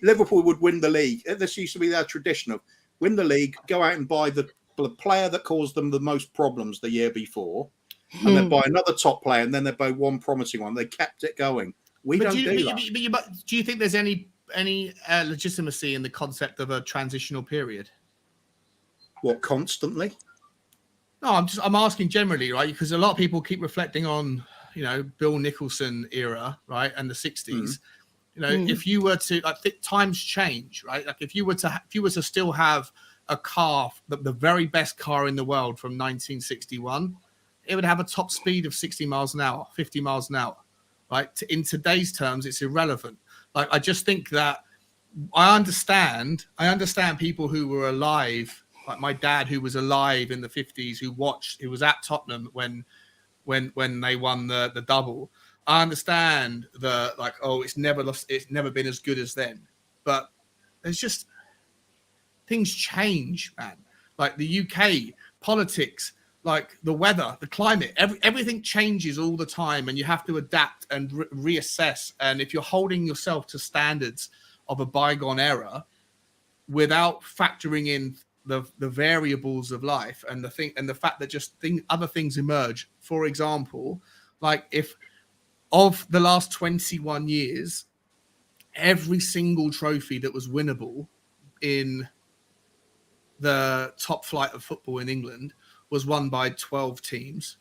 Liverpool would win the league. This used to be their tradition of win the league, go out and buy the player that caused them the most problems the year before, and then buy another top player, and then they buy one promising one. They kept it going. We don't do that. But do you think there's any legitimacy in the concept of a transitional period? What, constantly? No, I'm asking generally, right? Because a lot of people keep reflecting on, Bill Nicholson era, right, and the 60s. If you were to, times change, right? Like if you were to still have a car, the very best car in the world from 1961, it would have a top speed of 60 miles an hour, 50 miles an hour, right? In today's terms, it's irrelevant. Like, I just think that I understand people who were alive, like my dad, who was alive in the 50s, who was at Tottenham when they won the double. I understand it's never been as good as then, but there's just things change, man. Like the UK politics, like the weather, the climate, everything changes all the time, and you have to adapt and reassess. And if you're holding yourself to standards of a bygone era without factoring in the variables of life and the fact that other things emerge, for example, like if of the last 21 years, every single trophy that was winnable in the top flight of football in England was won by 12 teams.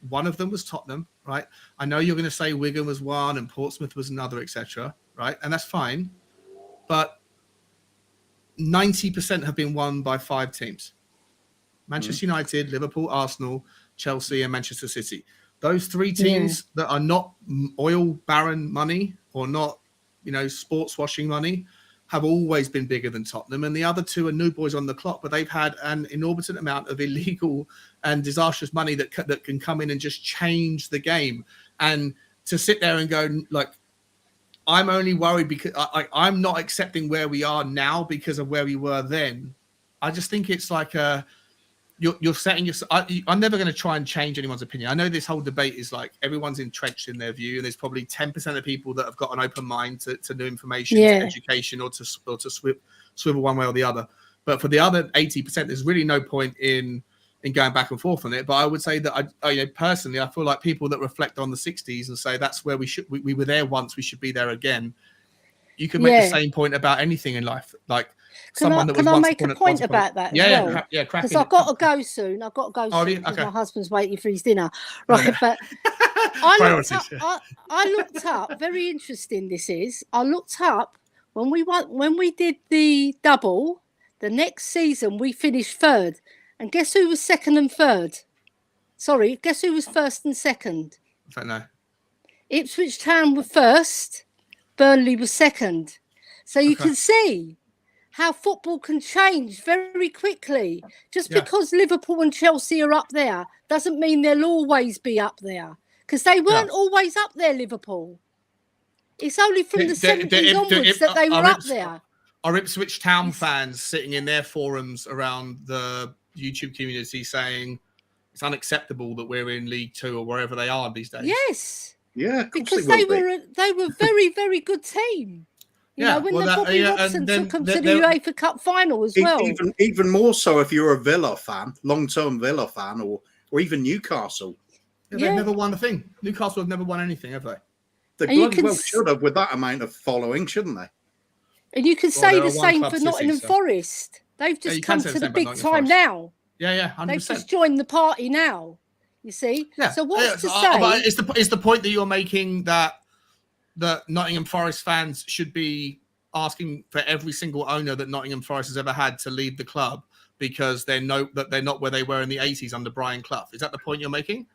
One of them was Tottenham, right? I know you're going to say Wigan was one and Portsmouth was another, etc., right? And that's fine. But 90% have been won by 5 teams. Manchester United, Liverpool, Arsenal, Chelsea, and Manchester City. Those 3 teams that are not oil baron money or not, sports washing money have always been bigger than Tottenham. And the other 2 are new boys on the clock, but they've had an inordinate amount of illegal and disastrous money that can come in and just change the game. And to sit there and go, like, I'm only worried because I'm not accepting where we are now because of where we were then. I just think it's like you're setting yourself. I'm never going to try and change anyone's opinion. I know this whole debate is like everyone's entrenched in their view, and there's probably 10% of people that have got an open mind to new information, to education, or to swivel one way or the other. But for the other 80%, there's really no point in going back and forth on it. But I would say that I personally, I feel like people that reflect on the 60s and say that's where we were there once, we should be there again. You can make the same point about anything in life, like. Can I make a point about that? Yeah, because I've got to go soon. Because my husband's waiting for his dinner. Right, but I looked up. Very interesting. This is. I looked up when we did the double. The next season we finished 3rd, and guess who was 2nd and 3rd? Sorry, guess who was 1st and 2nd? I don't know. Ipswich Town were 1st. Burnley was 2nd. So you can see how football can change very quickly. Just because Liverpool and Chelsea are up there doesn't mean they'll always be up there, because they weren't always up there, Liverpool. It's only from the 70s onwards that they were up there. Are Ipswich Town fans sitting in their forums around the YouTube community saying it's unacceptable that we're in League 2 or wherever they are these days? Yes. Yeah, because they were a very, very good team. When Bobby Robson took them to the UEFA Cup final as well. Even more so if you're a Villa fan, long-term Villa fan, or even Newcastle. They've never won a thing. Newcastle have never won anything, have they? They bloody well should have with that amount of following, shouldn't they? And you can say the same for Nottingham Forest. They've just come to the big time now. Yeah, 100%. They've just joined the party now. You see? Yeah. So what's to But say? is the point that you're making that Nottingham Forest fans should be asking for every single owner that Nottingham Forest has ever had to leave the club because they know that they're not where they were in the 80s under Brian Clough? Is that the point you're making?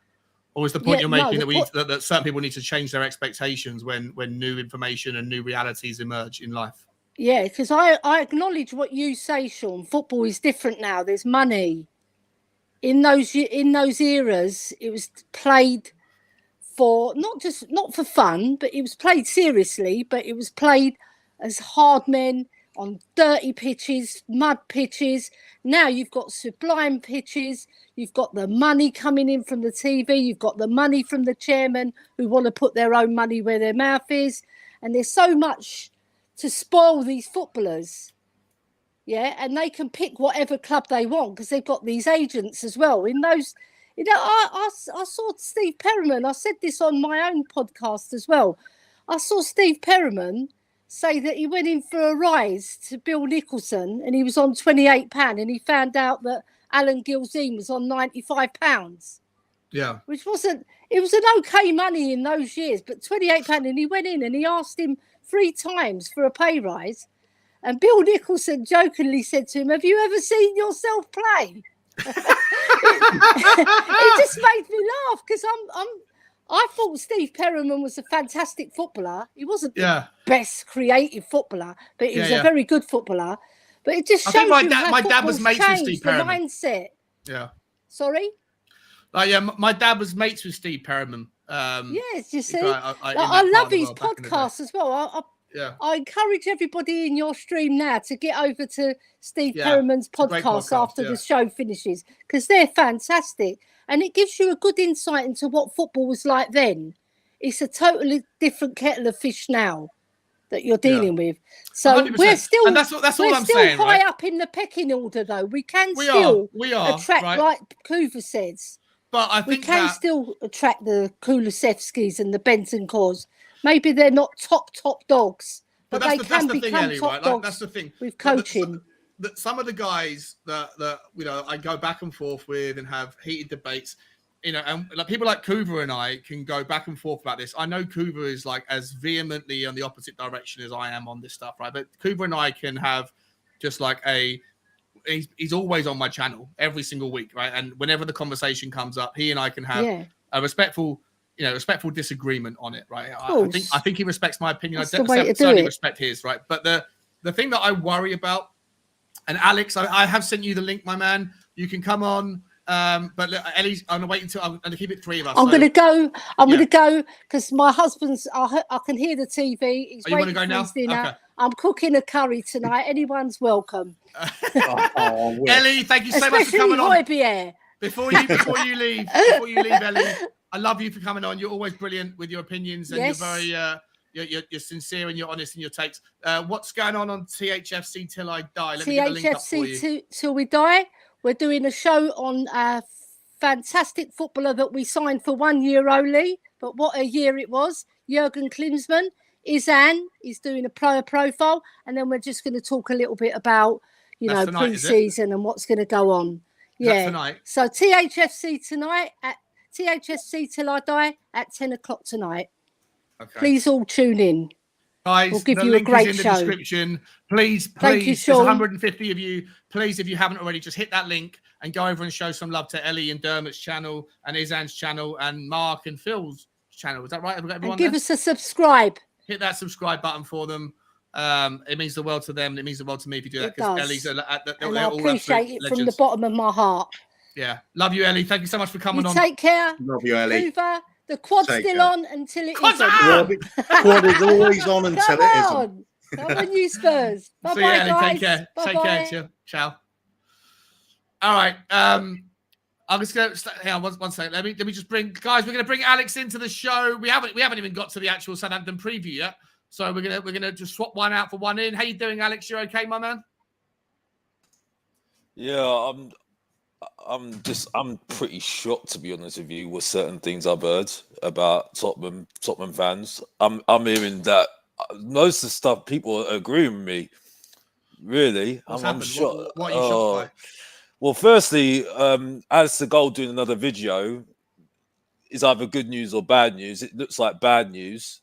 Or is the point you're making that certain people need to change their expectations when new information and new realities emerge in life? Yeah, because I acknowledge what you say, Sean. Football is different now. There's money. In those eras, it was played for not for fun, but it was played seriously. But it was played as hard men on dirty pitches, mud pitches. Now you've got sublime pitches. You've got the money coming in from the TV. You've got the money from the chairman who want to put their own money where their mouth is. And there's so much to spoil these footballers. Yeah, and they can pick whatever club they want because they've got these agents as well. In those, I saw Steve Perryman. I said this on my own podcast as well. I saw Steve Perryman say that he went in for a rise to Bill Nicholson and he was on £28 and he found out that Alan Gilzean was on £95. Yeah. Which wasn't, it was an okay money in those years, but £28 and he went in and he asked him 3 times for a pay rise. And Bill Nicholson jokingly said to him, "Have you ever seen yourself play?" It just made me laugh because I thought Steve Perryman was a fantastic footballer. He wasn't the best creative footballer, but he was a very good footballer. But it just shows my dad was mates with Steve Perryman. The mindset. Yeah. Sorry? My dad was mates with Steve Perryman. Yes, you see. I love his podcast as well. Yeah. I encourage everybody in your stream now to get over to Steve Perriman's podcast after the show finishes because they're fantastic and it gives you a good insight into what football was like then. It's a totally different kettle of fish now that you're dealing with. So 100%. we're still, and that's all I'm saying, high right? up in the pecking order, though. We can we are, attract, right? like Kuva says. But I think we can still attract the Kulusevskis and the Bentancurs. Maybe they're not top dogs, but they can become top dogs. That's the thing with coaching. That some of the guys that I go back and forth with and have heated debates, and like people like Kuva and I can go back and forth about this. I know Kuva is like as vehemently on the opposite direction as I am on this stuff, right? But Kuva and I can have just like he's always on my channel every single week, right? And whenever the conversation comes up, he and I can have a respectful disagreement on it, right? I think he respects my opinion. That's I certainly respect his, right? But the thing that I worry about, and Alex, I have sent you the link, my man. You can come on. But look, Ellie's, I'm gonna wait until I'm gonna keep it 3 of us. I'm gonna go because my husband's. I can hear the TV. He's waiting for his dinner. Okay. I'm cooking a curry tonight. Anyone's welcome. Ellie, thank you so much for coming on. Before you leave, Ellie, I love you for coming on. You're always brilliant with your opinions, and you're very you're sincere and you're honest in your takes. What's going on THFC Till I Die? Let me get the link up for you. Till we die. We're doing a show on a fantastic footballer that we signed for 1 year only, but what a year it was. Jurgen Klinsmann. Izan is doing a player profile, and then we're just going to talk a little bit about, pre-season and what's going to go on. That's tonight. So THFC tonight at THFC Till I Die at 10 o'clock tonight. Okay. Please all tune in. Guys, we'll give the you link a great is in show. the description. Please, Thank you, there's Sean. 150 of you. Please, if you haven't already, just hit that link and go over and show some love to Ellie and Dermot's channel and Izan's channel and Mark and Phil's channel. Is that right? Have we got everyone and give us a subscribe. Hit that subscribe button for them. It means the world to them. And it means the world to me if you do that. Because Ellie's and I appreciate it from the bottom of my heart. Yeah. Love you, Ellie. Thank you so much for coming on. Take care. Love you, Ellie. Hoover, the quad's still on until it isn't. Quad is always on until it isn't. Come on, you Spurs. Bye-bye, See you, Ellie. guys. Take care. Bye-bye. Take care. Ciao. All right. I'm just going to hang on one second. Let me just bring guys. We're going to bring Alex into the show. We haven't even got to the actual Southampton preview yet. So we're gonna just swap one out for one in. How you doing, Alex? You okay, my man? Yeah, I'm pretty shocked, to be honest with you, with certain things I've heard about Tottenham fans. I'm hearing that most of the stuff people are agreeing with me. Really, I'm shocked. What are you shocked by? Well, firstly, Alistair Gold doing another video is either good news or bad news. It looks like bad news.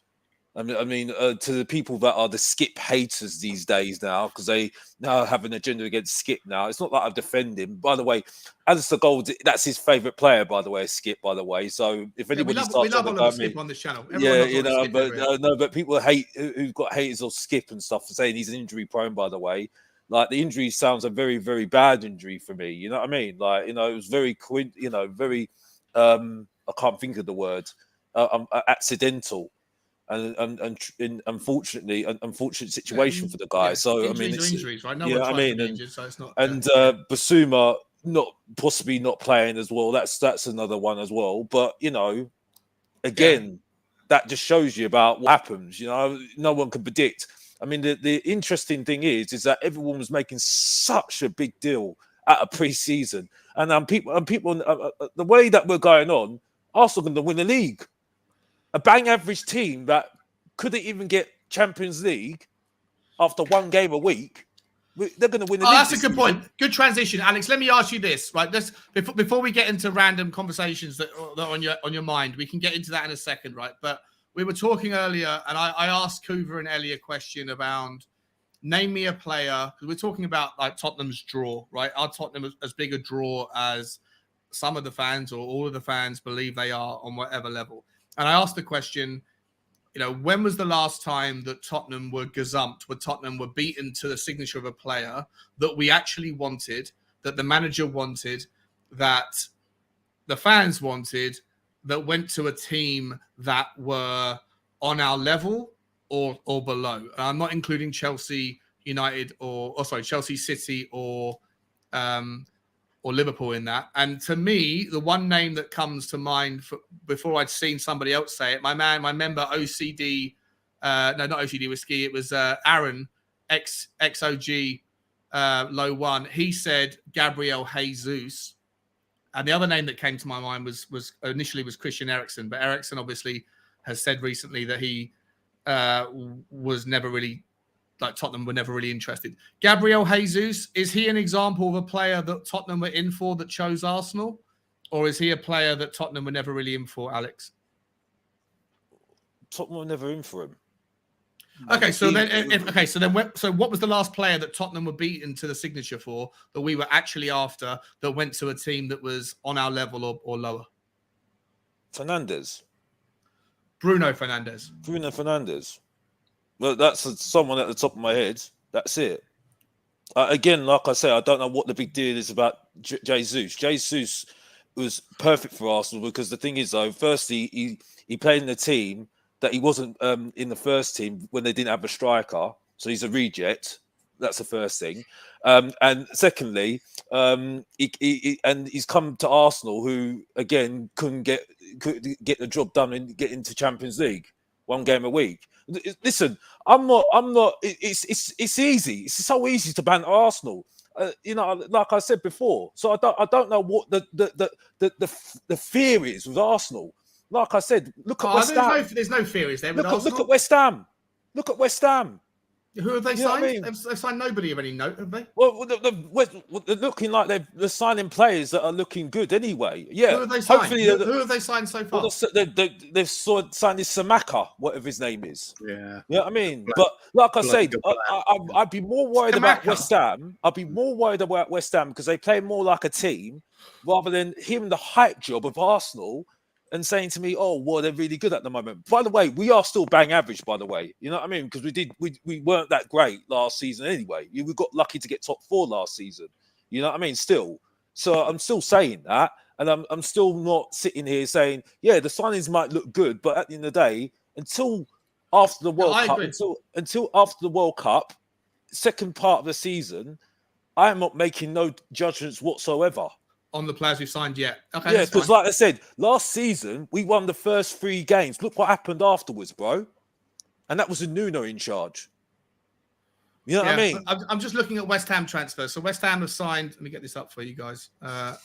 I mean, to the people that are the Skip haters these days now, because they now have an agenda against Skip now. It's not that I defend him. By the way, Alistair Gold, that's his favourite player, by the way, Skip, by the way. So if anybody we love Oliver Skip on this channel. Everyone loves but people who've got haters of Skip and stuff for saying he's injury prone, by the way. Like, the injury sounds a very, very bad injury for me. You know what I mean? Like, it was very, very, I can't think of the word, accidental. And unfortunately, an unfortunate situation for the guy. So injuries, right? No one injured, so it's not. And Basuma possibly not playing as well. That's another one as well. But again, that just shows you about what happens. No one can predict. I mean, the interesting thing is that everyone was making such a big deal at a pre-season, and people, the way that we're going on, Arsenal are going to win the league. A bang average team that couldn't even get Champions League after one game a week, they're going to win the league. That's a good point. Good transition, Alex. Let me ask you this, right? Before we get into random conversations that are on your mind, we can get into that in a second, right? But we were talking earlier, and I asked Coover and Ellie a question about name me a player, because we're talking about like Tottenham's draw, right? Are Tottenham as big a draw as some of the fans or all of the fans believe they are on whatever level? And I asked the question, when was the last time that Tottenham were gazumped, where Tottenham were beaten to the signature of a player that we actually wanted, that the manager wanted, that the fans wanted, that went to a team that were on our level or below? And I'm not including Chelsea United Chelsea City or Liverpool in that. And to me, the one name that comes to mind before I'd seen somebody else say it, my member OCD, not OCD Whiskey, it was Aaron, XOG Low One. He said Gabriel Jesus. And the other name that came to my mind was initially Christian Eriksen. But Eriksen obviously has said recently that he was never really, like, Tottenham were never really interested. Gabriel Jesus, is he an example of a player that Tottenham were in for that chose Arsenal? Or is he a player that Tottenham were never really in for, Alex? Tottenham were never in for him. Okay, so what was the last player that Tottenham were beaten to the signature for that we were actually after, that went to a team that was on our level or lower? Fernandes. Bruno Fernandes. Well, that's someone at the top of my head. That's it. Again, like I say, I don't know what the big deal is about Jesus. Jesus was perfect for Arsenal because the thing is, though, firstly, he played in a team that he wasn't in the first team when they didn't have a striker. So he's a reject. That's the first thing. And secondly, he's come to Arsenal, who again couldn't get the job done and get into Champions League, one game a week. Listen, I'm not. It's easy. It's so easy to ban Arsenal. Like I said before. So I don't know what the fear is with Arsenal. Like I said, look at West Ham. There's no fear, is there? Look at West Ham. Look at West Ham. Who have they signed? They've signed nobody of any note, have they? Well, they're looking like they're signing players that are looking good anyway. Yeah. Who have they signed? Who have they signed so far? They've signed this Samaka, whatever his name is. Yeah. You know what I mean? But like I said, I'd be more worried about West Ham. I'd be more worried about West Ham because they play more like a team rather than hearing the hype job of Arsenal and saying to me, "Oh, well, they're really good at the moment." By the way, we are still bang average. By the way, you know what I mean? Because we weren't that great last season anyway. We got lucky to get top 4 last season. You know what I mean? Still, so I'm still saying that, and I'm still not sitting here saying, "Yeah, the signings might look good," but at the end of the day, until after the World Cup, until after the World Cup, second part of the season, I am not making no judgments whatsoever on the players we've signed yet. Okay, yeah, because like I said, last season we won the first 3 games. Look what happened afterwards, bro. And that was a Nuno in charge. You know what I mean? I'm just looking at West Ham transfers. So West Ham have signed. Let me get this up for you guys. I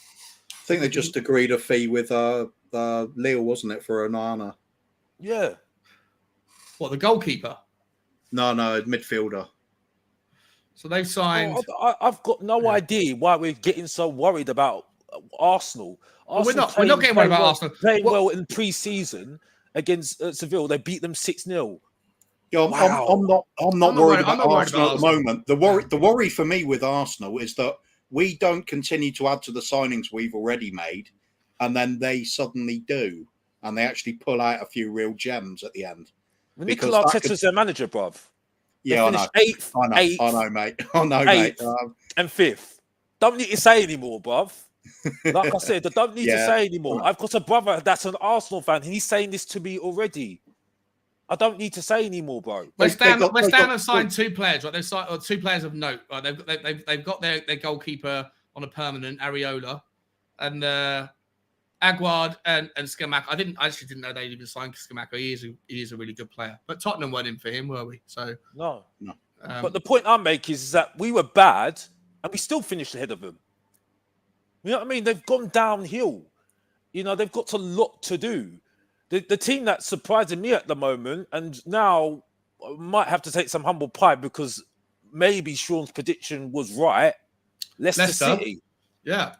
think they just agreed a fee with Lille, wasn't it, for Onana? Yeah. What, the goalkeeper? No, midfielder. So they've signed. I've got no idea why we're getting so worried about Arsenal. But we're not Arsenal getting worried about Arsenal. Playing well in pre-season against Seville, they beat them 6-0. Yeah, I'm not worried about Arsenal at the moment. The worry for me with Arsenal is that we don't continue to add to the signings we've already made, and then they suddenly do, and they actually pull out a few real gems at the end. Nicola Arteta's their manager, bruv. Yeah, I know. Eighth, I know, mate. I know, mate. And 5th. Don't need to say anymore, bruv. Like I said, I don't need to say anymore. I've got a brother that's an Arsenal fan. He's saying this to me already. I don't need to say anymore, bro. West Ham have signed 2 players, right? They've signed 2 players of note. Right? They've got their goalkeeper on a permanent, Areola, and Aguard and Scamacca. I actually didn't know they'd even signed Scamacca. He is a really good player. But Tottenham weren't in for him, were we? So no. But the point I make is that we were bad and we still finished ahead of them. You know what I mean? They've gone downhill. You know, they've got a lot to do. The team that's surprising me at the moment, and now I might have to take some humble pride because maybe Sean's prediction was right. Leicester City. Yeah.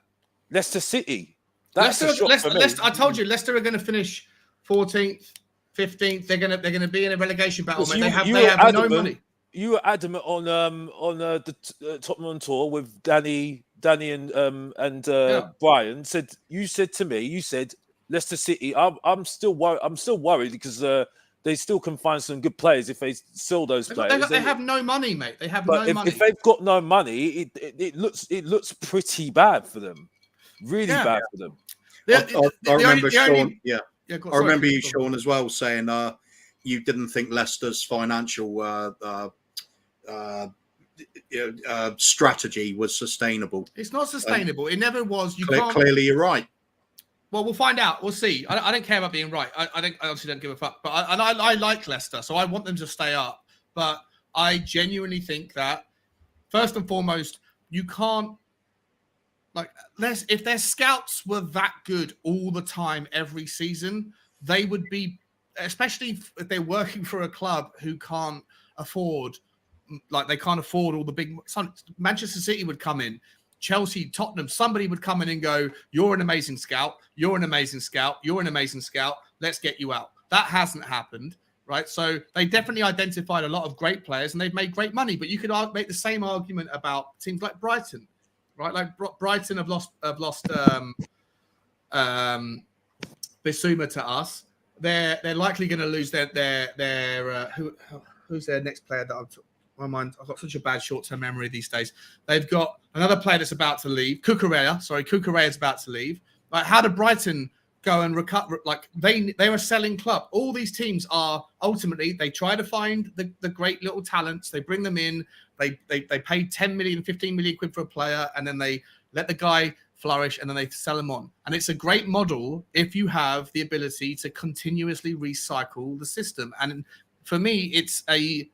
Leicester City. That's a shock for me. I told you, Leicester are going to finish 14th, 15th. They're going to be in a relegation battle. They have no money. You were adamant on the Tottenham tour with Danny and Brian. You said to me, Leicester City. I'm still worried because they still can find some good players if they sell those players. They have no money, mate. They have no money. If they've got no money, it looks pretty bad for them. Really bad for them. I remember Sean. I remember you, Sean, as well, saying you didn't think Leicester's financial strategy was sustainable. It's not sustainable. It never was. Clearly, you're right. Well, we'll find out. We'll see. I don't care about being right. I honestly don't give a fuck. But I like Leicester, so I want them to stay up. But I genuinely think that first and foremost, you can't if their scouts were that good all the time every season, they would be, especially if they're working for a club who can't afford, they can't afford all the big. Manchester City would come in. Chelsea, Tottenham, somebody would come in and go, you're an amazing scout. You're an amazing scout. You're an amazing scout. Let's get you out. That hasn't happened, right? So they definitely identified a lot of great players and they've made great money. But you could make the same argument about teams like Brighton, right? Like Brighton have lost Bissouma to us. They're likely going to lose who's their next player that I've got such a bad short-term memory these days. They've got another player that's about to leave. Cucurella is about to leave. Like, how did Brighton go and recover? Like, they're a selling club. All these teams are ultimately, they try to find the great little talents. They bring them in. They pay 10 million, 15 million quid for a player, and then they let the guy flourish, and then they sell him on. And it's a great model if you have the ability to continuously recycle the system. And for me, it's an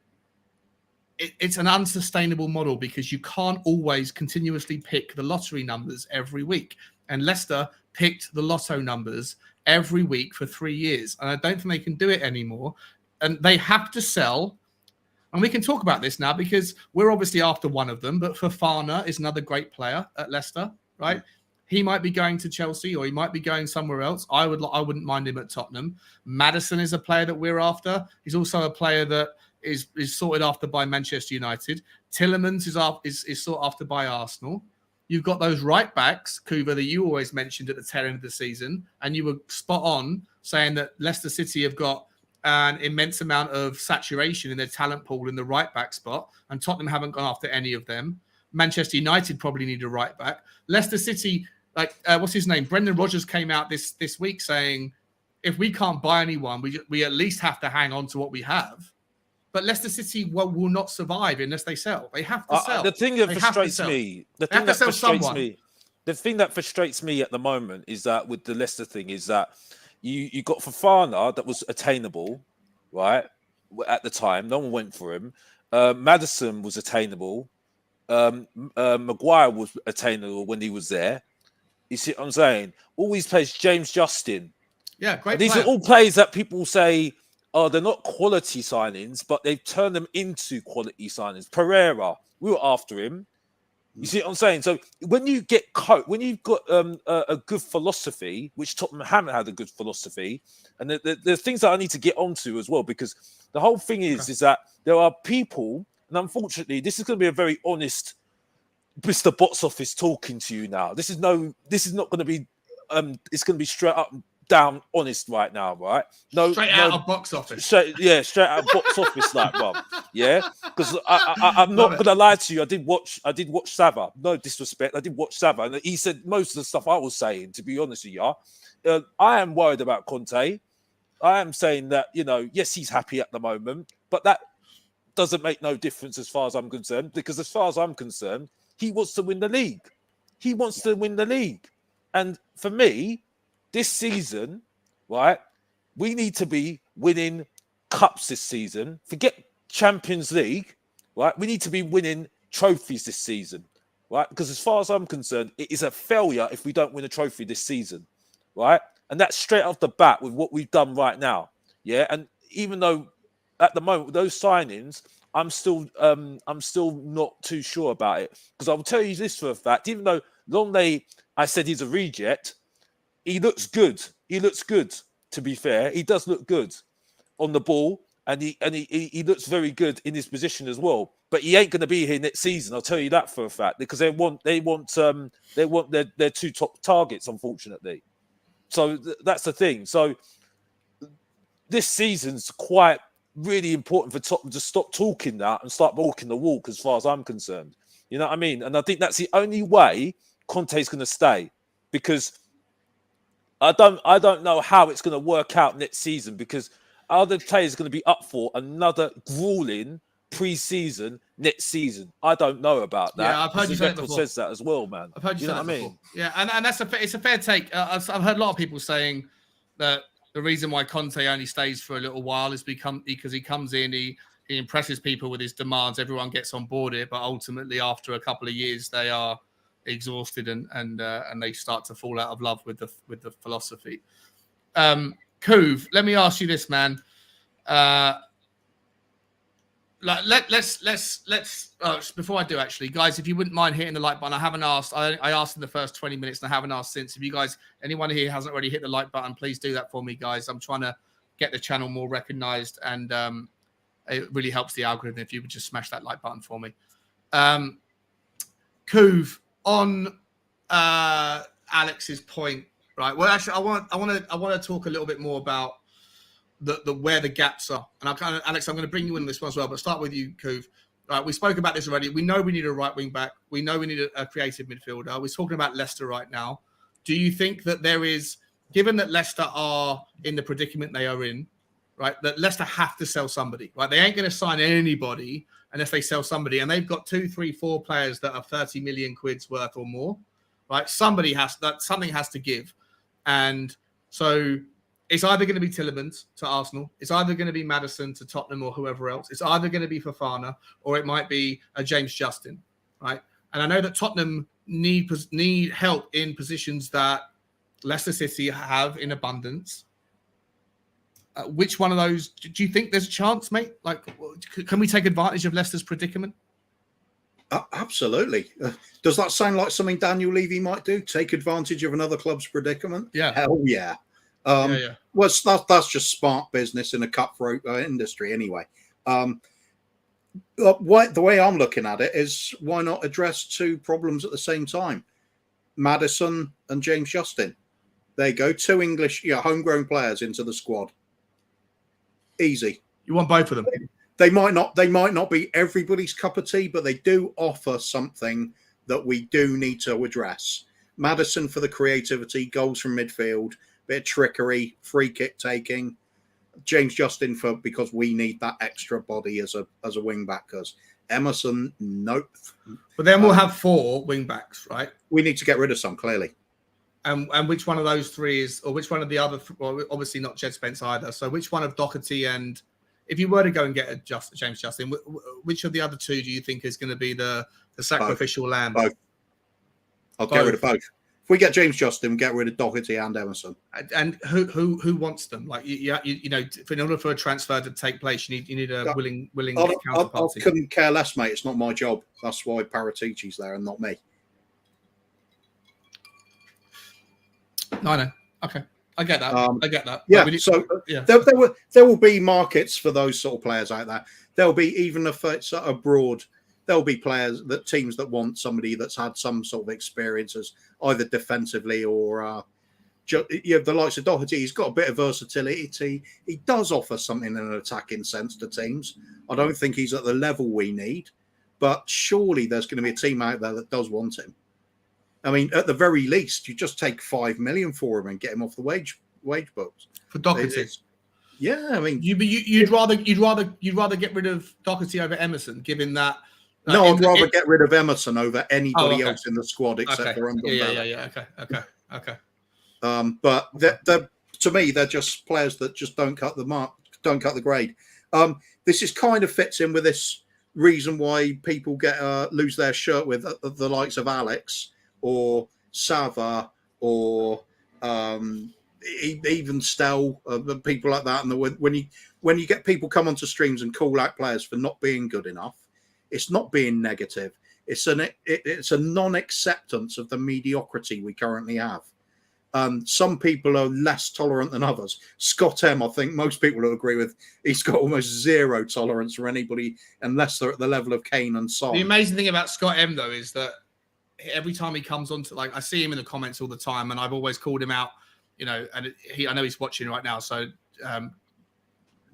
unsustainable model because you can't always continuously pick the lottery numbers every week. And Leicester picked the lotto numbers every week for 3 years. And I don't think they can do it anymore. And they have to sell. And we can talk about this now because we're obviously after one of them. But Fofana is another great player at Leicester, right? He might be going to Chelsea or he might be going somewhere else. I wouldn't mind him at Tottenham. Maddison is a player that we're after. He's also a player that is sorted after by Manchester United. Tielemans is sought after by Arsenal. You've got those right backs, Kuva, that you always mentioned at the tail end of the season, and you were spot on saying that Leicester City have got an immense amount of saturation in their talent pool in the right back spot, and Tottenham haven't gone after any of them. Manchester United probably need a right back. Leicester City, what's his name? Brendan Rodgers came out this week saying, if we can't buy anyone, we at least have to hang on to what we have. But Leicester City will not survive unless they sell. They have to sell. The thing that frustrates me, the thing that frustrates me at the moment is that with the Leicester thing is that you got Fofana that was attainable, right? At the time, no one went for him. Maddison was attainable. Maguire was attainable when he was there. You see what I'm saying? All these players, James Justin. Yeah, great. These are all players that people say, oh, they're not quality signings, but they've turned them into quality signings. Pereira, we were after him. You see what I'm saying? So when you get when you've got a good philosophy, which Tottenham haven't had a good philosophy, and the things that I need to get onto as well, because the whole thing is that there are people, and unfortunately, this is going to be a very honest Mr. Box Office talking to you now. This is not going to be, it's going to be straight up down honest right now, right? Straight out of Box Office. Straight out of Box Office, like, bro. Yeah, because I'm not going to lie to you. I did watch Sava. No disrespect, I did watch Sava, and he said most of the stuff I was saying. To be honest with you, I am worried about Conte. I am saying that, yes, he's happy at the moment, but that doesn't make no difference as far as I'm concerned, because as far as I'm concerned, he wants to win the league. He wants to win the league. And for me, this season, right, we need to be winning cups this season. Forget Champions League, right? We need to be winning trophies this season, right? Because as far as I'm concerned, it is a failure if we don't win a trophy this season, right? And that's straight off the bat with what we've done right now. Yeah. And even though at the moment, with those signings, I'm still not too sure about it. Because I'll tell you this for a fact, even though Longley, I said he's a reject, he looks good. He looks good, to be fair. He does look good on the ball, and he looks very good in his position as well. But he ain't going to be here next season, I'll tell you that for a fact, because they want their two top targets, unfortunately. So that's the thing. So this season's quite really important for Tottenham to stop talking that and start walking the walk, as far as I'm concerned. You know what I mean? And I think that's the only way Conte's going to stay, because I don't know how it's going to work out next season, because other players are going to be up for another grueling pre-season next season. I don't know about that. Yeah, I've heard you say it before. Says that as well, man. I've heard you say that before. I mean? Yeah, and it's a fair take. I've heard a lot of people saying that the reason why Conte only stays for a little while is because he comes in, he impresses people with his demands, everyone gets on board it, but ultimately after a couple of years they are exhausted and they start to fall out of love with the philosophy. Kuv, let me ask you this, man. Let's before I do, actually, guys, if you wouldn't mind hitting the like button. I haven't asked. I asked in the first 20 minutes and I haven't asked since. If you guys, anyone here hasn't already hit the like button, please do that for me, guys. I'm trying to get the channel more recognized, and it really helps the algorithm if you would just smash that like button for me. Kuv, on Alex's point, right? Well, actually, I want to talk a little bit more about the where the gaps are. And Alex, I'm going to bring you in this one as well, but start with you, Kuv. Right, we spoke about this already. We know we need a right wing back. We know we need a creative midfielder. We're talking about Leicester right now. Do you think that there is, given that Leicester are in the predicament they are in, right, that Leicester have to sell somebody, right? They ain't going to sign anybody unless they sell somebody, and they've got 2, 3, 4 players that are 30 million quid's worth or more, right? Something has to give, and so it's either going to be Tielemans to Arsenal, it's either going to be Maddison to Tottenham or whoever else, it's either going to be Fofana, or it might be a James Justin, right? And I know that Tottenham need help in positions that Leicester City have in abundance. Which one of those do you think there's a chance, mate? Like, can we take advantage of Leicester's predicament? Absolutely. Does that sound like something Daniel Levy might do? Take advantage of another club's predicament? Yeah. Hell yeah. Well, that's just smart business in a cutthroat industry anyway. The way I'm looking at it is, why not address two problems at the same time? Maddison and James Justin. There you go. 2 English, homegrown players into the squad. Easy. You want both of them? They might not be everybody's cup of tea, but they do offer something that we do need to address. Maddison for the creativity, goals from midfield, bit of trickery, free kick taking. James Justin because we need that extra body as a wing back. Because Emerson, nope. But then we'll have 4 wing backs, right? We need to get rid of some, clearly. And which one of those 3 is, or which one of the other? Well, obviously not Jed Spence either. So which one of Doherty and, if you were to go and get James Justin, which of the other 2 do you think is going to be the sacrificial lamb? Both. I'll get rid of both. If we get James Justin, get rid of Doherty and Emerson. And who wants them? Like you know, in order for a transfer to take place, you need a willing I counterparty. couldn't care less, mate. It's not my job. That's why Paratici's there and not me. No, I know. Okay, I get that. I get that. Yeah. There will be markets for those sort of players out there. There'll be, even if it's abroad, there'll be teams that want somebody that's had some sort of experiences, either defensively or the likes of Doherty. He's got a bit of versatility. He does offer something in an attacking sense to teams. I don't think he's at the level we need, but surely there's going to be a team out there that does want him. I mean, at the very least, you just take $5 million for him and get him off the wage books for Doherty. Yeah, I mean, you'd rather get rid of Doherty over Emerson, given that. No, I'd rather get rid of Emerson over anybody else in the squad except for Undon. Okay. But to me, they're just players that just don't cut the grade. This is kind of fits in with this reason why people lose their shirt with the likes of Alex or Sava or even Stell, people like that. And when you get people come onto streams and call out players for not being good enough, it's not being negative. It's a non-acceptance of the mediocrity we currently have. Some people are less tolerant than others. Scott M, I think most people will agree with. He's got almost zero tolerance for anybody unless they're at the level of Kane and Son. The amazing thing about Scott M, though, is that every time he comes on to, I see him in the comments all the time, and I've always called him out, and I know he's watching right now, so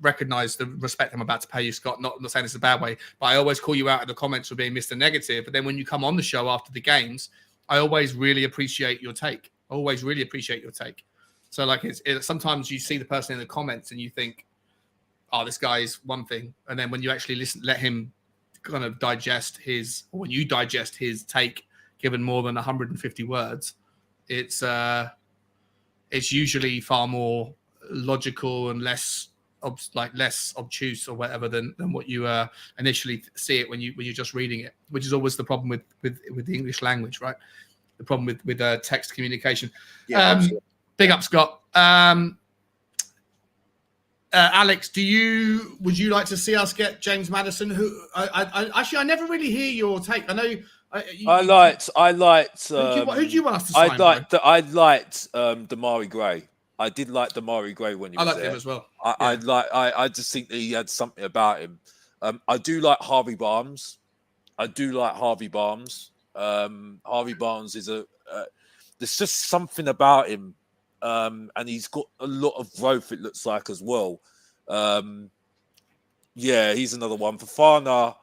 recognize the respect I'm about to pay you, Scott. Not saying it's a bad way, but I always call you out in the comments for being Mr. Negative. But then when you come on the show after the games, I always really appreciate your take. So sometimes you see the person in the comments and you think, oh, this guy is one thing. And then when you actually let him kind of digest when you digest his take, given more than 150 words, it's usually far more logical and less obtuse or whatever than what you initially see it when you're just reading it, which is always the problem with the English language, right? The problem with text communication. Yeah, big up, Scott. Alex, would you like to see us get James Maddison? Who I never really hear your take. I know. I liked. Who do you want us to sign? I liked Damari Gray. I did like Damari Gray when he was there. I liked him as well. I just think that he had something about him. I do like Harvey Barnes. Harvey Barnes is there's just something about him, and he's got a lot of growth, it looks like, as well. He's another one. Fofana,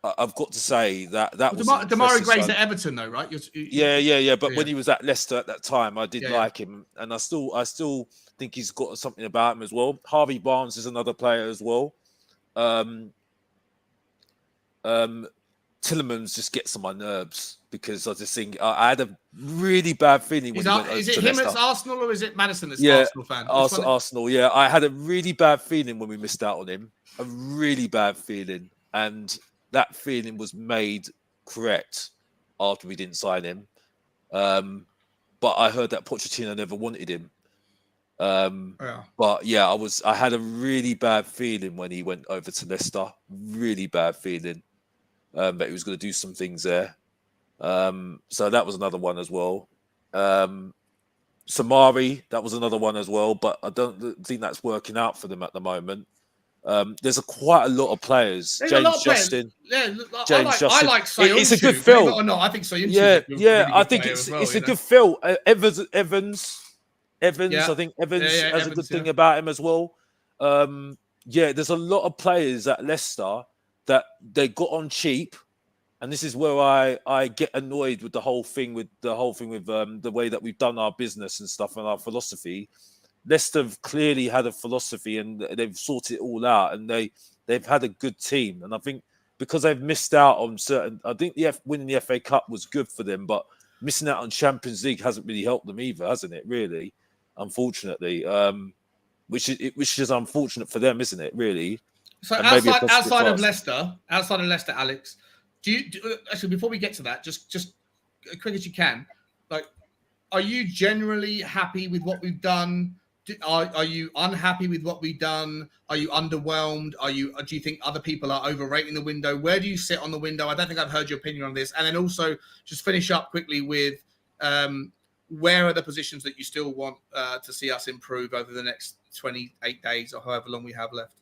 I've got to say that was Damari Gray's at Everton, though, right? But when he was at Leicester at that time, I did like him, and I still think he's got something about him as well. Harvey Barnes is another player as well. Tillemans just gets on my nerves because I just think I had a really bad feeling. Is it him that's Arsenal or is it Maddison that's Arsenal fan? Arsenal, yeah. I had a really bad feeling when we missed out on him. A really bad feeling. And that feeling was made correct after we didn't sign him. But I heard that Pochettino never wanted him. But yeah, I had a really bad feeling when he went over to Leicester. Really bad feeling. That he was going to do some things there. So that was another one as well. Samari, that was another one as well, but I don't think that's working out for them at the moment. There's quite a lot of players. James Justin. Justin. I like Soyuncu. It's a good fill. Or not, I think Soyuncu. I think it's a good fill. Evans. I think Evans has a good thing about him as well. There's a lot of players at Leicester that they got on cheap, and this is where I get annoyed with the whole thing with the way that we've done our business and stuff and our philosophy. Leicester have clearly had a philosophy and they've sorted it all out, and they've had a good team. And I think because they've missed out on certain, I think winning the FA Cup was good for them, but missing out on Champions League hasn't really helped them either, hasn't it? Really, unfortunately, which is unfortunate for them, isn't it? Really. So outside of Leicester, Alex, do you actually, before we get to that, just as quick as you can, like, are you generally happy with what we've done? Are you unhappy with what we've done? Are you underwhelmed? Do you think other people are overrating the window? Where do you sit on the window? I don't think I've heard your opinion on this. And then also just finish up quickly with where are the positions that you still want to see us improve over the next 28 days or however long we have left?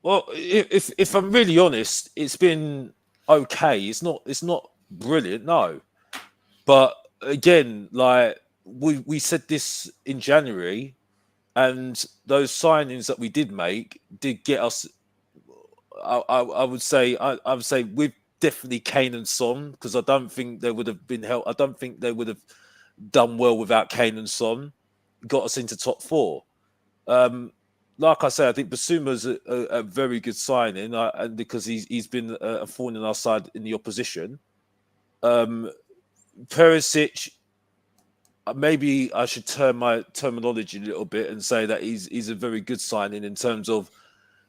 Well, if I'm really honest, it's been okay. It's not brilliant, no. But again, like we said this in January, and those signings that we did make did get us. I would say with definitely Kane and Son, because I don't think they would have been helped. I don't think they would have done well without Kane and Son. Got us into top four. Like I say, I think Basuma's a very good signing, and because he's been a thorn in our side in the opposition. Perisic, maybe I should turn my terminology a little bit and say that he's a very good signing in terms of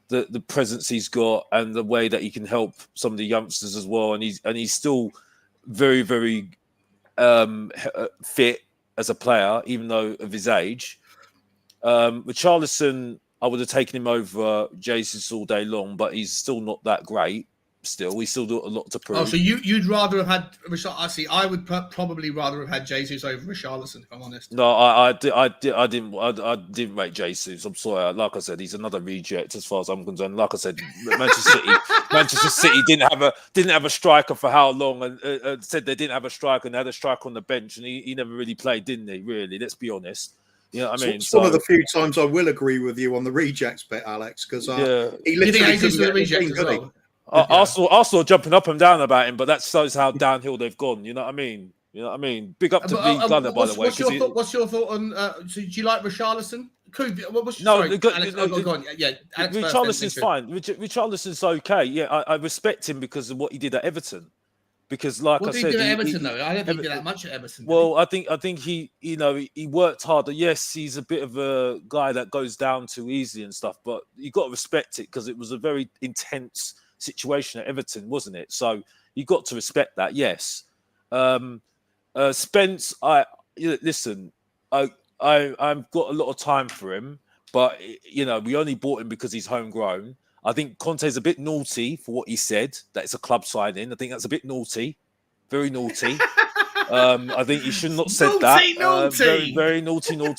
the presence he's got and the way that he can help some of the youngsters as well. And he's still very, very fit as a player, even though of his age. Richarlison, I would have taken him over Jesus all day long, but he's still not that great. Still, we still got a lot to prove. Oh, so you'd rather have had Richarlison? I see. I would probably rather have had Jesus over Richarlison, if I'm honest. No, I didn't rate Jesus. I'm sorry. Like I said, he's another reject as far as I'm concerned. Like I said, Manchester City didn't have a striker for how long, and said they didn't have a striker and they had a striker on the bench, and he never really played, didn't he? Really, let's be honest. You know what I mean? It's one of the few times I will agree with you on the rejects bit, Alex, because he literally couldn't get rejects as well. Arsenal jumping up and down about him, but that shows how downhill they've gone. You know what I mean? Big up to Lee Gunner, by the way. What's your thought on? So do you like Richarlison? Alex go on. Yeah, Richarlison's fine. Richarlison's okay. Yeah, I respect him because of what he did at Everton. Because, like I said, what did he do at Everton though? I don't think he did that much at Everton. Well, I think he, he worked harder. Yes, he's a bit of a guy that goes down too easily and stuff, but you got to respect it because it was a very intense situation at Everton, wasn't it? So you got to respect that. Yes. Spence, listen, I've got a lot of time for him, but we only bought him because he's homegrown. I think Conte's a bit naughty for what he said, that it's a club signing. I think that's a bit naughty, very naughty. I think he should not have said that. Naughty. Very naughty. I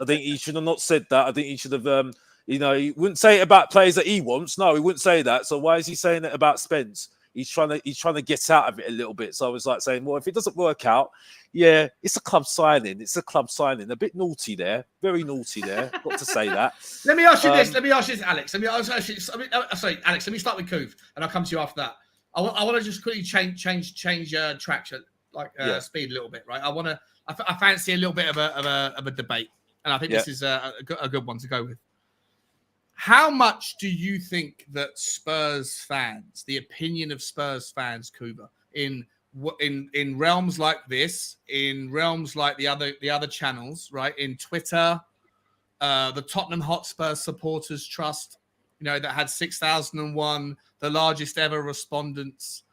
think he should have not said that. I think he should have, he wouldn't say it about players that he wants. No, he wouldn't say that. So why is he saying it about Spence? He's trying to get out of it a little bit. So I was like saying, well, if it doesn't work out, yeah, it's a club signing. A bit naughty there. Very naughty there. Got to say that. Let me ask you this, Alex. Sorry, Alex. Let me start with Couve, and I'll come to you after that. I want to just quickly change traction, speed a little bit, right? I fancy a little bit of a debate, and I think this is a good one to go with. How much do you think that Spurs fans, the opinion of Spurs fans, Kuba, in realms like this, in realms like the other channels, right? In Twitter, the Tottenham Hotspur Supporters Trust, that had 6,001, the largest ever respondents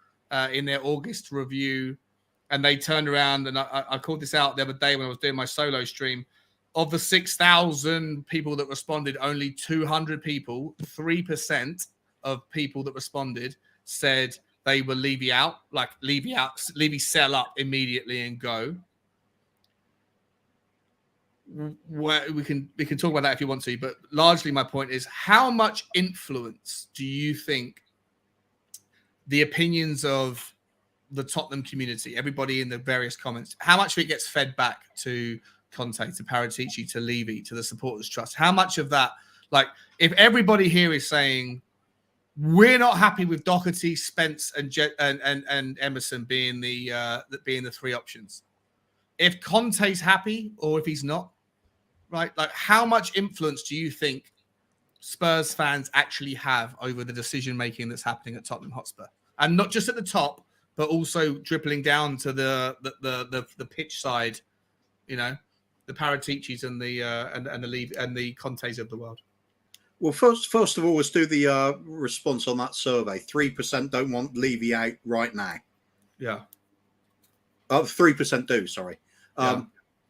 in their August review, and they turned around and I called this out the other day when I was doing my solo stream. Of the 6,000 people that responded, only 200 people, 3% of people that responded said they will Levy out, Levy sell up immediately and go. Where we can talk about that if you want to, but largely my point is, how much influence do you think the opinions of the Tottenham community, everybody in the various comments, how much of it gets fed back to Conte, to Paratici, to Levy, to the Supporters Trust? How much of that, if everybody here is saying we're not happy with Doherty, Spence, and Emerson being the three options, if Conte's happy or if he's not, right? How much influence do you think Spurs fans actually have over the decision making that's happening at Tottenham Hotspur, and not just at the top, but also dribbling down to the pitch side, the Paraticis and the Contes of the world? Well, first of all, let's do the response on that survey. 3% don't want Levy out right now. Yeah. 3% do. Sorry.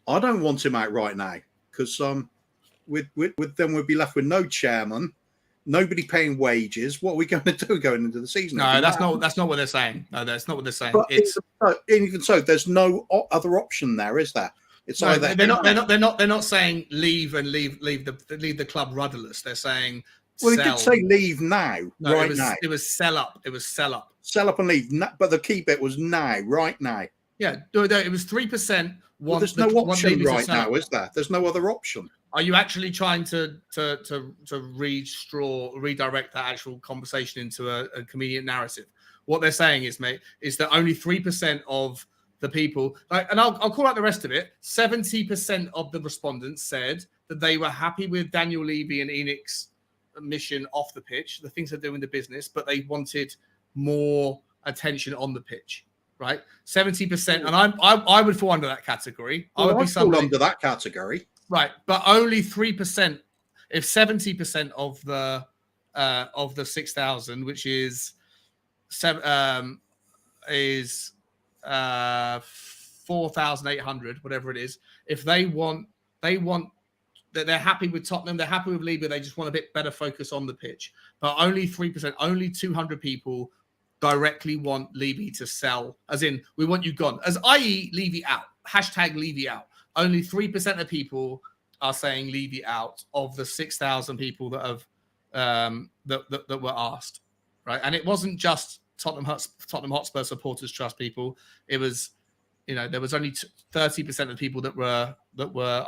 I don't want him out right now because with then we'd be left with no chairman, nobody paying wages. What are we going to do going into the season? No, that's not what they're saying. No, that's not what they're saying. But It's even so, there's no other option there, is there? It's no, either they're not saying leave the club rudderless. They're saying well, sell. he did say leave now, No, right now. It was sell up. It was sell up. Sell up and leave. But the key bit was now, right now. Yeah, it was 3%. Well, there's no option right now, is there? There's no other option. Are you actually trying to redirect that actual conversation into a convenient narrative? What they're saying is, mate, is that only 3% of the people, and I'll call out the rest of it. 70% of the respondents said that they were happy with Daniel Levy and Enoch's mission off the pitch, the things they're doing in the business, but they wanted more attention on the pitch. Right, 70%, and I would fall under that category. Well, I would be fall under that category. Right, but only 3%. If 70% of the 6,000, which is 4,800, whatever it is, if they want that they're happy with Tottenham, they're happy with Liga, they just want a bit better focus on the pitch. But only 3%, only 200 people directly want Levy to sell, as in we want you gone, as i.e. Levy out, hashtag Levy out. Only 3% of people are saying Levy out of the 6,000 people that have that were asked, right? And it wasn't just Tottenham Hotspur Supporters Trust people. It was, there was only 30% of people that were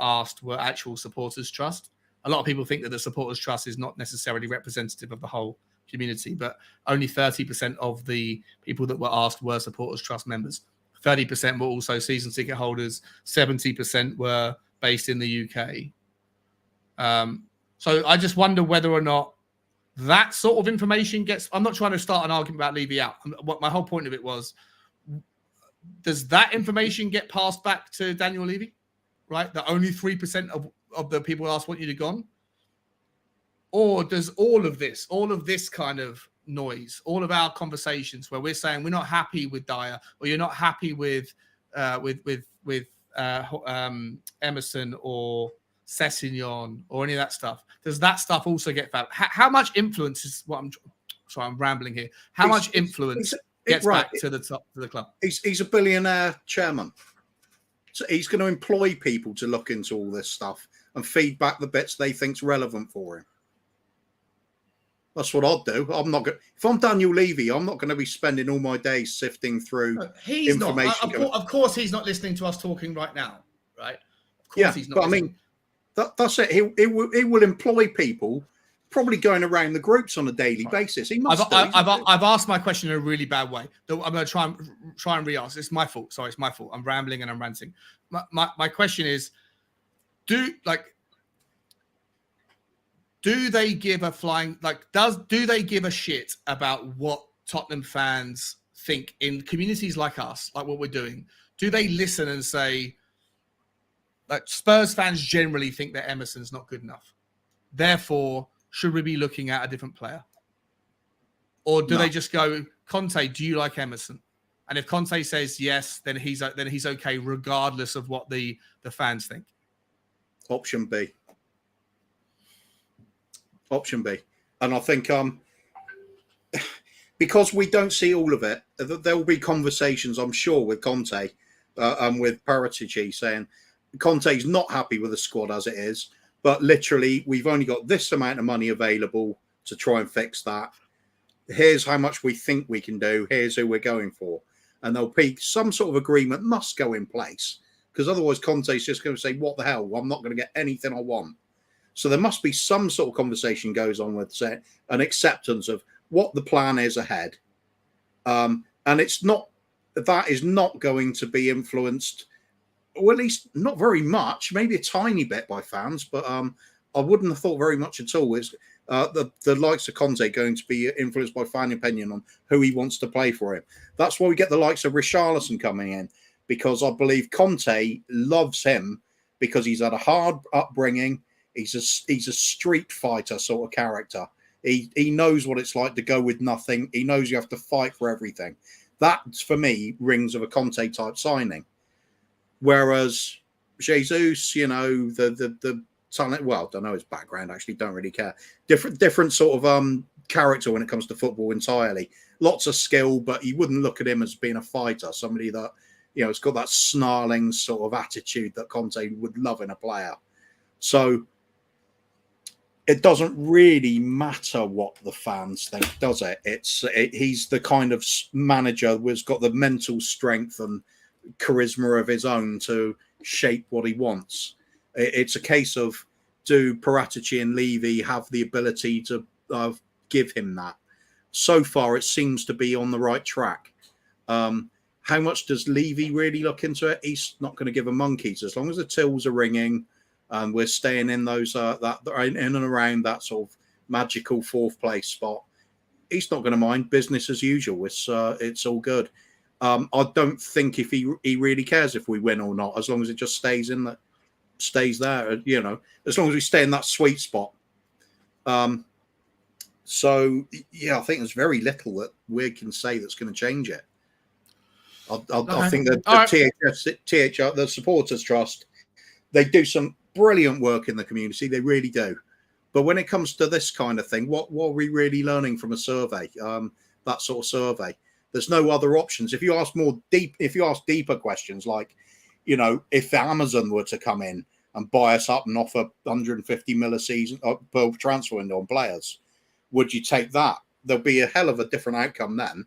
asked were actual Supporters Trust. A lot of people think that the Supporters Trust is not necessarily representative of the whole community, but only 30% of the people that were asked were Supporters Trust members. 30% were also season ticket holders. 70% were based in the UK. So I just wonder whether or not that sort of information gets... I'm not trying to start an argument about Levy out. What my whole point of it was, does that information get passed back to Daniel Levy? Right? That only 3% of the people asked want you to gone? Or does all of this kind of noise, all of our conversations where we're saying we're not happy with Dyer, or you're not happy with Emerson or Sessegnon or any of that stuff, does that stuff also get found? How much influence is what I'm? Sorry, I'm rambling here. How much influence gets back to the top of the club? He's a billionaire chairman, so he's going to employ people to look into all this stuff and feed back the bits they think's relevant for him. That's what I'd do. I'm not going. If I'm Daniel Levy, I'm not going to be spending all my days sifting through information. Of course, he's not listening to us talking right now, right? Of course he's not. But I mean, that's it. He will employ people, probably going around the groups on a daily basis. He must. I've asked my question in a really bad way. I'm going to try and re-ask. It's my fault. Sorry, it's my fault. I'm rambling and I'm ranting. My question is, do they give a flying, do they give a shit about what Tottenham fans think in communities like us, like what we're doing? Do they listen and say, Spurs fans generally think that Emerson's not good enough, therefore should we be looking at a different player? Or do they just go, Conte, do you like Emerson? And if Conte says yes, then he's okay regardless of what the fans think. Option B. And I think because we don't see all of it, there will be conversations, I'm sure, with Conte and with Paratici saying Conte's not happy with the squad as it is, but literally we've only got this amount of money available to try and fix that. Here's how much we think we can do. Here's who we're going for. And there'll be some sort of agreement must go in place, because otherwise Conte's just going to say, what the hell? I'm not going to get anything I want. So there must be some sort of conversation goes on with an acceptance of what the plan is ahead. And that is not going to be influenced, or at least not very much, maybe a tiny bit by fans, but I wouldn't have thought very much at all. Is the likes of Conte going to be influenced by fan opinion on who he wants to play for him? That's why we get the likes of Richarlison coming in, because I believe Conte loves him because he's had a hard upbringing. He's a street fighter sort of character. He knows what it's like to go with nothing. He knows you have to fight for everything. That, for me, rings of a Conte type signing. Whereas Jesus, the talent. Well, don't know his background. Actually, don't really care. Different sort of character when it comes to football entirely. Lots of skill, but you wouldn't look at him as being a fighter. Somebody that has got that snarling sort of attitude that Conte would love in a player. So it doesn't really matter what the fans think, does it? He's the kind of manager who's got the mental strength and charisma of his own to shape what he wants. It's a case of, do Paratici and Levy have the ability to give him that? So far, it seems to be on the right track. How much does Levy really look into it? He's not going to give a monkey's as long as the tills are ringing. We're staying in those that in and around that sort of magical fourth place spot. He's not going to mind. Business as usual. It's all good. I don't think if he really cares if we win or not, as long as it just stays there. As long as we stay in that sweet spot. So yeah, I think there's very little that we can say that's going to change it. I think that the THR, the Supporters Trust, they do some brilliant work in the community. They really do. But when it comes to this kind of thing, what are we really learning from a survey? That sort of survey. There's no other options. If you ask deeper questions, like, if Amazon were to come in and buy us up and offer 150 mil a season per transfer window on players, would you take that? There'll be a hell of a different outcome then.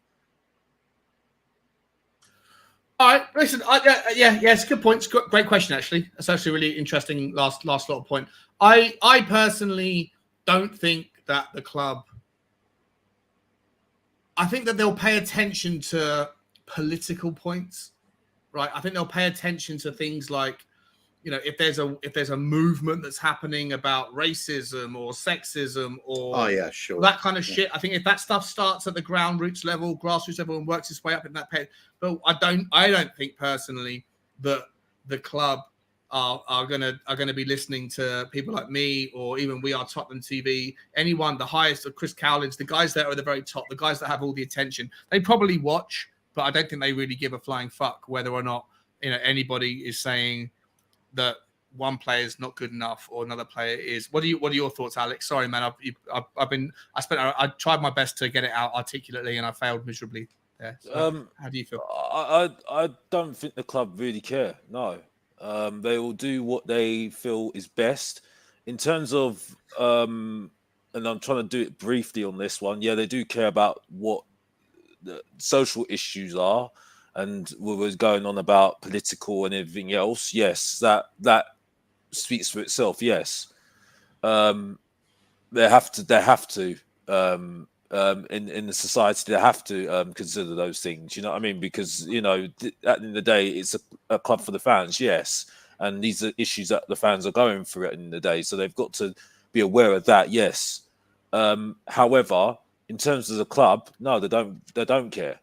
All right, listen. It's a good point. It's a great question, actually. It's actually a really interesting last little point. I personally don't think that the club. I think that they'll pay attention to political points, right? I think they'll pay attention to things like, if there's a movement that's happening about racism or sexism or that kind of shit. I think if that stuff starts at the grassroots level and works its way up in that pay. But I don't think personally that the club are gonna be listening to people like me or even We Are Tottenham TV, anyone, the highest of Chris Cowlins, the guys that are at the very top, the guys that have all the attention. They probably watch, but I don't think they really give a flying fuck whether or not anybody is saying that one player is not good enough or another player is. What are your thoughts, Alex? Sorry, man. I tried my best to get it out articulately and I failed miserably there. So how do you feel? I don't think the club really care. No, they will do what they feel is best in terms of. And I'm trying to do it briefly on this one. Yeah, they do care about what the social issues are. And we were going on about political and everything else. Yes, that speaks for itself. Yes, they have to. In the society, they have to consider those things. You know what I mean? Because at the end of the day, it's a club for the fans. Yes, and these are issues that the fans are going through at the end of the day. So they've got to be aware of that. Yes. However, in terms of the club, no, they don't care.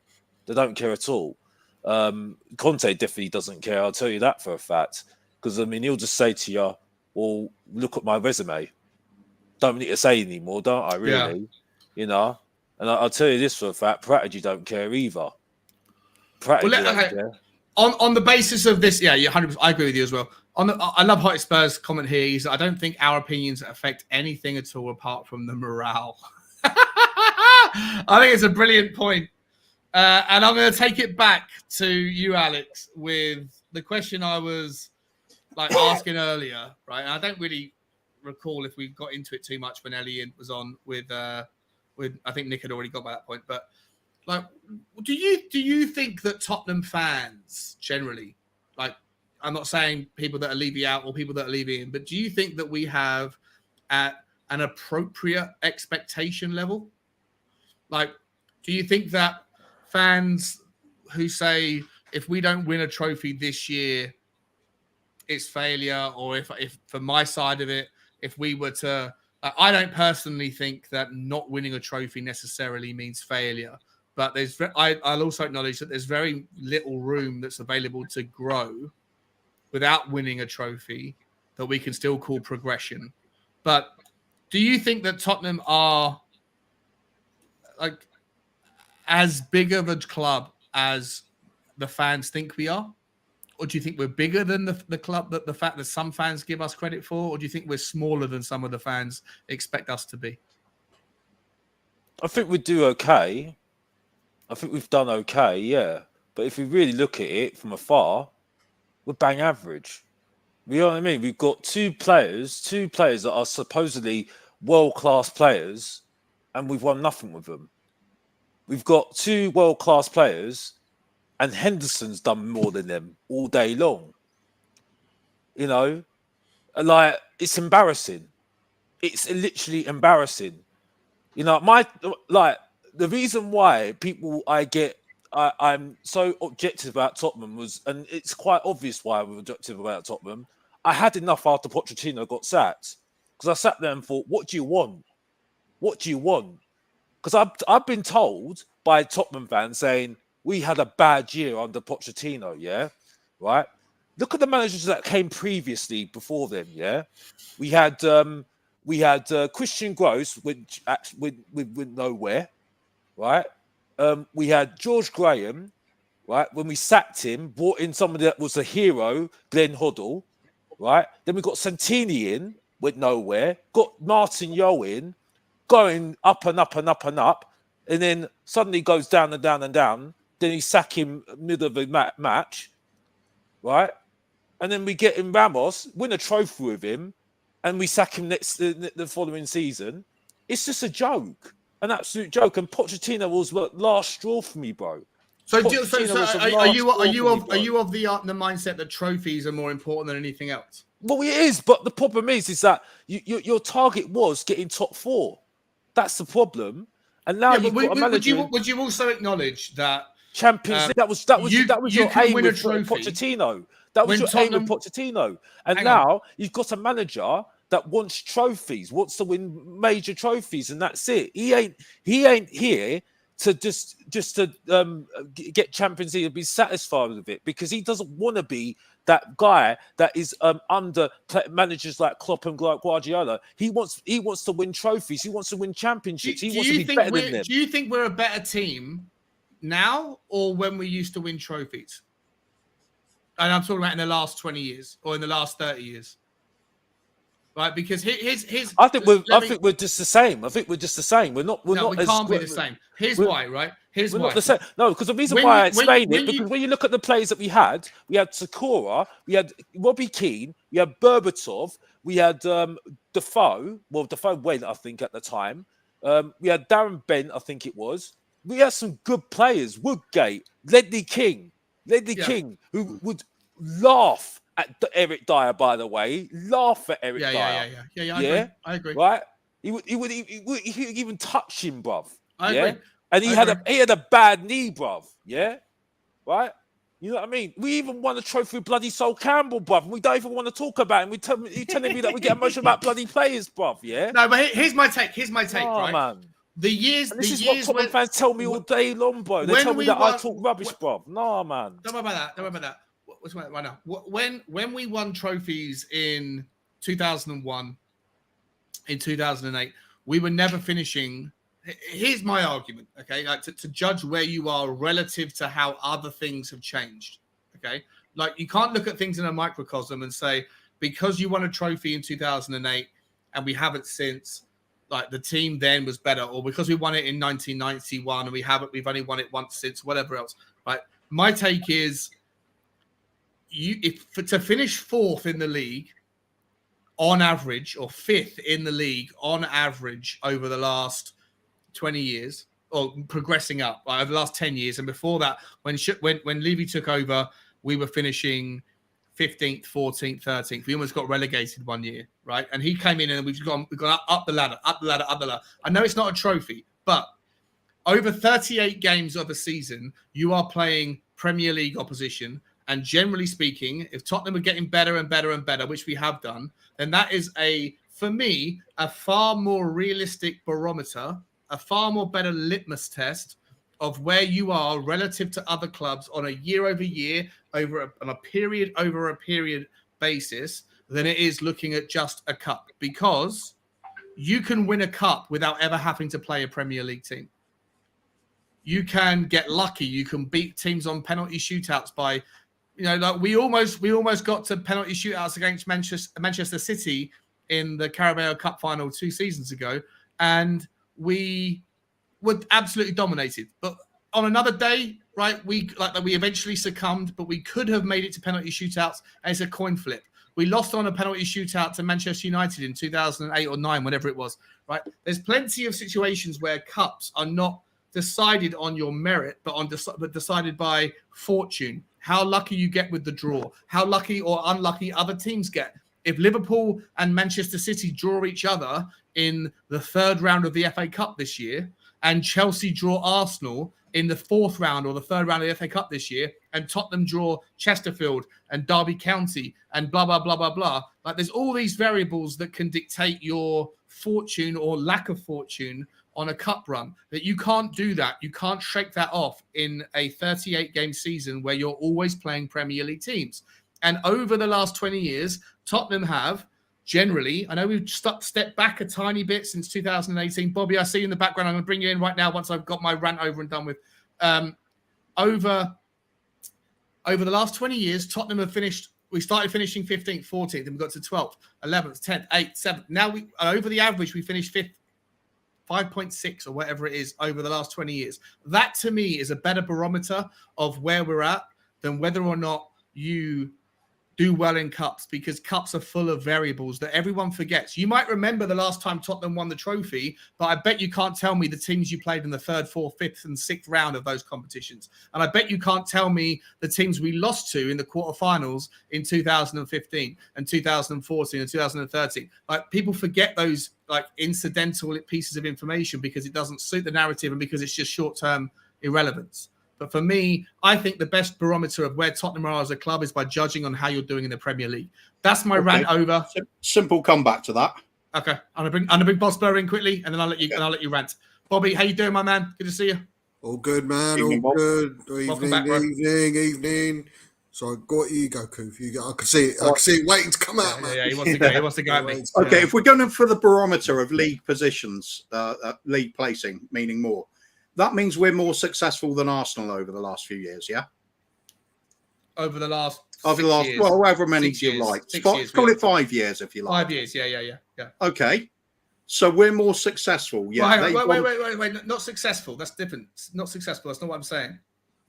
They don't care at all. Conte definitely doesn't care. I'll tell you that for a fact. Because he'll just say to you, "Well, look at my resume. Don't need to say anymore, don't I? Really, And I'll tell you this for a fact: Paratici don't care either. On the basis of this, 100%. I agree with you as well. I love Hotspur's comment here. I don't think our opinions affect anything at all apart from the morale. I think it's a brilliant point. And I'm going to take it back to you, Alex, with the question I was asking earlier, right? And I don't really recall if we got into it too much when Elliot was on with I think Nick had already got by that point. But do you think that Tottenham fans generally, I'm not saying people that are leaving out or people that are leaving in, but do you think that we have at an appropriate expectation level? Do you think that fans who say if we don't win a trophy this year, it's failure, or if from my side of it, if we were to, I don't personally think that not winning a trophy necessarily means failure, but I'll also acknowledge that there's very little room that's available to grow without winning a trophy that we can still call progression. But do you think that Tottenham are as big of a club as the fans think we are? Or do you think we're bigger than the club, that the fact that some fans give us credit for? Or do you think we're smaller than some of the fans expect us to be? I think we do okay. I think we've done okay, yeah. But if we really look at it from afar, we're bang average. You know what I mean? We've got two players that are supposedly world-class players, and we've won nothing with them. We've got two world-class players, and Henderson's done more than them all day long. You know, like, it's embarrassing. It's literally embarrassing. You know, the reason why I'm so objective about Tottenham was, and it's quite obvious why I'm objective about Tottenham. I had enough after Pochettino got sacked, because I sat there and thought, what do you want? What do you want? Because I've been told by Tottenham fans saying we had a bad year under Pochettino, yeah, right? Look at the managers that came previously before them, yeah. We had Christian Gross, which actually went nowhere, right? We had George Graham, right? When we sacked him, brought in somebody that was a hero, Glenn Hoddle, right? Then we got Santini in, went nowhere. Got Martin Yeo in, going up and up and up and up, and then suddenly goes down and down and down. Then he sack him middle of the match, right? And then we get in Ramos, win a trophy with him, and we sack him the following season. It's just a joke, an absolute joke. And Pochettino was the last straw for me, bro. So are you of the mindset that trophies are more important than anything else? Well, it is, but the problem is that your target was getting top four. That's the problem. And now you've got a manager. Would you also acknowledge that Champions League? That was your aim with Pochettino. That was your aim with Pochettino. And now you've got a manager that wants trophies, wants to win major trophies, and that's it. He ain't here to just to get Champions League and be satisfied with it, because he doesn't want to be that guy that is under managers like Klopp and Guardiola. He wants to win trophies. He wants to win championships. He wants to be better than them. Do you think we're a better team now, or when we used to win trophies? And I'm talking about in the last 20 years or in the last 30 years. Right, because I think we're just the same. I think we're just the same. We can't be the same. Here's why, right? Here's why. Not the same. No, because the reason why I explained it, because when you look at the players that we had Sakura, we had Robbie Keane, we had Berbatov, we had Defoe. Well, Defoe went, I think, at the time. We had Darren Bent, I think it was. We had some good players. Woodgate, Ledley King, who would laugh at Eric Dyer, by the way. Laugh at Eric Dyer. Yeah, I agree. Right? He would even touch him, bruv. I agree. And he had a bad knee, bruv. Yeah? Right? You know what I mean? We even won a trophy with bloody Sol Campbell, bruv. And we don't even want to talk about him. You're telling me that we get emotional about bloody players, bruv, yeah? No, but here's my take, right? Man. This is what Tottenham fans tell me all day long, bro. They tell me that I talk rubbish, bruv. No, man. Don't worry about that. What's right now? When we won trophies in 2001, in 2008, we were never finishing. Here's my argument, okay? Like to judge where you are relative to how other things have changed, okay? Like you can't look at things in a microcosm and say, because you won a trophy in 2008 and we haven't since, like the team then was better, or because we won it in 1991 and we've only won it once since, whatever else, right? My take is, to finish fourth in the league on average, or fifth in the league on average over the last 20 years, or progressing up over the last 10 years, and before that, when Levy took over, we were finishing 15th, 14th, 13th. We almost got relegated one year, right? And he came in and we've gone up the ladder. I know it's not a trophy, but over 38 games of a season, you are playing Premier League opposition. And generally speaking, if Tottenham are getting better and better and better, which we have done, then that is for me, a far more realistic barometer, a far more better litmus test of where you are relative to other clubs on a year-over-year, over a period basis, than it is looking at just a cup. Because you can win a cup without ever having to play a Premier League team. You can get lucky. You can beat teams on penalty shootouts by like we almost got to penalty shootouts against Manchester City in the Carabao Cup final 2 seasons ago, and we were absolutely dominated. But on another day, right, we eventually succumbed, but we could have made it to penalty shootouts, and it's a coin flip. We lost on a penalty shootout to Manchester United in 2008 or 9, whatever it was, right? There's plenty of situations where cups are not decided on your merit, but decided by fortune. How lucky you get with the draw, how lucky or unlucky other teams get. If Liverpool and Manchester City draw each other in the 3rd round of the FA Cup this year, and Chelsea draw Arsenal in the 4th round or the 3rd round of the FA Cup this year, and Tottenham draw Chesterfield and Derby County and blah, blah, blah, blah, blah. Like, there's all these variables that can dictate your fortune or lack of fortune on a cup run. That you can't do that. You can't shake that off in a 38-game season where you're always playing Premier League teams. And over the last 20 years, Tottenham have generally, I know we've stepped back a tiny bit since 2018. Bobby, I see you in the background. I'm going to bring you in right now once I've got my rant over and done with. Over the last 20 years, Tottenham have finished. We started finishing 15th, 14th, and we got to 12th, 11th, 10th, 8th, 7th. Now, over the average, we finished 5th, 5.6 or whatever it is over the last 20 years. That, to me, is a better barometer of where we're at than whether or not you do well in cups, because cups are full of variables that everyone forgets. You might remember the last time Tottenham won the trophy, but I bet you can't tell me the teams you played in the 3rd, 4th, 5th, and 6th round of those competitions. And I bet you can't tell me the teams we lost to in the quarterfinals in 2015 and 2014 and 2013. Like, people forget those like incidental pieces of information because it doesn't suit the narrative and because it's just short-term irrelevance. But for me, I think the best barometer of where Tottenham are as a club is by judging on how you're doing in the Premier League. That's my rant over. Simple comeback to that. Okay, I'm gonna bring Bob Spur in quickly, and then I'll let you rant. Bobby, how you doing, my man? Good to see you. All good, man. Evening, All Bob. good. Welcome back, bro. Evening. So you go, Koof. You go. I can see it waiting to come out, man. Yeah, he wants to go. He wants to go at me. Okay, if we're going for the barometer of league positions, league placing, meaning more, that means we're more successful than Arsenal over the last few years, yeah? Over the last years. Well, however many you like. Call it 5 years if you like. 5 years, yeah. Okay. So we're more successful. Yeah. Wait. Not successful. That's different. Not successful. That's not what I'm saying.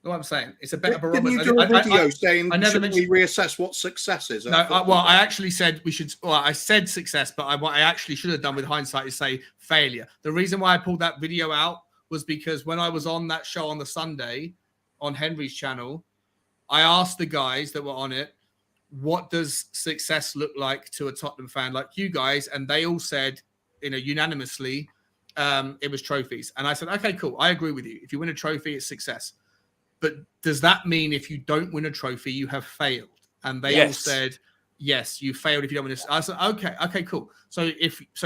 Not what I'm saying. It's a better barometer. Didn't you do a video saying should we reassess what success is? No, I actually said we should. Well, I said success, but what I actually should have done with hindsight is say failure. The reason why I pulled that video out was because when I was on that show on the Sunday on Henry's channel, I asked the guys that were on it, what does success look like to a Tottenham fan like you guys? And they all said, unanimously, it was trophies. And I said, okay, cool. I agree with you. If you win a trophy, it's success. But does that mean if you don't win a trophy, you have failed? And they all said, yes, you failed if you don't win a. I said, okay, cool. So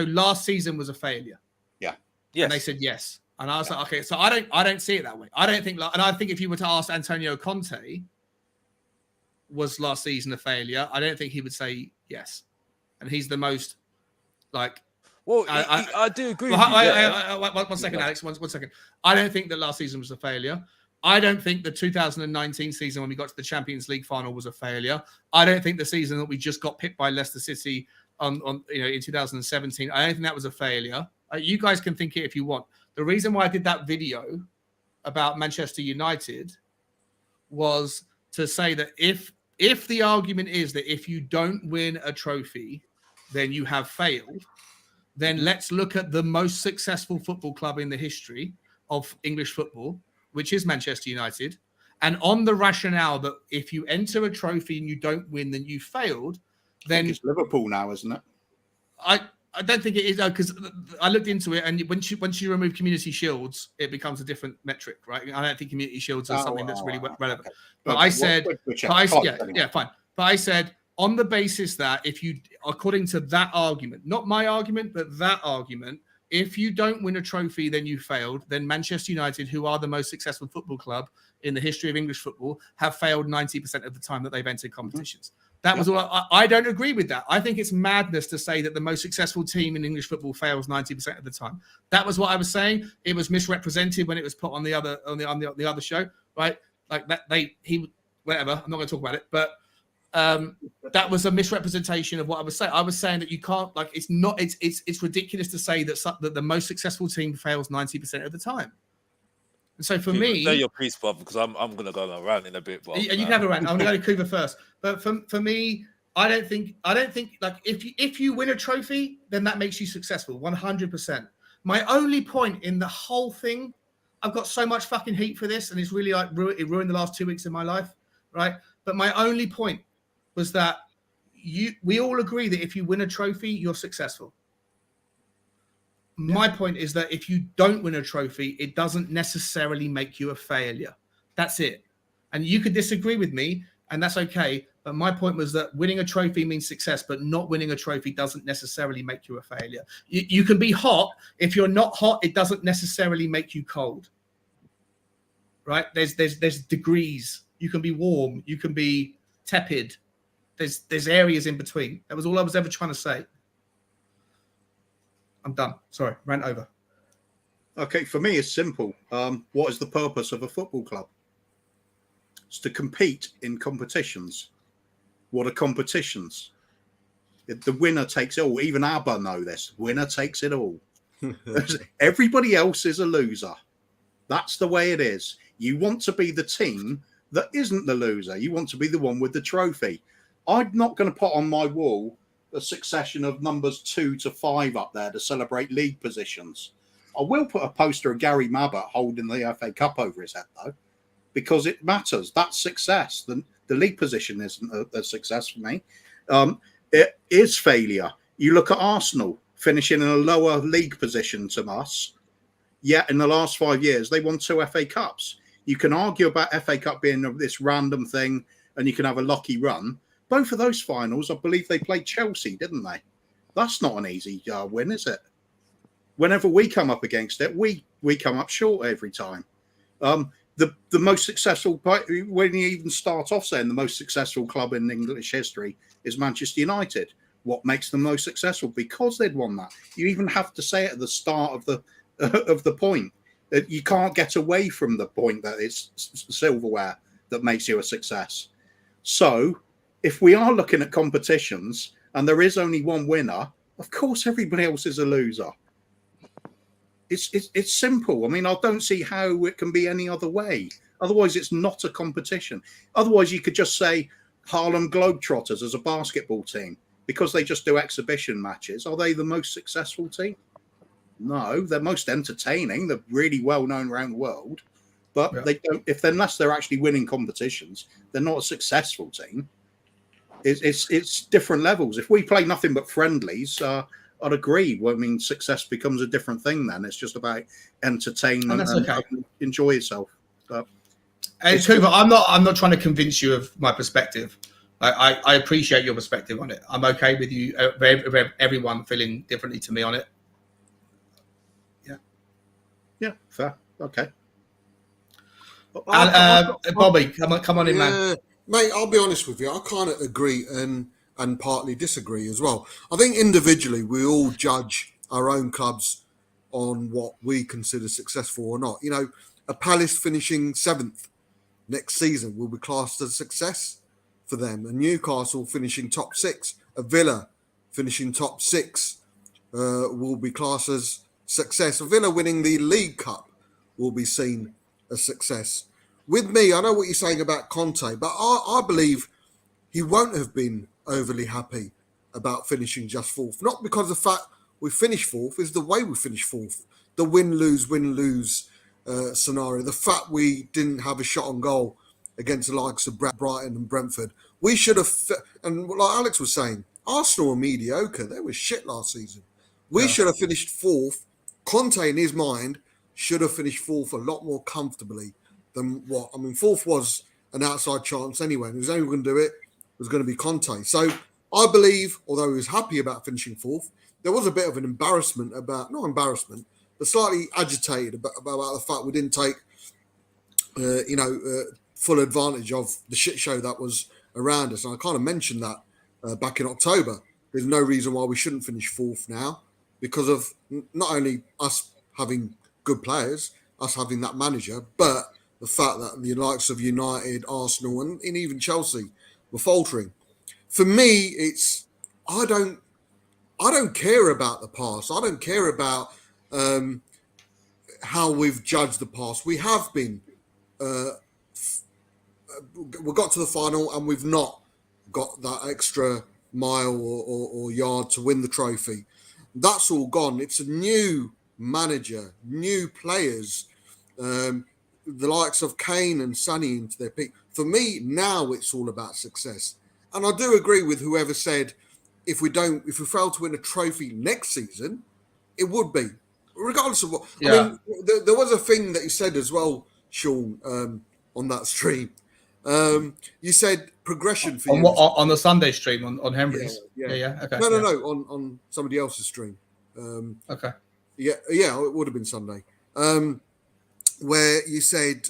last season was a failure. Yeah. Yes. And they said yes. And I was like, okay, so I don't see it that way. I don't think, and I think if you were to ask Antonio Conte, was last season a failure? I don't think he would say yes. And he's the most like. Well, I do agree. One second, Alex. One second. I don't think that last season was a failure. I don't think the 2019 season when we got to the Champions League final was a failure. I don't think the season that we just got picked by Leicester City in 2017. I don't think that was a failure. You guys can think it if you want. The reason why I did that video about Manchester United was to say that if the argument is that if you don't win a trophy, then you have failed, then let's look at the most successful football club in the history of English football, which is Manchester United. And on the rationale that if you enter a trophy and you don't win, then you failed, then it's Liverpool now, isn't it? I don't think it is, because I looked into it, and once you remove community shields, it becomes a different metric, right? I don't think community shields are something that's really relevant. Okay. But I said, fine. But I said, on the basis that if you, according to that argument, not my argument, but that argument, if you don't win a trophy, then you failed. Then Manchester United, who are the most successful football club in the history of English football, have failed 90% of the time that they've entered competitions. That was all. I don't agree with that. I think it's madness to say that the most successful team in English football fails 90% of the time. That was what I was saying. It was misrepresented when it was put on the other show, right? Like that whatever. I'm not going to talk about it, but that was a misrepresentation of what I was saying. I was saying that you can't, like, it's ridiculous to say that the most successful team fails 90% of the time. And so for me, say your piece, Bob, because I'm going to go on a rant in a bit, Bob. you can have a rant. I'm going to go to Kuva first, but for me, I don't think like if you win a trophy, then that makes you successful 100%. My only point in the whole thing, I've got so much fucking heat for this, and it's really like it ruined the last 2 weeks of my life, right? But my only point was that we all agree that if you win a trophy, you're successful. My point is that if you don't win a trophy, it doesn't necessarily make you a failure. That's it. And you could disagree with me, and that's okay. But my point was that winning a trophy means success, but not winning a trophy doesn't necessarily make you a failure. You can be hot. If you're not hot, it doesn't necessarily make you cold. Right? There's degrees. You can be warm. You can be tepid. There's areas in between. That was all I was ever trying to say. I'm done. Sorry, rant over. Okay, for me, it's simple. What is the purpose of a football club? It's to compete in competitions. What are competitions? The winner takes it all. Even ABBA know this. Winner takes it all. Everybody else is a loser. That's the way it is. You want to be the team that isn't the loser. You want to be the one with the trophy. I'm not going to put on my wall a succession of numbers 2 to 5 up there to celebrate league positions. I will put a poster of Gary Mabbott holding the FA Cup over his head, though, because it matters. That's success. The league position isn't a success for me. It is failure. You look at Arsenal finishing in a lower league position to us, yet in the last 5 years, they won 2 FA Cups. You can argue about FA Cup being this random thing, and you can have a lucky run. Both of those finals, I believe they played Chelsea, didn't they? That's not an easy win, is it? Whenever we come up against it, we come up short every time. The most successful, when you even start off saying the most successful club in English history is Manchester United. What makes them most successful? Because they'd won that. You even have to say it at the start of the point. You can't get away from the point that it's silverware that makes you a success. So if we are looking at competitions and there is only one winner, of course everybody else is a loser. It's simple. I mean, I don't see how it can be any other way. Otherwise, it's not a competition. Otherwise, you could just say Harlem Globetrotters as a basketball team because they just do exhibition matches. Are they the most successful team? No, they're most entertaining. They're really well known around the world, but they don't. Unless they're actually winning competitions, they're not a successful team. It's different levels. If we play nothing but friendlies, I'd agree. Well, I mean, success becomes a different thing then. It's just about entertainment and enjoy yourself. Kuva, I'm not trying to convince you of my perspective. I appreciate your perspective on it. I'm okay with you, everyone feeling differently to me on it. Yeah, fair. Okay. Bobby, come on in, man. Mate, I'll be honest with you. I kind of agree and partly disagree as well. I think individually we all judge our own clubs on what we consider successful or not. You know, a Palace finishing 7th next season will be classed as a success for them. A Newcastle finishing top 6, a Villa finishing top 6 will be classed as success. A Villa winning the League Cup will be seen as success. With me, I know what you're saying about Conte, but I believe he won't have been overly happy about finishing just 4th. Not because of the fact we finished 4th, it's the way we finished 4th. The win-lose scenario. The fact we didn't have a shot on goal against the likes of Brighton and Brentford. We should have, and like Alex was saying, Arsenal were mediocre. They were shit last season. We should have finished 4th. Conte, in his mind, should have finished 4th a lot more comfortably than what. I mean, 4th was an outside chance anyway. And who's only going to do it was going to be Conte. So I believe, although he was happy about finishing 4th, there was a bit of an embarrassment about, not embarrassment, but slightly agitated about the fact we didn't take, full advantage of the shit show that was around us. And I kind of mentioned that back in October. There's no reason why we shouldn't finish 4th now because of not only us having good players, us having that manager, but the fact that the likes of United, Arsenal, and even Chelsea were faltering. For me, it's I don't care about the past. I don't care about how we've judged the past. We have been. We got to the final and we've not got that extra mile or yard to win the trophy. That's all gone. It's a new manager, new players, the likes of Kane and Sonny into their peak. For me, now it's all about success. And I do agree with whoever said if we fail to win a trophy next season, it would be. Regardless of what I mean, there was a thing that you said as well, Sean, on that stream. You said progression for you on the Sunday stream on Henry's. Yeah. Okay. No, on somebody else's stream. Okay. Yeah, it would have been Sunday. Where you said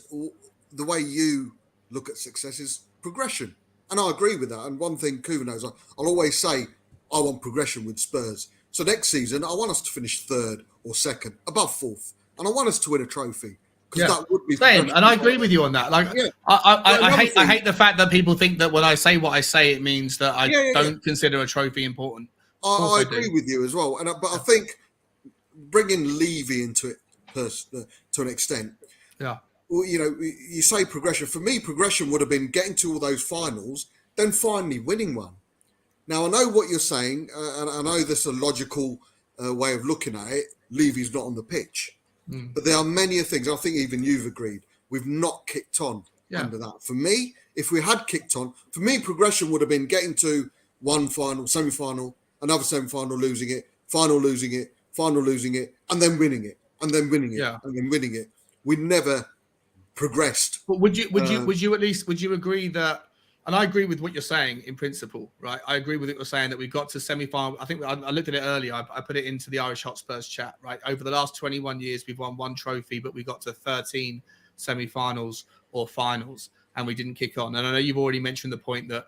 the way you look at success is progression, and I agree with that. And one thing Kuva knows, I'll always say I want progression with Spurs. So next season, I want us to finish third or second, above fourth, and I want us to win a trophy. That would be same, and I agree with you on that. Like, I hate the fact that people think that when I say what I say, it means that I don't consider a trophy important. I agree with you as well, but I think bringing Levy into it to an extent. Yeah. Well, you say progression. For me, progression would have been getting to all those finals, then finally winning one. Now I know what you're saying, and I know there's a logical way of looking at it. Levy's not on the pitch. But there are many things, I think even you've agreed, we've not kicked on under that. For me, if we had kicked on, for me, progression would have been getting to one final, semi-final, another semi-final, losing it, final losing it, final losing it, and then winning it, and then winning it, and then winning it. We never progressed. But would you agree that, and I agree with what you're saying in principle, right? I agree with what you're saying that we got to semi-final. I think I looked at it earlier. I put it into the Irish Hotspurs chat, right? Over the last 21 years, we've won one trophy, but we got to 13 semi-finals or finals, and we didn't kick on. And I know you've already mentioned the point that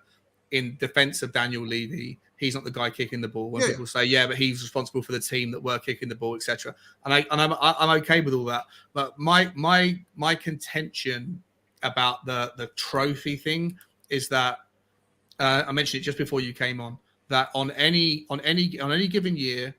in defense of Daniel Levy, he's not the guy kicking the ball. When people say, but he's responsible for the team that were kicking the ball, etc. And I'm okay with all that. But my contention about the trophy thing is that I mentioned it just before you came on, that on any given year,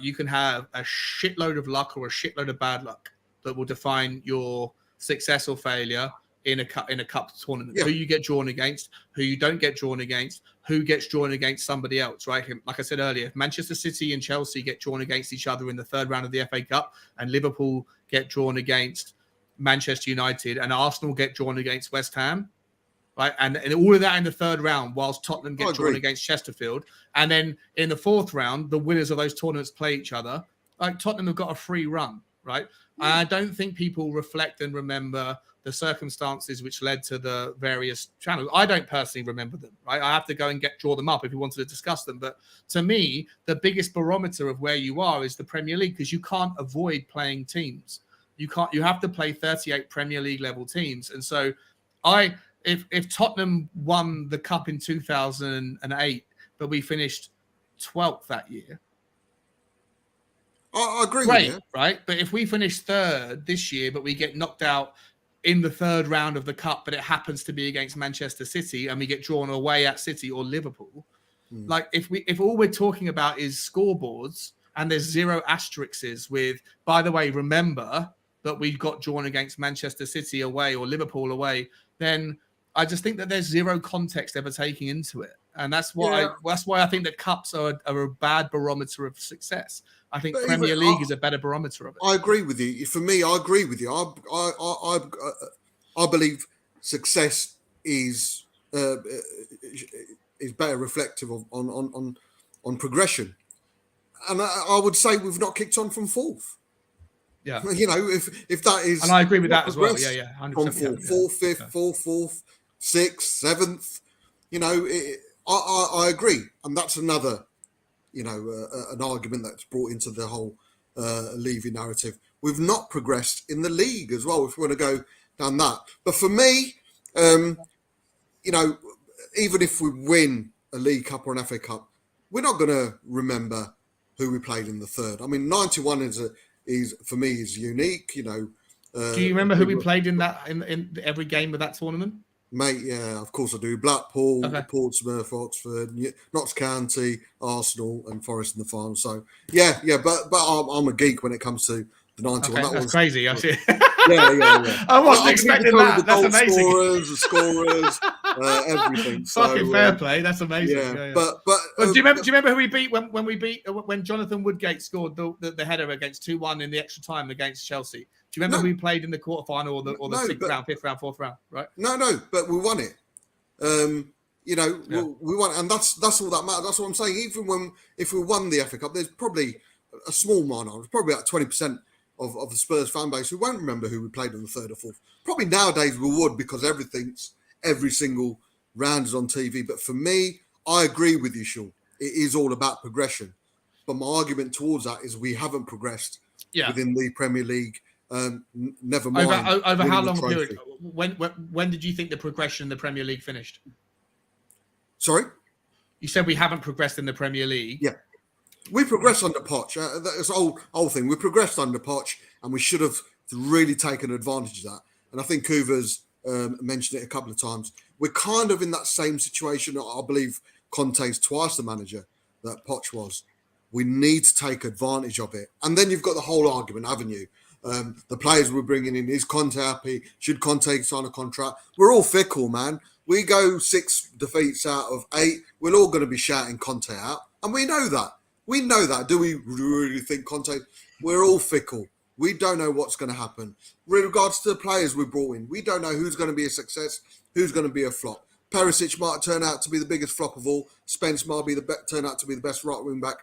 you can have a shitload of luck or a shitload of bad luck that will define your success or failure in a cup tournament. Who you get drawn against, who you don't get drawn against, who gets drawn against somebody else, right? Like I said earlier, if Manchester City and Chelsea get drawn against each other in the third round of the FA Cup, and Liverpool get drawn against Manchester United, and Arsenal get drawn against West Ham, right, and all of that in the third round, whilst Tottenham get drawn against Chesterfield, and then in the fourth round, the winners of those tournaments play each other. Like, Tottenham have got a free run, right? I don't think people reflect and remember the circumstances which led to the various channels. I don't personally remember them, right? I have to go and draw them up if we wanted to discuss them. But to me, the biggest barometer of where you are is the Premier League, because you can't avoid playing teams. You have to play 38 Premier League level teams. And so if Tottenham won the cup in 2008, but we finished 12th that year, I agree great, with you. Right? But if we finish third this year, but we get knocked out in the third round of the cup, but it happens to be against Manchester City, and we get drawn away at City or Liverpool, like if all we're talking about is scoreboards and there's zero asterisks with, by the way, remember that we got drawn against Manchester City away or Liverpool away, then I just think that there's zero context ever taking into it. And that's why I think that cups are a bad barometer of success. I think Premier League is a better barometer of it. I agree with you. For me, I agree with you. I believe success is better reflective on progression. And I would say we've not kicked on from fourth. Yeah. If that is, and I agree with that as well. Yeah, 100%. From fourth, fifth, fourth, sixth, seventh. I agree, and that's another, an argument that's brought into the whole Levy narrative. We've not progressed in the league as well, if we want to go down that. But for me, even if we win a League Cup or an FA Cup, we're not going to remember who we played in the third. I mean, 91 is for me is unique. Do you remember who we played in that in every game of that tournament? Mate, yeah, of course I do. Blackpool, Okay. Portsmouth, Oxford, Notts County, Arsenal, and Forest in the final. So yeah, but I'm a geek when it comes to the 91. Okay, that's crazy. I see. Yeah. I wasn't I expecting tell you that. the That's goal amazing. scorers, everything. Fucking So, fair play. That's amazing. Yeah, Yeah. but Do you remember who we beat when Jonathan Woodgate scored the header against 2-1 in the extra time against Chelsea? Do you remember who we played in the quarterfinal or the sixth round, fifth round, fourth round? Right? No, but we won it. We won, and that's all that matters. That's what I'm saying. Even if we won the FA Cup, there's probably a small minority, probably about 20% of the Spurs fan base who won't remember who we played in the third or fourth. Probably nowadays we would, because every single round is on TV. But for me, I agree with you, Sean. It is all about progression. But my argument towards that is we haven't progressed within the Premier League. Never mind over how long a period? When did you think the progression in the Premier League finished? Sorry, you said we haven't progressed in the Premier League. Yeah, we progressed under Poch. That's the old thing. We progressed under Poch, and we should have really taken advantage of that. And I think Kuva's mentioned it a couple of times. We're kind of in that same situation. I believe Conte's twice the manager that Poch was. We need to take advantage of it. And then you've got the whole argument, haven't you? The players we're bringing in, is Conte happy? Should Conte sign a contract? We're all fickle, man. We go 6 defeats out of 8. We're all going to be shouting Conte out. And we know that. We know that. Do we really think Conte? We're all fickle. We don't know what's going to happen. With regards to the players we brought in, we don't know who's going to be a success, who's going to be a flop. Perisic might turn out to be the biggest flop of all. Spence might turn out to be the best right wing back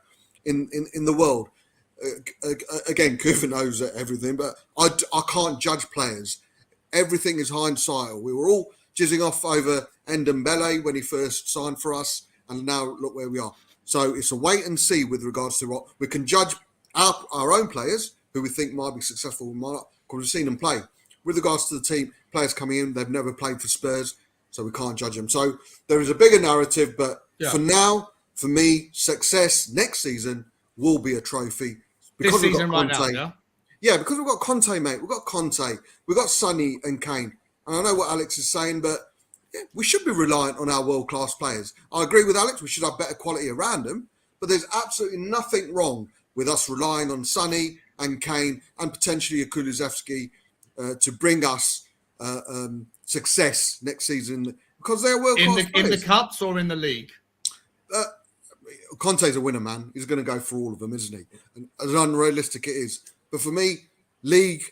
in the world. Again, Kuva knows everything, but I can't judge players. Everything is hindsight. We were all jizzing off over Ndombele when he first signed for us, and now look where we are. So it's a wait and see with regards to what we can judge our own players who we think might be successful, because we've seen them play. With regards to the team, players coming in, they've never played for Spurs, so we can't judge them. So there is a bigger narrative, but for now, for me, success next season will be a trophy. Because this season right now, yeah? Yeah, because we've got Conte, mate. We've got Conte. We've got Sonny and Kane. And I know what Alex is saying, but we should be reliant on our world-class players. I agree with Alex. We should have better quality around them. But there's absolutely nothing wrong with us relying on Sonny and Kane and potentially a Kulusevski to bring us success next season, because they're world-class players. In the Cups or in the league? Conte's a winner, man. He's going to go for all of them, isn't he? And as unrealistic it is. But for me, league,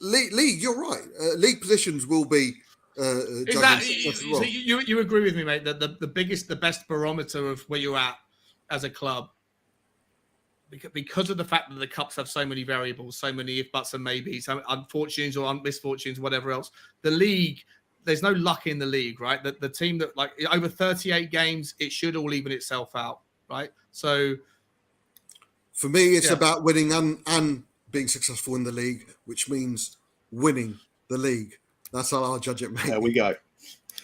you're right. League positions will be success as well. So you agree with me, mate, that the best barometer of where you're at as a club, because of the fact that the Cups have so many variables, so many if buts and maybes, so unfortunes or misfortunes, whatever else, the league, there's no luck in the league, right? The team that, like, over 38 games, it should all even itself out, right? So for me, it's about winning and being successful in the league, which means winning the league. That's how I'll judge it, mate. There we go.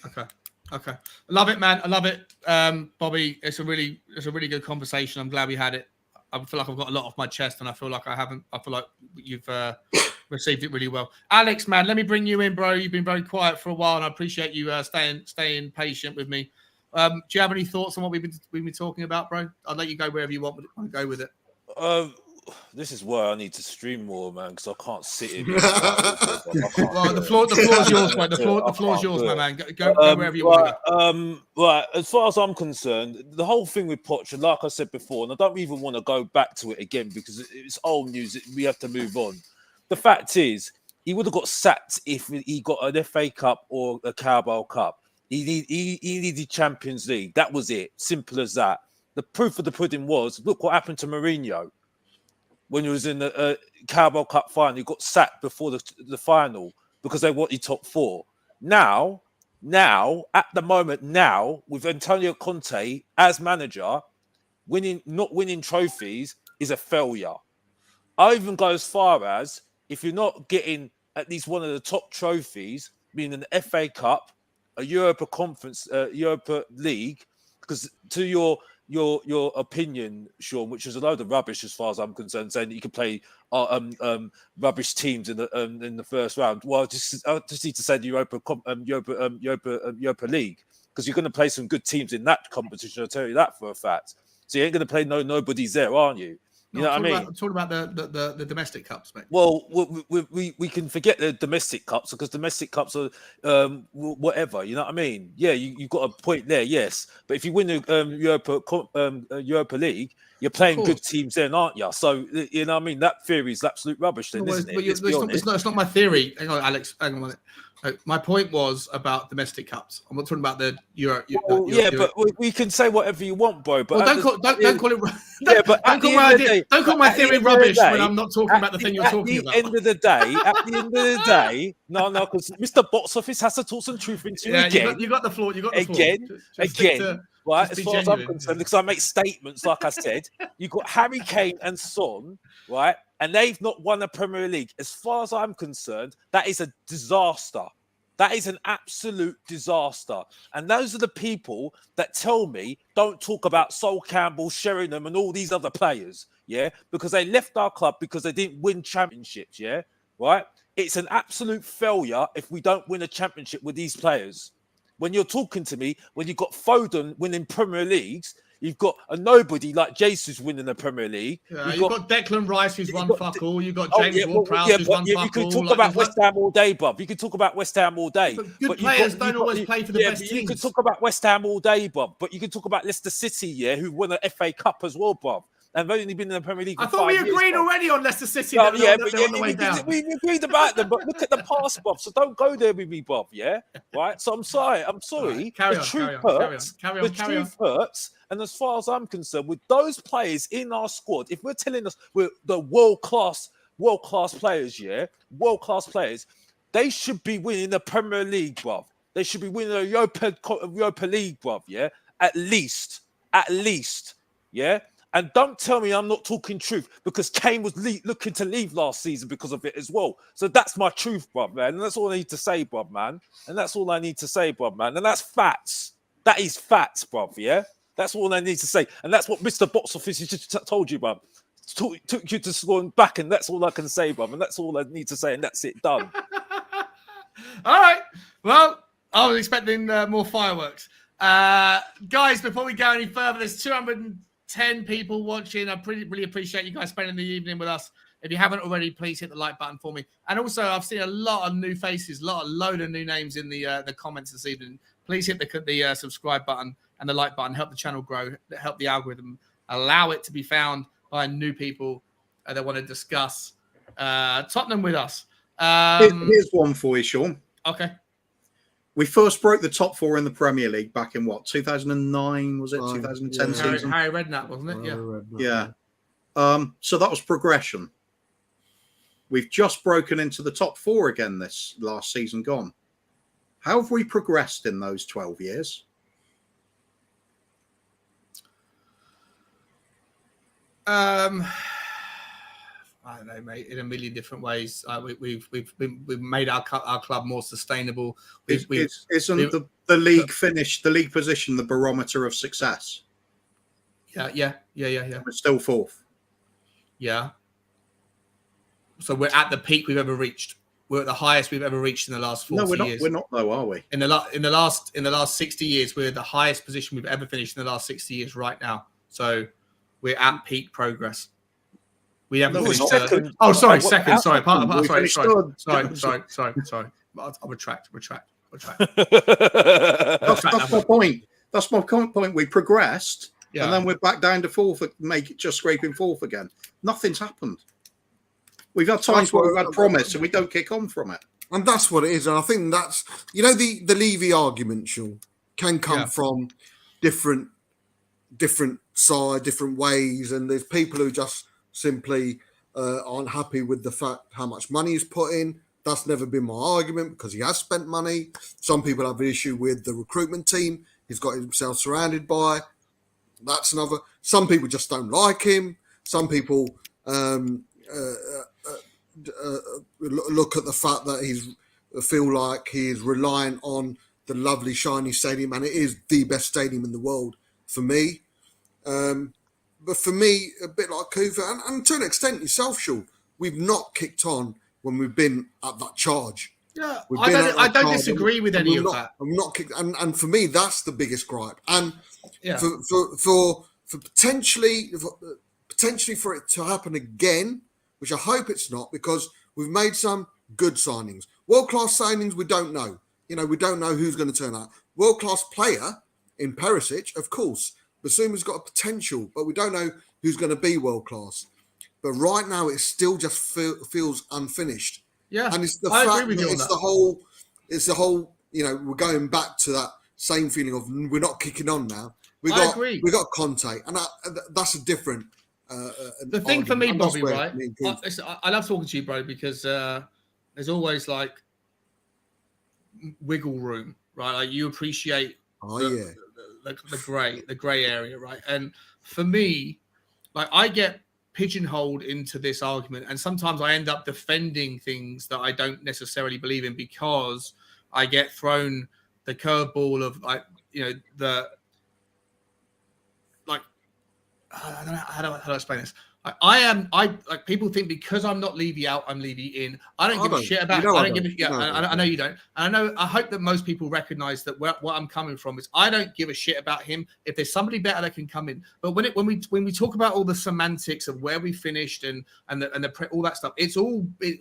Okay. I love it, man. I love it. Bobby, it's a really good conversation. I'm glad we had it. I feel like I've got a lot off my chest, and I feel like you've received it really well. Alex, man, let me bring you in, bro. You've been very quiet for a while, and I appreciate you staying patient with me. Do you have any thoughts on what we've been talking about, bro? I'll let you go wherever you want to go with it. This is why I need to stream more, man, because I can't sit in. Well, the floor's yours, mate. The floor's yours, my man. Go wherever you want to go. Right, as far as I'm concerned, the whole thing with Poch, like I said before, and I don't even want to go back to it again because it's old news. We have to move on. The fact is, he would have got sacked if he got an FA Cup or a Carabao Cup. He needed Champions League. That was it. Simple as that. The proof of the pudding was, look what happened to Mourinho. When he was in the Carabao Cup final, he got sacked before the final because they wanted top 4. Now, at the moment, with Antonio Conte as manager, not winning trophies is a failure. I even go as far as, if you're not getting at least one of the top trophies, meaning an FA Cup, a Europa Conference, Europa League, because to your your opinion, Sean, which is a load of rubbish as far as I'm concerned, saying that you can play rubbish teams in the first round. Well, I just need to say the Europa League, because you're going to play some good teams in that competition. I'll tell you that for a fact. So you ain't going to play nobody's there, aren't you? You know what I mean? I'm talking about the domestic cups, mate. Well, we can forget the domestic cups, because domestic cups are whatever. You know what I mean? Yeah, you've got a point there, yes. But if you win the Europa League, you're playing good teams then, aren't you? So you know what I mean? That theory is absolute rubbish then, isn't it? It's not my theory. Hang on, Alex. Hang on a minute. My point was about domestic cups. I'm not talking about the Euro. But we can say whatever you want, bro. But don't call it. Don't call my theory rubbish when I'm not talking about the thing you're talking about. At the end of the day, no, because Mr. Box Office has to talk some truth into you again. You got the floor. You got the floor. Again. Right, as far as I'm concerned, because I make statements, like I said, you've got Harry Kane and Son, right, and they've not won the Premier League. As far as I'm concerned, that is a disaster. That is an absolute disaster. And those are the people that tell me don't talk about Sol Campbell, Sheringham, and all these other players, yeah, because they left our club because they didn't win championships, yeah, right? It's an absolute failure if we don't win a championship with these players. When you're talking to me, when you've got Foden winning Premier Leagues, you've got a nobody like Jesus winning the Premier League. Yeah, you've got Declan Rice, who's won fuck all. You've got James Ward-Prowse, who's won fuck all. You can talk about West Ham all day, bruv. You can talk about West Ham all day. But good players don't always play for the best teams. You can talk about West Ham all day, bruv. But you can talk about Leicester City, who won the FA Cup as well, bruv. And they've only been in the Premier League for 5 years. I thought we agreed already on Leicester City. We agreed about them, but look at the past, Bob. So don't go there with me, Bob. Yeah, right. So I'm sorry. Right, the truth hurts. The truth hurts. And as far as I'm concerned, with those players in our squad, if we're telling us we're the world class players, world-class players, they should be winning the Premier League, bruv. They should be winning the Europa League, bruv. Yeah, at least, yeah. And don't tell me I'm not talking truth, because Kane was looking to leave last season because of it as well. So that's my truth, bruv, man. And that's all I need to say, bruv, man. And that's all I need to say, bruv, man. And that's facts. That is facts, bruv, yeah? That's all I need to say. And that's what Mr. Box Office just told you, bruv. Took you to scoring back, and that's all I can say, bruv. And that's all I need to say, and that's it, done. All right. Well, I was expecting more fireworks. Guys, before we go any further, there's 210 people watching. I really appreciate you guys spending the evening with us. If you haven't already, please hit the like button for me. And also, I've seen a lot of new faces, load of new names in the comments this evening. Please hit the subscribe button and the like button. Help the channel grow. Help the algorithm. Allow it to be found by new people that want to discuss Tottenham with us. Here's one for you, Sean. Okay. We first broke the top four in the Premier League back in 2009, was it? 2010 season? Harry Redknapp, wasn't it? Yeah. So that was progression. We've just broken into the top four again this last season gone. How have we progressed in those 12 years? I don't know, mate. In a million different ways, we've made our club more sustainable. Isn't the league finish, the league position, the barometer of success? Yeah. We're still fourth. Yeah. So we're at the peak we've ever reached. We're at the highest we've ever reached in the last 40 years. We're not though, are we? In the last 60 years, we're at the highest position we've ever finished in the last 60 years right now. So we're at peak progress. We haven't finished. Second. Sorry. Sorry. I'll retract. That's my point. That's my point. We progressed, and then we're back down to fourth. Just scraping fourth again. Nothing's happened. We've had times where we've had promise and we don't kick on from it. And that's what it is. And I think that's, the Levy argument, Sean, can come from different side, different ways. And there's people who just simply aren't happy with the fact how much money he's put in. That's never been my argument, because he has spent money. Some people have an issue with the recruitment team he's got himself surrounded by. That's another. Some people just don't like him. Some people look at the fact that feel like he is relying on the lovely, shiny stadium, and it is the best stadium in the world for me. But for me, a bit like Cooper, and to an extent yourself, Sean, we've not kicked on when we've been at that charge. Yeah, We've I been at don't, I that don't charge, disagree with any we've of not, that. I'm not kicked, and for me, that's the biggest gripe. And Yeah. for potentially for it to happen again, which I hope it's not, because we've made some good signings, world-class signings. We don't know, we don't know who's going to turn out. World-class player in Perisic, of course. Basuma's got a potential, but we don't know who's going to be world-class. But right now, it still just feels unfinished. Yeah, and it's the I fact agree with that you on it's that. the whole. We're going back to that same feeling of we're not kicking on now. I agree. We got Conte, and that's a different. The thing for me, Bobby, right? I love talking to you, bro, because there's always like wiggle room, right? Like you appreciate the grey area, right? And for me, like I get pigeonholed into this argument, and sometimes I end up defending things that I don't necessarily believe in because I get thrown the curveball of I don't know how do I explain this. I like people think because I'm not Levy out, I'm Levy in. I don't give a shit about. I know you don't. And I hope that most people recognize that what I'm coming from is I don't give a shit about him. If there's somebody better that can come in, but when we talk about all the semantics of where we finished and all that stuff, it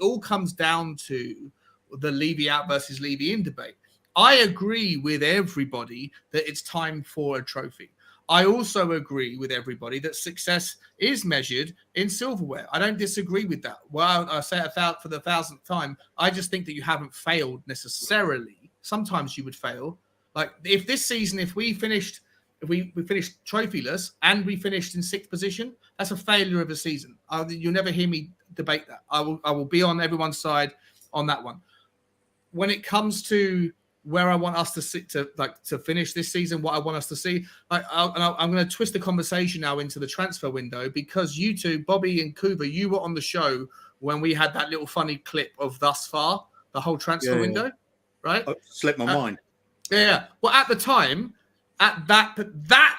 all comes down to the Levy out versus Levy in debate. I agree with everybody that it's time for a trophy. I also agree with everybody that success is measured in silverware. I don't disagree with that. Well, I say it for the 1,000th time. I just think that you haven't failed necessarily. Sometimes you would fail. Like if this season, if we finished trophyless and we finished in 6th position, that's a failure of a season. You'll never hear me debate that. I will be on everyone's side on that one. When it comes to where I want us to finish this season, what I want us to see. I'm going to twist the conversation now into the transfer window because you two, Bobby and Kuba, you were on the show when we had that little funny clip of thus far, the whole transfer window, right? Slipped my mind. Yeah. Well, at the time, at that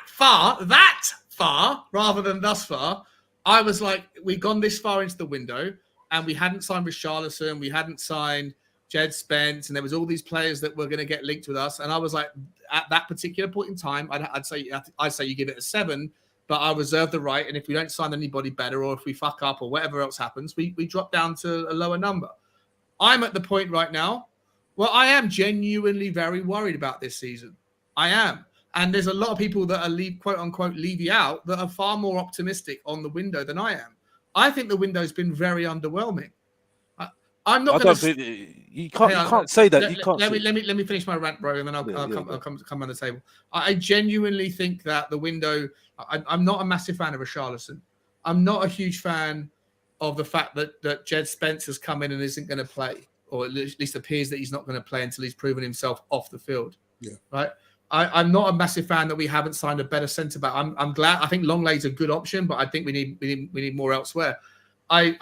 far, rather than thus far, I was like, we'd gone this far into the window and we hadn't signed Richarlison, we hadn't signed Jed Spence, and there was all these players that were going to get linked with us. And I was like, at that particular point in time, I'd say you give it a 7, but I reserve the right. And if we don't sign anybody better, or if we fuck up, or whatever else happens, we drop down to a lower number. I'm at the point right now where I am genuinely very worried about this season. I am. And there's a lot of people that are quote unquote Levy out that are far more optimistic on the window than I am. I think the window's been very underwhelming. I'm not going to. You can't say that. Let me finish my rant, bro, and then I'll come on the table. I genuinely think that the window. I'm not a massive fan of Richarlison. I'm not a huge fan of the fact that Jed Spence has come in and isn't going to play, or at least appears that he's not going to play until he's proven himself off the field. Yeah. Right. I'm not a massive fan that we haven't signed a better centre back. I'm glad. I think Longlay's a good option, but I think we need more elsewhere. I'm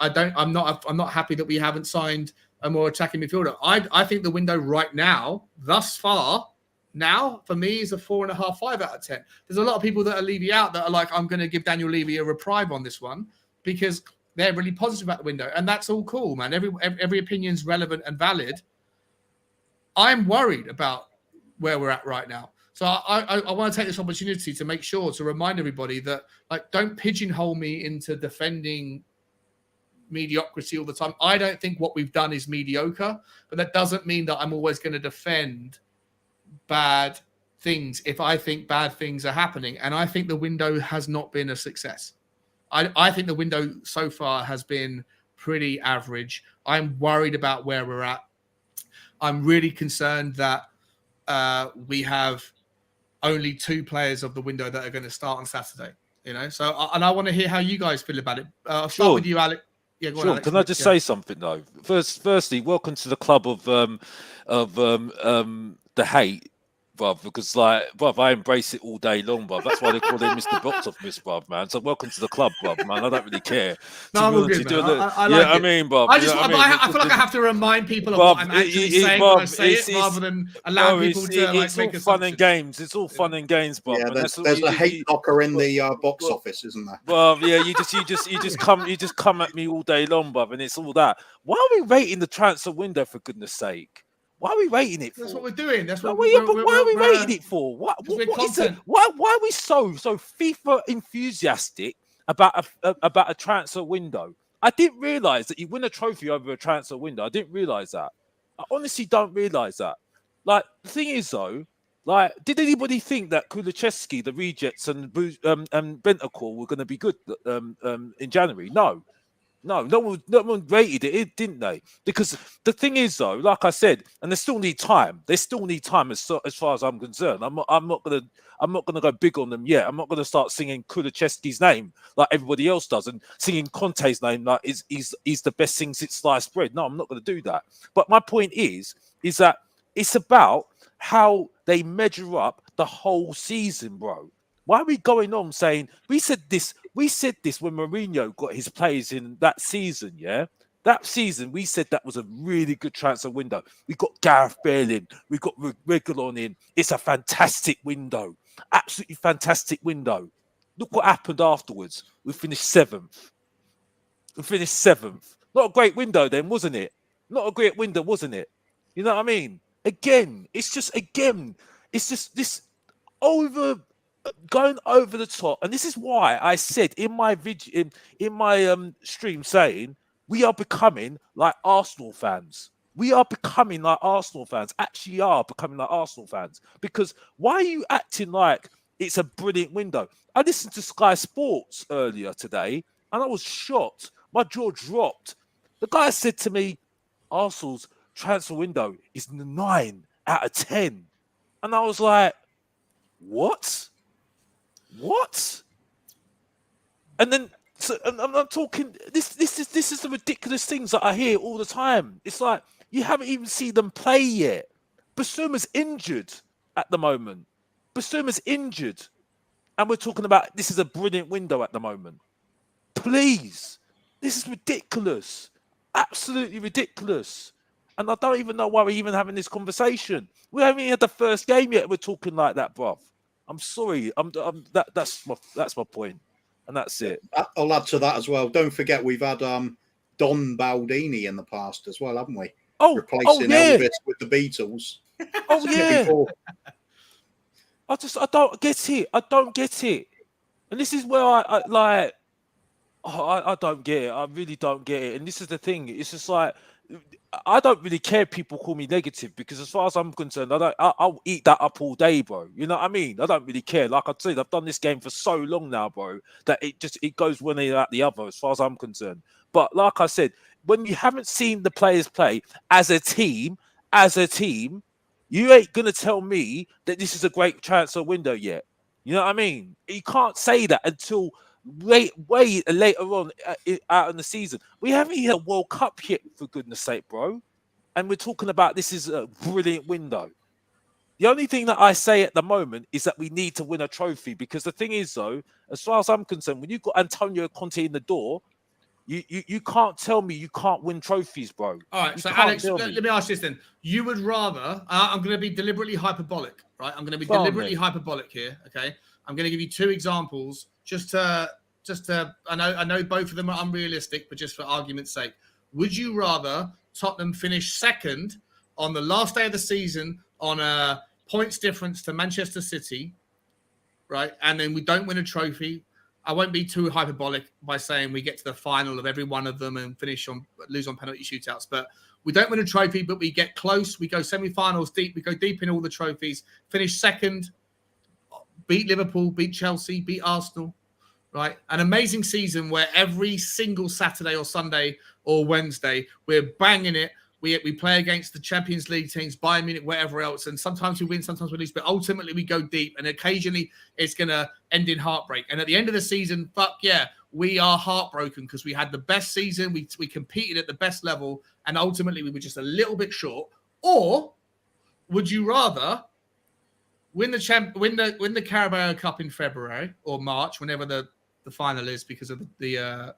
not happy that we haven't signed a more attacking midfielder. I think the window right now, thus far, now for me is a 4.5, 5 out of 10. There's a lot of people that are Levy out that are like, I'm going to give Daniel Levy a reprieve on this one because they're really positive about the window, and that's all cool, man. Every opinion's relevant and valid. I'm worried about where we're at right now. So I want to take this opportunity to make sure to remind everybody that don't pigeonhole me into defending mediocrity all the time. I don't think what we've done is mediocre, but that doesn't mean that I'm always going to defend bad things if I think bad things are happening. And I think the window has not been a success. I think the window so far has been pretty average. I'm worried about where we're at. I'm really concerned that we have only 2 players of the window that are going to start on Saturday. So I want to hear how you guys feel about it. I'll start with you, Alex. Yeah, go on, Alex. Can I just say something though? Firstly, welcome to the club of the hate. bruv, because like, bruv, I embrace it all day long, bruv. That's why they call him Mr. Box Office, bruv, man. So welcome to the club, bruv, man. I don't really care. No, I'm all good, man. I yeah, like I it. mean, bruv. I you just, know what I mean? I feel like I have to remind people of Bruv, what I'm actually saying when I say it, rather than allowing bro, people to like it's make all fun and assumptions. games. It's all fun and games, bruv. Yeah, and that's there's a hate knocker in the box well, office, isn't there? Well, yeah, you just come at me all day long, bruv, and it's all that. Why are we rating the transfer window, for goodness sake? Why are we rating it for? That's what we're doing. That's what why are we rating it for? What is it? Why are we so FIFA enthusiastic about a transfer window? I didn't realize that you win a trophy over a transfer window. I didn't realize that. I honestly don't realize that. Like, the thing is, though, like, did anybody think that Kulusevski, the rejects, and Bentancur were going to be good in January? No one rated it, didn't they? Because the thing is, though, like I said, and they still need time. They still need time as far as I'm concerned. I'm not gonna go big on them yet. I'm not gonna start singing Kulusevski's name like everybody else does, and singing Conte's name like he's the best thing since sliced bread. No, I'm not gonna do that. But my point is that it's about how they measure up the whole season, bro. Why are we going on saying we said this when Mourinho got his players in that season, yeah? That season, we said that was a really good transfer window. We got Gareth Bale in, we got Reguilon in. It's a fantastic window. Absolutely fantastic window. Look what happened afterwards. We finished seventh. Not a great window then, wasn't it? Not a great window, wasn't it? You know what I mean? Again, it's just this going over the top, and this is why I said in my video, in my stream, saying we are becoming like Arsenal fans. We are becoming like Arsenal fans. Actually, are becoming like Arsenal fans. Because why are you acting like it's a brilliant window? I listened to Sky Sports earlier today, and I was shocked. My jaw dropped. The guy said to me, Arsenal's transfer window is 9 out of 10, and I was like, what? And then, and I'm talking. This is the ridiculous things that I hear all the time. It's like you haven't even seen them play yet. Basuma's injured at the moment. And we're talking about this is a brilliant window at the moment. Please, this is ridiculous, absolutely ridiculous. And I don't even know why we're even having this conversation. We haven't even had the first game yet. We're talking like that, bruv. I'm sorry. That's my point, and that's it. I'll add to that as well. Don't forget we've had Don Baldini in the past as well, haven't we? Replacing Elvis with the Beatles. Oh yeah. I don't get it. And this is where I don't get it. I really don't get it. And this is the thing. It's just like, I don't really care if people call me negative, because as far as I'm concerned, I'll eat that up all day, bro. You know what I mean? I don't really care. Like I said, I've done this game for so long now, bro, that it goes one way or the other as far as I'm concerned. But like I said, when you haven't seen the players play as a team, you ain't gonna tell me that this is a great transfer window yet. You know what I mean? You can't say that until way later on out in the season. We haven't even had a World Cup yet, for goodness sake, bro. And we're talking about this is a brilliant window. The only thing that I say at the moment is that we need to win a trophy, because the thing is, though, as far as I'm concerned, when you've got Antonio Conte in the door, you can't tell me you can't win trophies, bro. All right, so Alex, let me ask you this then. You would rather, I'm going to be deliberately hyperbolic, right? I'm going to be deliberately hyperbolic here, okay? I'm going to give you two examples just to I know both of them are unrealistic, but just for argument's sake. Would you rather Tottenham finish second on the last day of the season on a points difference to Manchester City, right? And then we don't win a trophy. I won't be too hyperbolic by saying we get to the final of every one of them and lose on penalty shootouts, but we don't win a trophy, but we get close. We go semi-finals deep. We go deep in all the trophies, finish second, beat Liverpool, beat Chelsea, beat Arsenal, right? An amazing season where every single Saturday or Sunday or Wednesday, we're banging it. We play against the Champions League teams, Bayern Munich, whatever else, and sometimes we win, sometimes we lose, but ultimately we go deep, and occasionally it's going to end in heartbreak. And at the end of the season, fuck yeah, we are heartbroken because we had the best season, we competed at the best level, and ultimately we were just a little bit short. Or would you rather win the Carabao Cup in February or March, whenever the final is, because of the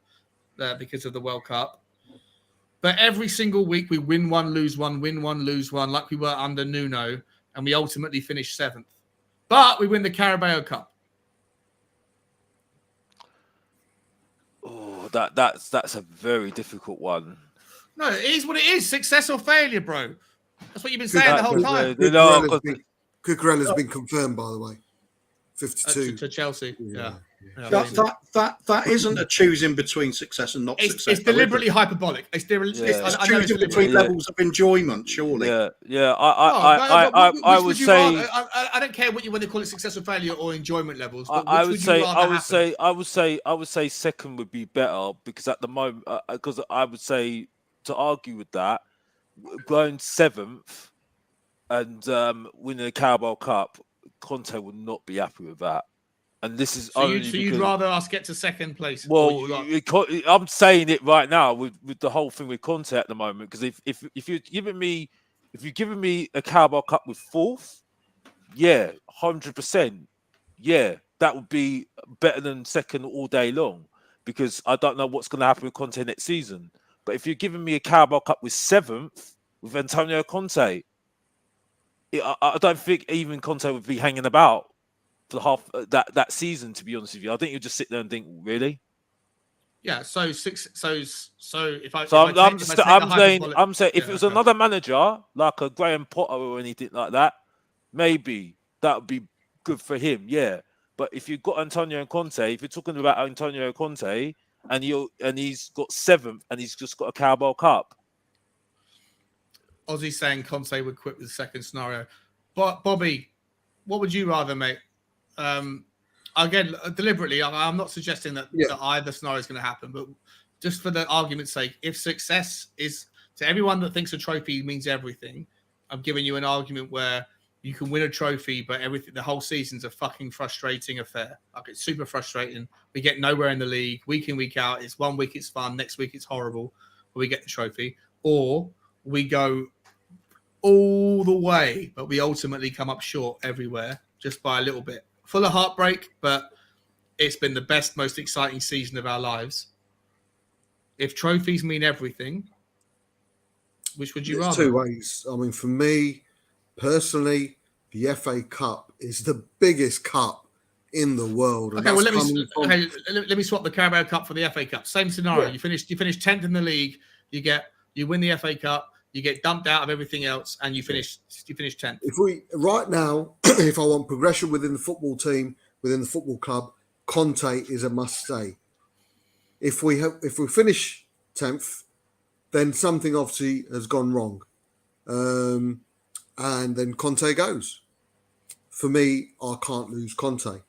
World Cup. But every single week we win one, lose one, win one, lose one, like we were under Nuno, and we ultimately finished 7th. But we win the Carabao Cup. Oh, that's a very difficult one. No, it is what it is. Success or failure, bro. That's what you've been saying the whole time. Cucurella's been confirmed, by the way. 52 to Chelsea. Yeah. That isn't a choosing between success and not success. It's deliberately hyperbolic. It's choosing between levels of enjoyment, surely. Yeah. I would say. I don't care what they call it, success or failure or enjoyment levels. I would say second would be better, because at the moment, because I would say, to argue with that, going 7th and winning the Carabao Cup, Conte would not be happy with that. And this is only so you'd rather us get to second place? Well, I'm saying it right now with the whole thing with Conte at the moment, because if you're giving me a Carabao Cup with 4th, 100%, that would be better than second all day long, because I don't know what's going to happen with Conte next season. But if you're giving me a Carabao Cup with 7th with Antonio Conte, I don't think even Conte would be hanging about for half that season. To be honest with you, I think you'll just sit there and think, really. Yeah. So I'm saying if it was another manager like a Graham Potter or anything like that, maybe that would be good for him. Yeah. But if you've got Antonio Conte, if you're talking about Antonio Conte and he's got 7th and he's just got a Carabao Cup. Ozzy's saying Conte would quit with the second scenario. But Bobby, what would you rather, mate? Again, deliberately, I'm not suggesting that either scenario is going to happen, but just for the argument's sake, if success is, to everyone that thinks a trophy means everything, I'm giving you an argument where you can win a trophy, but the whole season's a fucking frustrating affair. Like, it's super frustrating. We get nowhere in the league, week in, week out. It's one week it's fun, next week it's horrible, but we get the trophy. Or we go all the way, but we ultimately come up short everywhere, just by a little bit. Full of heartbreak, but it's been the best, most exciting season of our lives. If trophies mean everything, which would you rather? Two ways. I mean, for me, personally, the FA Cup is the biggest cup in the world. Okay, well, let me swap the Carabao Cup for the FA Cup. Same scenario. Yeah. You finish 10th in the league, you win the FA Cup, you get dumped out of everything else, and you finish 10th. If we right now, if I want progression within the football team, within the football club, Conte is a must stay. If we finish 10th, then something obviously has gone wrong, and then Conte goes. For me, I can't lose Conte.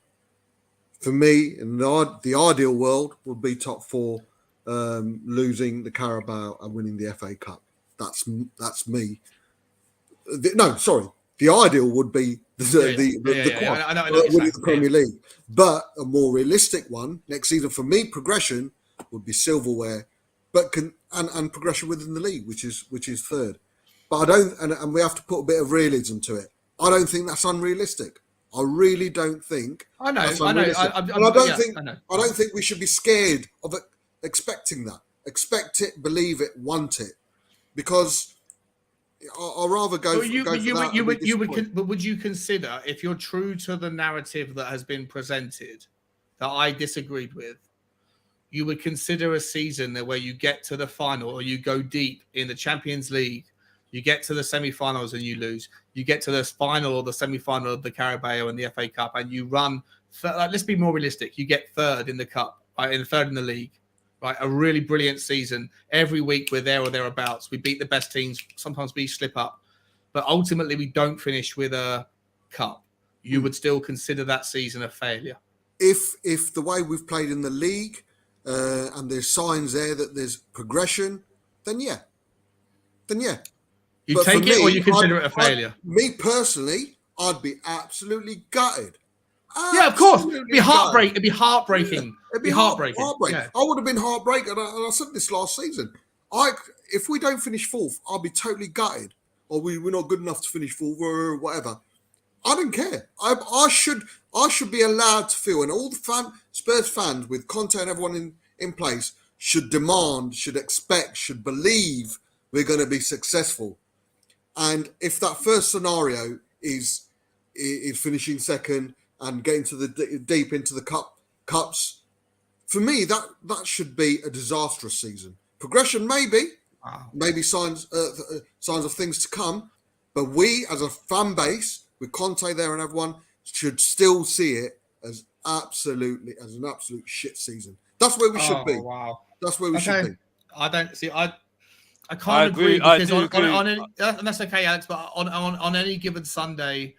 For me, in the ideal world would be top 4, losing the Carabao and winning the FA Cup. That's me. The ideal would be winning the Premier League. But a more realistic one next season for me, progression would be silverware, but and progression within the league, which is third. But I don't, and we have to put a bit of realism to it. I don't think that's unrealistic. I really don't think. I know. I don't think we should be scared of it, expecting that. Expect it, believe it, want it. Because I'll rather go. But would you consider, if you're true to the narrative that has been presented, that I disagreed with, you would consider a season where you get to the final or you go deep in the Champions League, you get to the semi-finals and you lose, you get to the final or the semi-final of the Carabao and the FA Cup, and you run. Let's be more realistic. You get third in the cup, right, third in the league. Right, a really brilliant season. Every week we're there or thereabouts. We beat the best teams. Sometimes we slip up, but ultimately we don't finish with a cup. You would still consider that season a failure. If the way we've played in the league and there's signs there that there's progression, then yeah. You take it, or you consider it a failure? Me personally, I'd be absolutely gutted. Yeah, of course. It'd be heartbreaking. It'd be heartbreaking. Yeah. It'd be heartbreaking. Yeah. I would have been heartbroken, and I said this last season. If we don't finish 4th, I'll be totally gutted, or we're not good enough to finish 4th, or whatever. I don't care. I should be allowed to feel, and all the Spurs fans with Conte and everyone in place should demand, should expect, should believe we're going to be successful. And if that first scenario is finishing second and getting to the deep into the cups, for me that should be a disastrous season. Progression maybe signs of things to come, but we as a fan base with Conte there and everyone should still see it as an absolute shit season. That's where we should be. Wow. That's where we should be. I don't see. I can't agree because and that's okay, Alex. But on any given Sunday,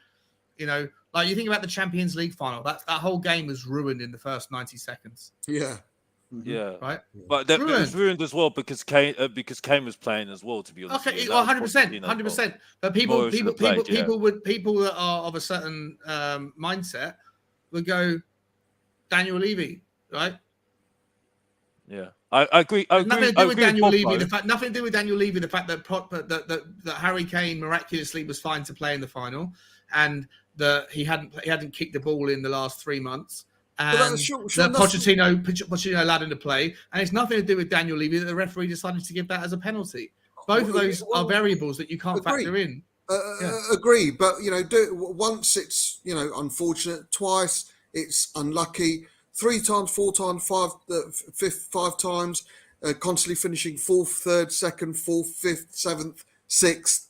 like you think about the Champions League final, that whole game was ruined in the first 90 seconds. Yeah. Yeah, right. But it was ruined as well because Kane was playing as well. To be honest, okay, 100%. But people that are of a certain mindset would go Daniel Levy, right? Yeah, I agree. Nothing to do with Daniel Levy. Nothing to do with Daniel Levy. The fact that Harry Kane miraculously was fine to play in the final, and that he hadn't kicked the ball in the last 3 months. And that Pochettino allowed him to play, and it's nothing to do with Daniel Levy that the referee decided to give that as a penalty. Both of those are variables that you can't factor in. Agree, but once it's unfortunate, twice it's unlucky, 3 times, 4 times, 5 times, constantly finishing 4th, 3rd, 2nd, 4th, 5th, 7th, 6th,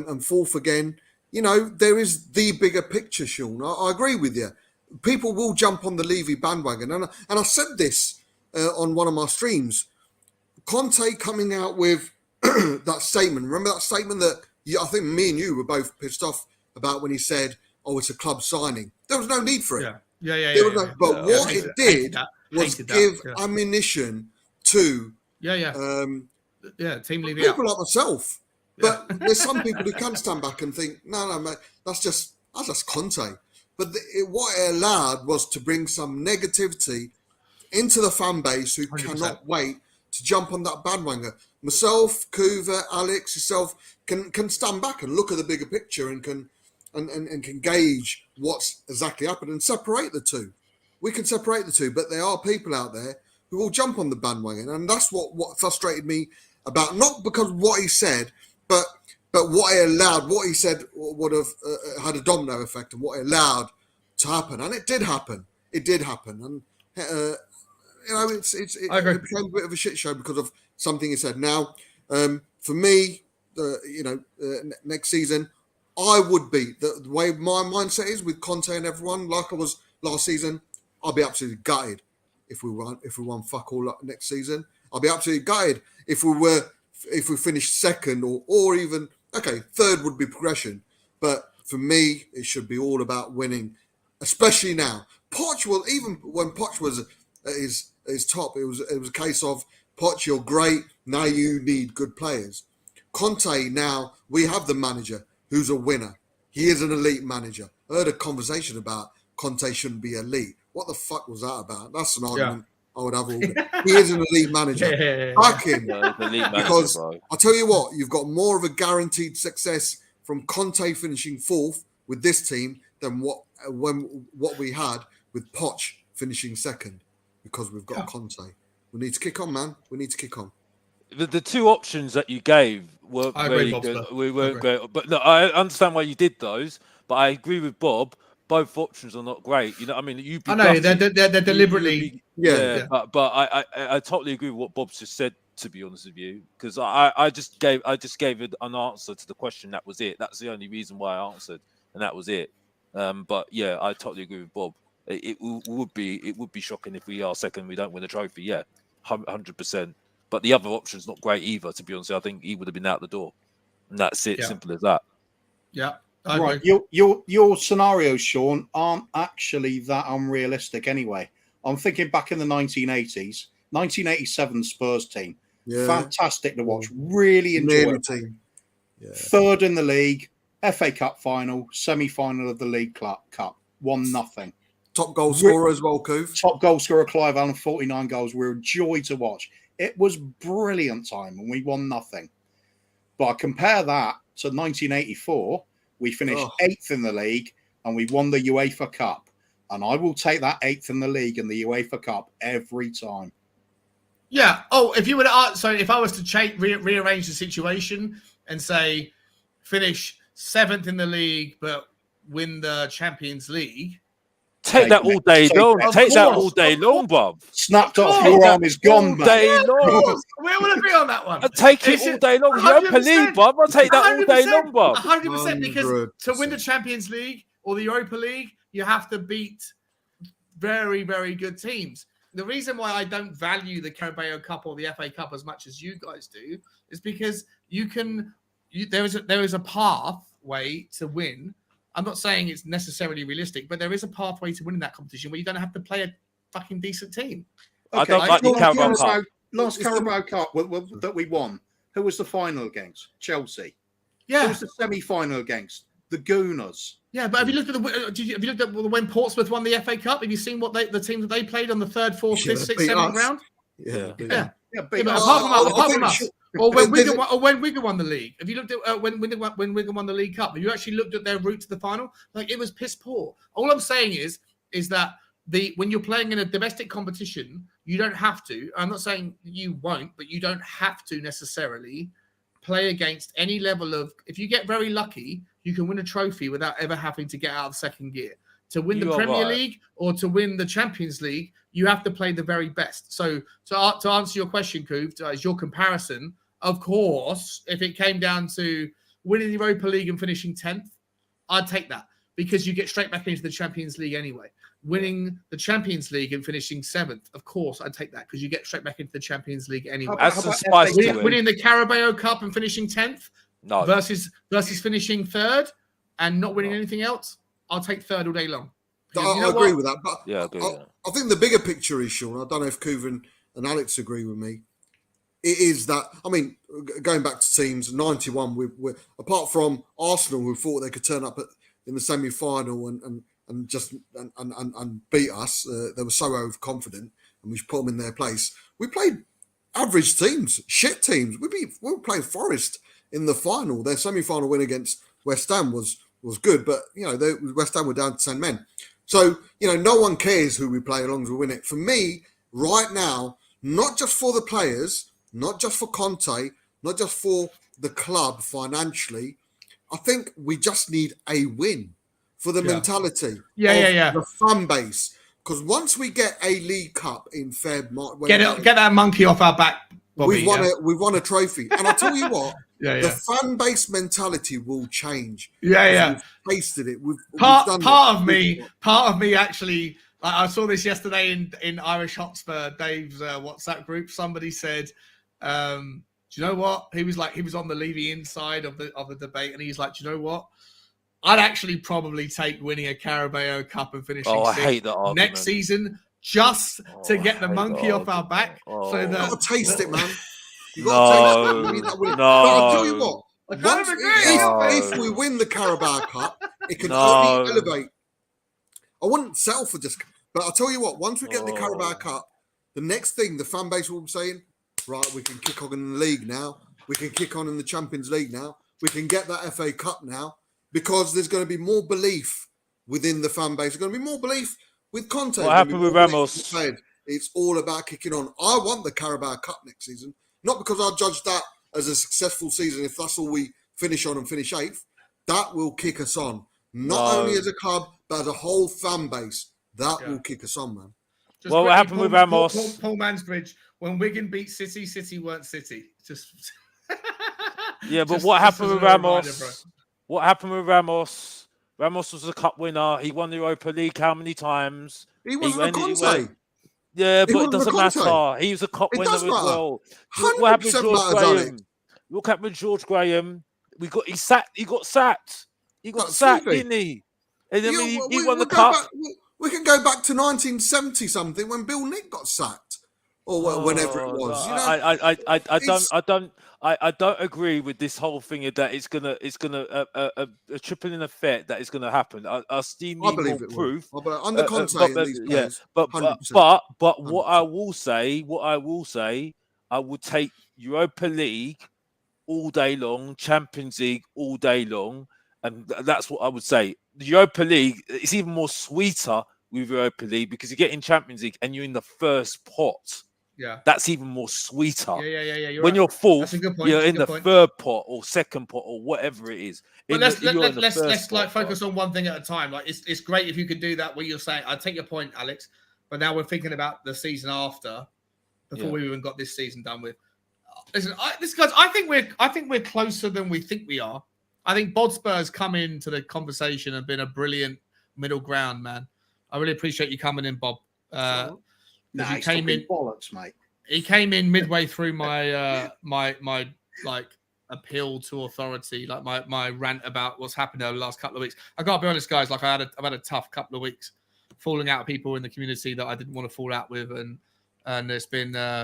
and 4th again. There is the bigger picture, Sean. I agree with you. People will jump on the Levy bandwagon. And I said this on one of my streams. Conte coming out with that statement. Remember that statement that I think me and you were both pissed off about when he said, "Oh, it's a club signing." There was no need for it. But what it did was give ammunition to team Levy people like myself. But there's some people who can stand back and think, no, mate, that's just Conte. But what it allowed was to bring some negativity into the fan base who 100%. Cannot wait to jump on that bandwagon. Myself, Kuva, Alex, yourself can stand back and look at the bigger picture and can gauge what's exactly happened and separate the two. We can separate the two, but there are people out there who will jump on the bandwagon, and that's what frustrated me about, not because what he said, but what he allowed, what he said would have had a domino effect, and what he allowed to happen, and it did happen. And it became a bit of a shit show because of something he said. Now, for me, next season, I would be the way my mindset is with Conte and everyone, like I was last season. I'll be absolutely gutted if we won fuck all next season. I'll be absolutely gutted if we finished second or even. Okay, third would be progression, but for me, it should be all about winning, especially now. Poch even when Poch was his top, it was a case of Poch, you're great. Now you need good players. Conte, now we have the manager who's a winner. He is an elite manager. I heard a conversation about Conte shouldn't be elite. What the fuck was that about? That's an argument I would have all day. He is an elite manager. Back him. Because I'll tell you what, you've got more of a guaranteed success from Conte finishing 4th with this team than what we had with Poch finishing 2nd, because we've got Conte. We need to kick on, man. We need to kick on. The 2 options that you gave were very good. We weren't great. But no, I understand why you did those, but I agree with Bob. Both options are not great. I mean, I know they're deliberately. But I totally agree with what Bob's just said. To be honest with you, because I just gave an answer to the question. That was it. That's the only reason why I answered, and that was it. But yeah, I totally agree with Bob. It would be shocking if we are second, we don't win the trophy. Yeah, 100%. But the other option's not great either. To be honest, I think he would have been out the door, and that's it. Simple as that. Yeah. Right, your scenarios, Sean, aren't actually that unrealistic anyway. I'm thinking back in the 1980s, 1987 Spurs team, fantastic to watch, really enjoyable team. Yeah. 3rd in the league, FA Cup final, semi-final of the League Cup, 1-0. Top goal scorer as well, Coof. Top goal scorer, Clive Allen, 49 goals. We were a joy to watch. It was brilliant time, and we won nothing. But I compare that to 1984. We finished 8th in the league, and we won the UEFA Cup. And I will take that 8th in the league and the UEFA Cup every time. Yeah. Oh, if you were if I was to rearrange the situation and say finish 7th in the league but win the Champions League, take that all day long. Take that all day long, bruv. Snapped off your arm is gone, all day long. We will agree on that one. I take it all day long. Europa League, bruv. I'll take that all day long, bruv. 100%, because to win the Champions League or the Europa League, you have to beat very, very good teams. The reason why I don't value the Carabao Cup or the FA Cup as much as you guys do is because there is a pathway to win. I'm not saying it's necessarily realistic, but there is a pathway to winning that competition where you don't have to play a fucking decent team. Okay, I don't like the Carabao Cup. Last Carabao Cup that we won, who was the final against? Chelsea. Yeah. Who was the semi-final against? The Gooners. Yeah, but have you looked at when Portsmouth won the FA Cup? Have you seen what the teams that they played on the 3rd, 4th, 5th, 6th, 7th round? Yeah. Apart from us. Or when Wigan won the league. Have you looked at when Wigan won the League Cup? Have you actually looked at their route to the final? Like, it was piss poor. All I'm saying is that when you're playing in a domestic competition, you don't have to. I'm not saying you won't, but you don't have to necessarily play against any level of. If you get very lucky, you can win a trophy without ever having to get out of second gear. To win the Premier League or to win the Champions League, you have to play the very best. So to answer your question, Coov, as your comparison, of course, if it came down to winning the Europa League and finishing 10th, I'd take that because you get straight back into the Champions League anyway. Winning the Champions League and finishing 7th, of course, I'd take that because you get straight back into the Champions League anyway. Winning the Carabao Cup and finishing 10th versus finishing 3rd and not winning anything else, I'll take 3rd all day long. I agree with that. But yeah, I agree. I think the bigger picture is, Sean, I don't know if Kuvan and Alex agree with me, it is that, I mean, going back to teams, 91, we're apart from Arsenal, who thought they could turn up in the semi-final and beat us, they were so overconfident, and we put them in their place. We played average teams, shit teams. We were playing Forest in the final. Their semi-final win against West Ham was good, but, West Ham were down to 10 men. So, no one cares who we play as long as we win it. For me, right now, not just for the players, not just for Conte, not just for the club financially, I think we just need a win for the mentality of the fan base. Because once we get a League Cup in Feb, get that monkey off our back, Bobby. We've won a trophy. And I'll tell you what, the fan base mentality will change. We've tasted it. Part of me actually, I saw this yesterday in Irish Hotspur, Dave's WhatsApp group. Somebody said, do you know what? He was on the Levy inside of the debate, and he's like, do you know what? I'd actually probably take winning a Carabao Cup and finishing I hate that argument. Next season just to get the monkey off our back. So that you got to taste it, man. You got to taste it. No. But I'll tell you what. If we win the Carabao Cup, it can only elevate. I wouldn't settle for just. But I'll tell you what. Once we get the Carabao Cup, the next thing the fan base will be saying, right, we can kick on in the league now. We can kick on in the Champions League now. We can get that FA Cup now. Because there's going to be more belief within the fan base. There's going to be more belief with Conte. What happened with Ramos? It's all about kicking on. I want the Carabao Cup next season. Not because I'll judge that as a successful season if that's all we finish on and finish 8th. That will kick us on. Not only as a club, but as a whole fan base. That will kick us on, man. What happened with Ramos? Paul Mansbridge, when Wigan beat City, City weren't City. But what happened with Ramos? What happened with Ramos? Ramos was a cup winner. He won the Europa League how many times? He wasn't a Conte. Yeah, but it doesn't matter. He was a cup winner as well. What happened with George Graham? Look at with George Graham. He got sacked. He got sacked, didn't he? And then he won the cup. We can go back to 1970 something when Bill Nick got sacked, or whenever it was. I don't agree with this whole thing that it's gonna a tripling effect that is gonna happen. I still need more proof. Under Conte, but what I will say, I will take Europa League all day long, Champions League all day long, and that's what I would say. the Europa League, it's even more sweeter with Europa League because you get in Champions League and you're in the first pot. Yeah. That's even more sweeter. Yeah. When right. you're That's fourth, a good point. you're That's a in good the point. third pot or second pot or whatever it is. But Let's like focus on one thing at a time. Like it's great if you could do that. What you're saying, I take your point, Alex. But now we're thinking about the season after, before we even got this season done with. Listen, I think we're closer than we think we are. I think Bodspur's come into the conversation and been a brilliant middle ground, man. I really appreciate you coming in, Bob. He came in bollocks, mate. He came in midway through my my like appeal to authority, like my rant about what's happened over the last couple of weeks. I gotta be honest, guys. Like I've had a tough couple of weeks, falling out with people in the community that I didn't want to fall out with, and it's been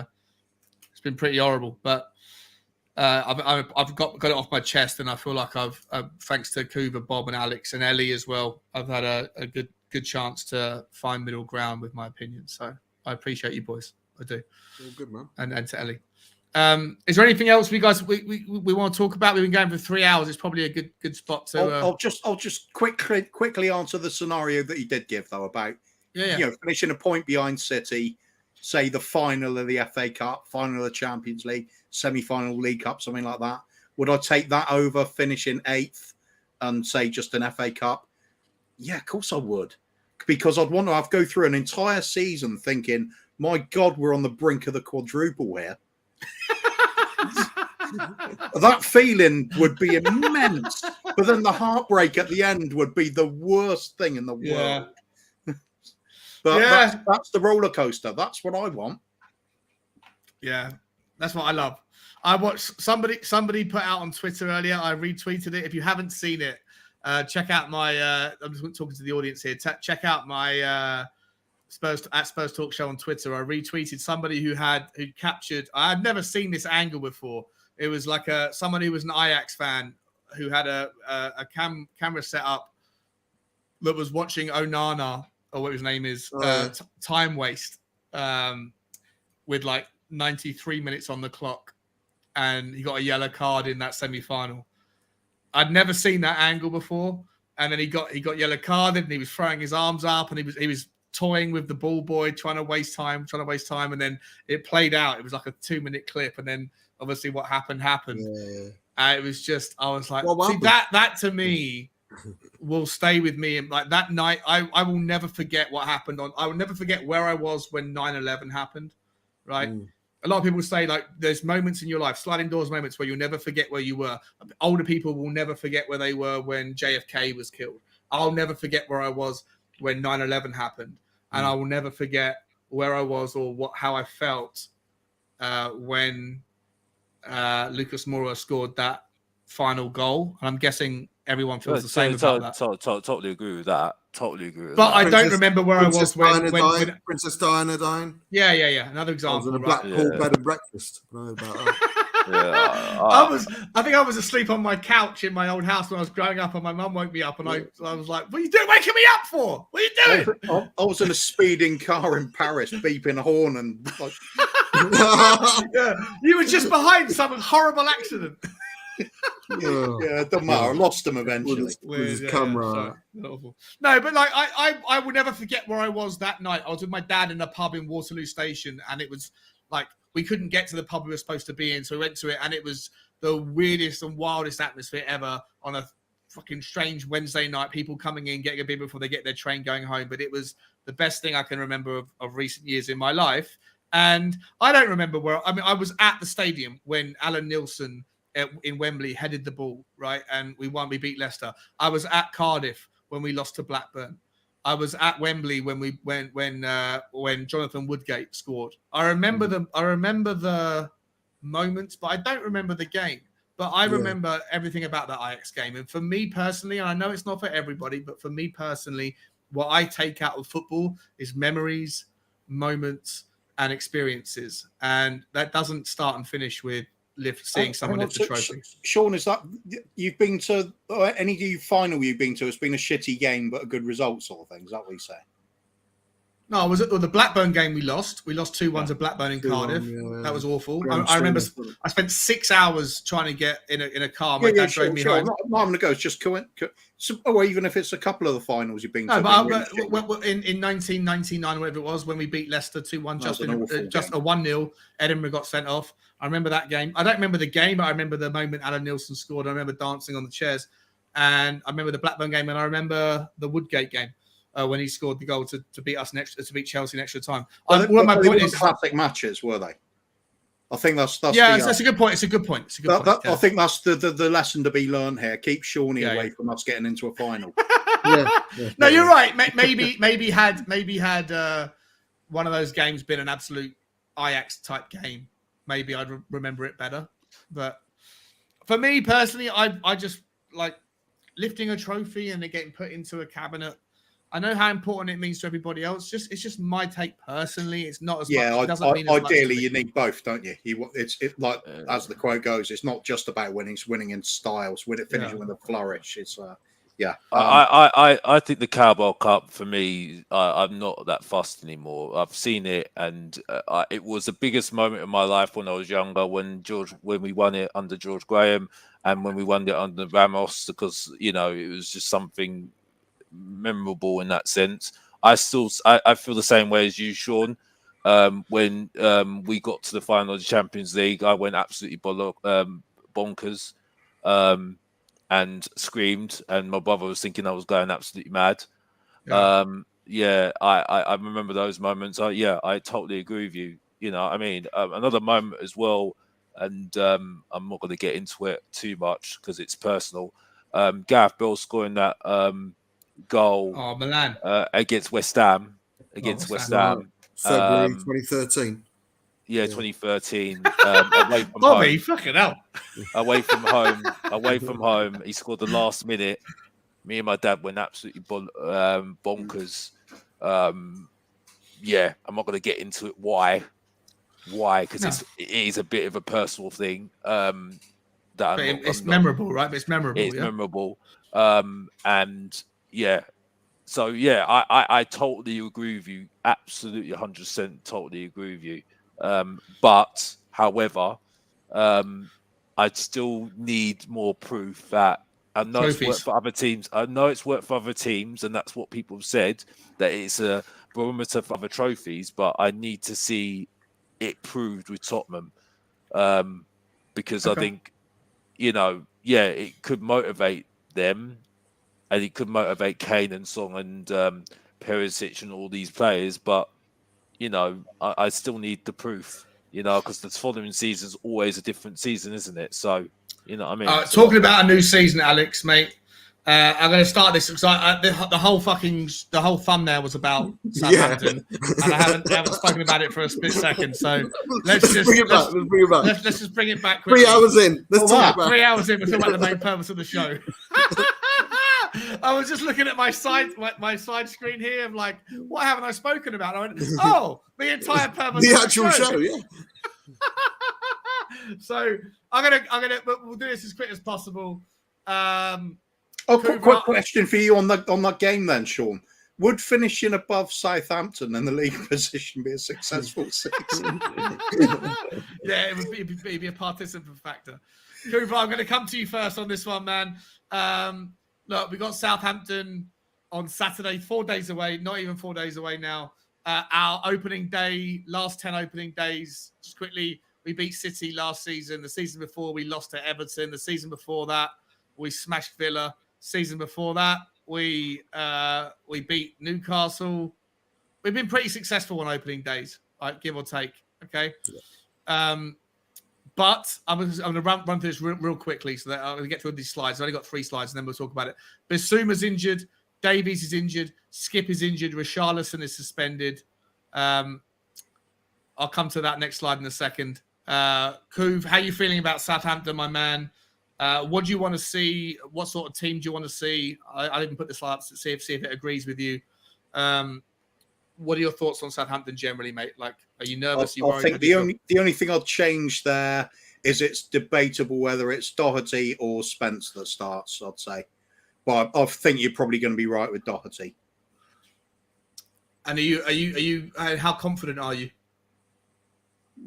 pretty horrible. But I've got it off my chest, and I feel like I've thanks to Kuva, Bob, and Alex, and Ellie as well. I've had a good chance to find middle ground with my opinion. So I appreciate you boys. I do. All good, man. And to Ellie. Is there anything else we want to talk about? We've been going for 3 hours. It's probably a good spot to. I'll just quickly answer the scenario that you did give though about finishing a point behind City, say the final of the FA Cup, final of the Champions League, semi-final League Cup, something like that. Would I take that over finishing 8th and say just an FA Cup? Yeah, of course I would, because I'd want to go through an entire season thinking, my God, we're on the brink of the quadruple here. That feeling would be immense, but then the heartbreak at the end would be the worst thing in the world. But that's the roller coaster. That's what I want. Yeah, that's what I love. I watched somebody put out on Twitter earlier. I retweeted it. If you haven't seen it, check out my. I'm just talking to the audience here. Check out my Spurs Talk Show on Twitter. I retweeted somebody who captured. I had never seen this angle before. It was like someone who was an Ajax fan who had a camera set up that was watching Onana, or what his name is, time waste, with like 93 minutes on the clock, and he got a yellow card in that semi-final. I'd never seen that angle before, and then he got yellow carded, and he was throwing his arms up, and he was toying with the ball boy, trying to waste time, and then it played out. It was like a 2-minute clip, and then obviously what happened. Yeah. It was just, I was like, see, that to me will stay with me. And like that night, I will never forget what happened. I will never forget where I was when 9/11 happened, right? A lot of people say like there's moments in your life, sliding doors moments, where you'll never forget where you were. Older people will never forget where they were when JFK was killed. I'll never forget where I was when 9/11 happened. And I will never forget where I was or how I felt when Lucas Moura scored that final goal. And I'm guessing everyone feels the same about that. Totally agree with that. But I don't remember where I was when Princess Diana dying. Yeah. Another example. I was in a Blackpool bed and breakfast. I know about that. I think I was asleep on my couch in my old house when I was growing up, and my mum woke me up, and I was like, "What are you doing? Waking me up for? What are you doing?" I was in a speeding car in Paris, beeping a horn, and like, you were just behind some horrible accident. It doesn't matter. I lost him eventually. With his camera. No, but like I will never forget where I was that night. I was with my dad in a pub in Waterloo Station, and it was like we couldn't get to the pub we were supposed to be in, so we went to it, and it was the weirdest and wildest atmosphere ever on a fucking strange Wednesday night. People coming in, getting a beer before they get their train going home. But it was the best thing I can remember of recent years in my life. And I don't remember I was at the stadium when Alan Nielsen in Wembley headed the ball, right? And we won, we beat Leicester. I was at Cardiff when we lost to Blackburn. I was at Wembley when Jonathan Woodgate scored. I remember the moments, but I don't remember the game. But I remember everything about that Ajax game. And for me personally, and I know it's not for everybody, but for me personally, what I take out of football is memories, moments, and experiences. And that doesn't start and finish with seeing someone lift the trophy. Sean, is that you've been to any final you've been to? It's been a shitty game, but a good result, sort of thing. Is that what you say? No, was it the Blackburn game we lost? We lost 2-1 to Blackburn in 2-1, Cardiff. yeah. That was awful. Graham I remember Stevens. I spent 6 hours trying to get in a car. My dad drove me home. I'm not having to go. It's just or even if it's a couple of the finals you've been to. No, but in 1999, whatever it was, when we beat Leicester 2-1, just a 1-0, Edinburgh got sent off. I remember that game. I don't remember the game, but I remember the moment Alan Nielsen scored. I remember dancing on the chairs. And I remember the Blackburn game, and I remember the Woodgate game. When he scored the goal to beat us to beat Chelsea in extra time. My point is classic matches, were they? I think that's that's a good point. It's a good point. I think that's the lesson to be learned here. Keep Shawnee away from us getting into a final. No, you're right. Maybe had one of those games been an absolute Ajax type game, maybe I'd remember it better. But for me personally, I just like lifting a trophy and it getting put into a cabinet. I know how important it means to everybody else. It's just my take personally. It's not as much. It doesn't mean as ideally much you need both, don't you? It's as the quote goes. It's not just about winning. It's winning in styles. Finishing with a flourish. It's I think the Carabao Cup for me, I'm not that fussed anymore. I've seen it, and it was the biggest moment of my life when I was younger. When we won it under George Graham, and when we won it under Ramos, because it was just something memorable in that sense. I feel the same way as you, Sean. When we got to the final of the Champions League, I went absolutely bonkers and screamed, and my brother was thinking I was going absolutely mad. I remember those moments. I totally agree with you. Another moment as well, and I'm not going to get into it too much because it's personal. Gareth Bale scoring that goal Milan against West Ham. West Ham. February 2013. Yeah, 2013. Away from Bobby, home. fucking hell. Away from home. He scored the last minute. Me and my dad went absolutely bonkers. I'm not going to get into it. Why? Because it is a bit of a personal thing. It's memorable, right? It's memorable. It's memorable. I totally agree with you. Absolutely 100% totally agree with you. But however, I'd still need more proof that I know it's worked for other teams. And that's what people have said, that it's a barometer for other trophies, but I need to see it proved with Tottenham. Because I think, it could motivate them. And it could motivate Kane and Song and Perisic and all these players, but I still need the proof. Because the following season's always a different season, isn't it? So, what I mean. Talking about a new season, Alex, mate. I'm going to start this because the whole thumbnail was about Southampton, and I haven't spoken about it for a split second. So let's just bring it back. Let's just bring it back quickly. 3 hours in. Let's talk about 3 hours in. We're talking about the main purpose of the show. I was just looking at my side screen here of like, what haven't I spoken about? I went, the entire purpose the of actual show, yeah. So I'm gonna we'll do this as quick as possible. Quick question for you on that game then, Sean. Would finishing above Southampton in the league position be a successful season? Yeah, it'd be a participant factor. Cooper, I'm going to come to you first on this one, man. Look, we got Southampton on Saturday, 4 days away, not even 4 days away now. Our opening day, last 10 opening days, just quickly, we beat City last season. The season before, we lost to Everton. The season before that, we smashed Villa. Season before that, we beat Newcastle. We've been pretty successful on opening days, right, give or take, okay? But I'm going to run through this real quickly so that I'm going to get through these slides. I've only got 3 slides, and then we'll talk about it. Bissouma's injured. Davies is injured. Skip is injured. Richarlison is suspended. I'll come to that next slide in a second. Kuv, how are you feeling about Southampton, my man? What do you want to see? What sort of team do you want to see? I didn't put this slide up to see if it agrees with you. What are your thoughts on Southampton generally, mate? Like, are you nervous? I think the only thing I'll change there is it's debatable whether it's Doherty or Spence that starts, I'd say. But I think you're probably going to be right with Doherty. And are you? How confident are you?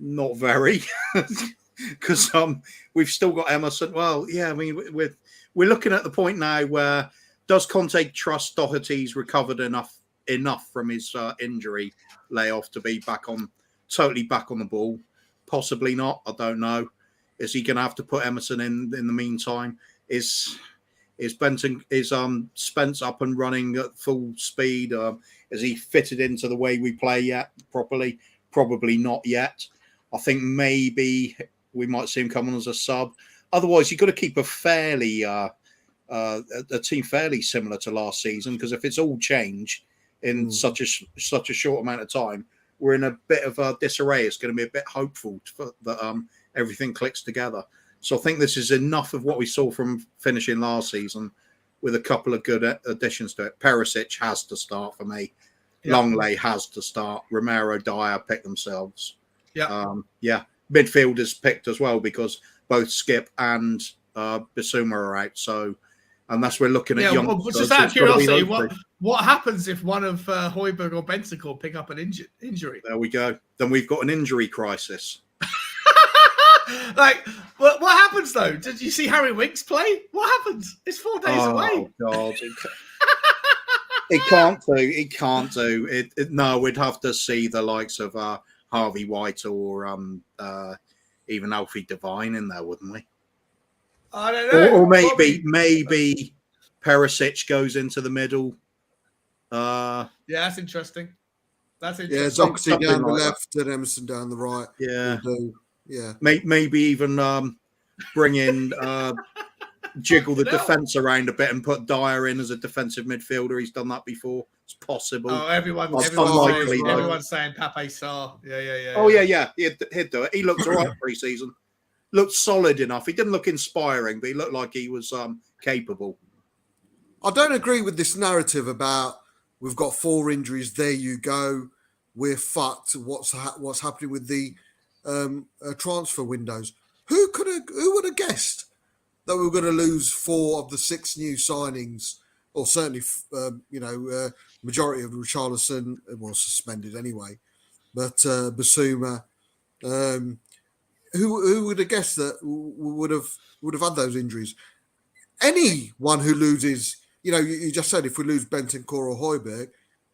Not very, because we've still got Emerson. Well, yeah, I mean we're looking at the point now where does Conte trust Doherty's recovered enough from his injury layoff to be totally back on the ball? Possibly not. I don't know. Is he going to have to put Emerson in the meantime? Is Spence up and running at full speed? Is he fitted into the way we play yet properly? Probably not yet. I think maybe we might see him come on as a sub. Otherwise, you've got to keep a team fairly similar to last season, because if it's all changed in such a short amount of time, we're in a bit of a disarray. It's going to be a bit hopeful that everything clicks together. So I think this is enough of what we saw from finishing last season, with a couple of good additions to it. Perisic has to start for me. Yeah. Longley has to start. Romero, Dyer pick themselves. Yeah. Midfielders picked as well, because both Skip and Bissouma are out. So unless we're looking at young, just out of curiosity, what happens if one of Højbjerg or Bentancur pick up an injury? There we go. Then we've got an injury crisis. Like, what happens though? Did you see Harry Winks play? What happens? It's 4 days away. Oh God! It can't do. It can't do. No, we'd have to see the likes of Harvey White or even Alfie Devine in there, wouldn't we? I don't know. Or maybe Perisic goes into the middle. Yeah, that's interesting. Yeah, Doxy down the left and Emerson down the right. Yeah. Yeah. Maybe even bring in jiggle the defence around a bit and put Dyer in as a defensive midfielder. He's done that before. It's possible. Oh, everyone's saying Pape Sarr. Yeah. Oh, yeah. He'd do it. He looked all right pre-season. Looked solid enough. He didn't look inspiring, but he looked like he was capable. I don't agree with this narrative about we've got 4 injuries. There you go. We're fucked. What's happening with the transfer windows? Who would have guessed that we were going to lose 4 of the 6 new signings, or certainly majority of Richarlison was suspended anyway, but Bissouma. Who would have guessed that we would have had those injuries? Anyone who loses, you just said if we lose Bentancur or Højbjerg,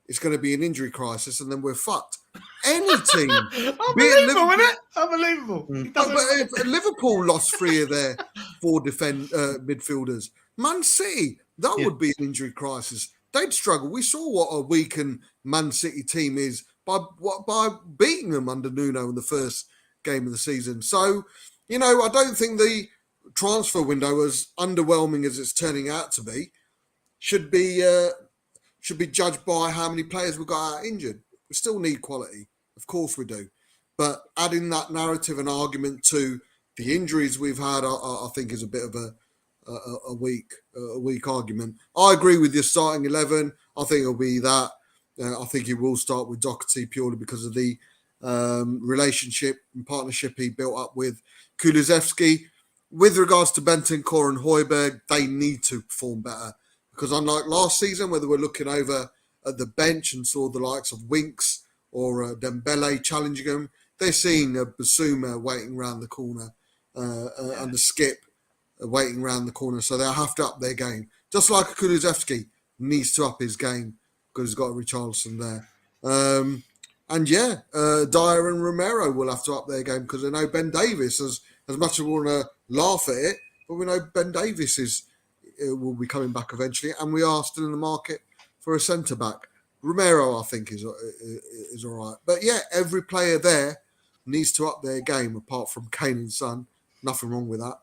it's going to be an injury crisis, and then we're fucked. Any team, unbelievable, isn't it? Unbelievable. But if Liverpool lost 3 of their 4 midfielders, Man City, that would be an injury crisis. They'd struggle. We saw what a weakened Man City team is by beating them under Nuno in the first game of the season. So, I don't think the transfer window, as underwhelming as it's turning out to be, should be judged by how many players we've got out injured. We still need quality, of course we do, but adding that narrative and argument to the injuries we've had, I think, is a bit of a weak argument. I agree with your starting 11. I think it'll be that. I think he will start with Doherty purely because of the relationship and partnership he built up with Kulusevski. With regards to Bentancur and Højbjerg, they need to perform better, because unlike last season, where they were looking over at the bench and saw the likes of Winks or Dembele challenging them, they're seeing a Bissouma waiting around the corner and the Skip waiting around the corner, so they'll have to up their game. Just like Kulusevski needs to up his game because he's got a Richarlison there. Dyer and Romero will have to up their game, because I know Ben Davies, as much as we want to laugh at it, but we know Ben Davies will be coming back eventually, and we are still in the market for a centre-back. Romero, I think, is all right. But yeah, every player there needs to up their game, apart from Kane and Son. Nothing wrong with that.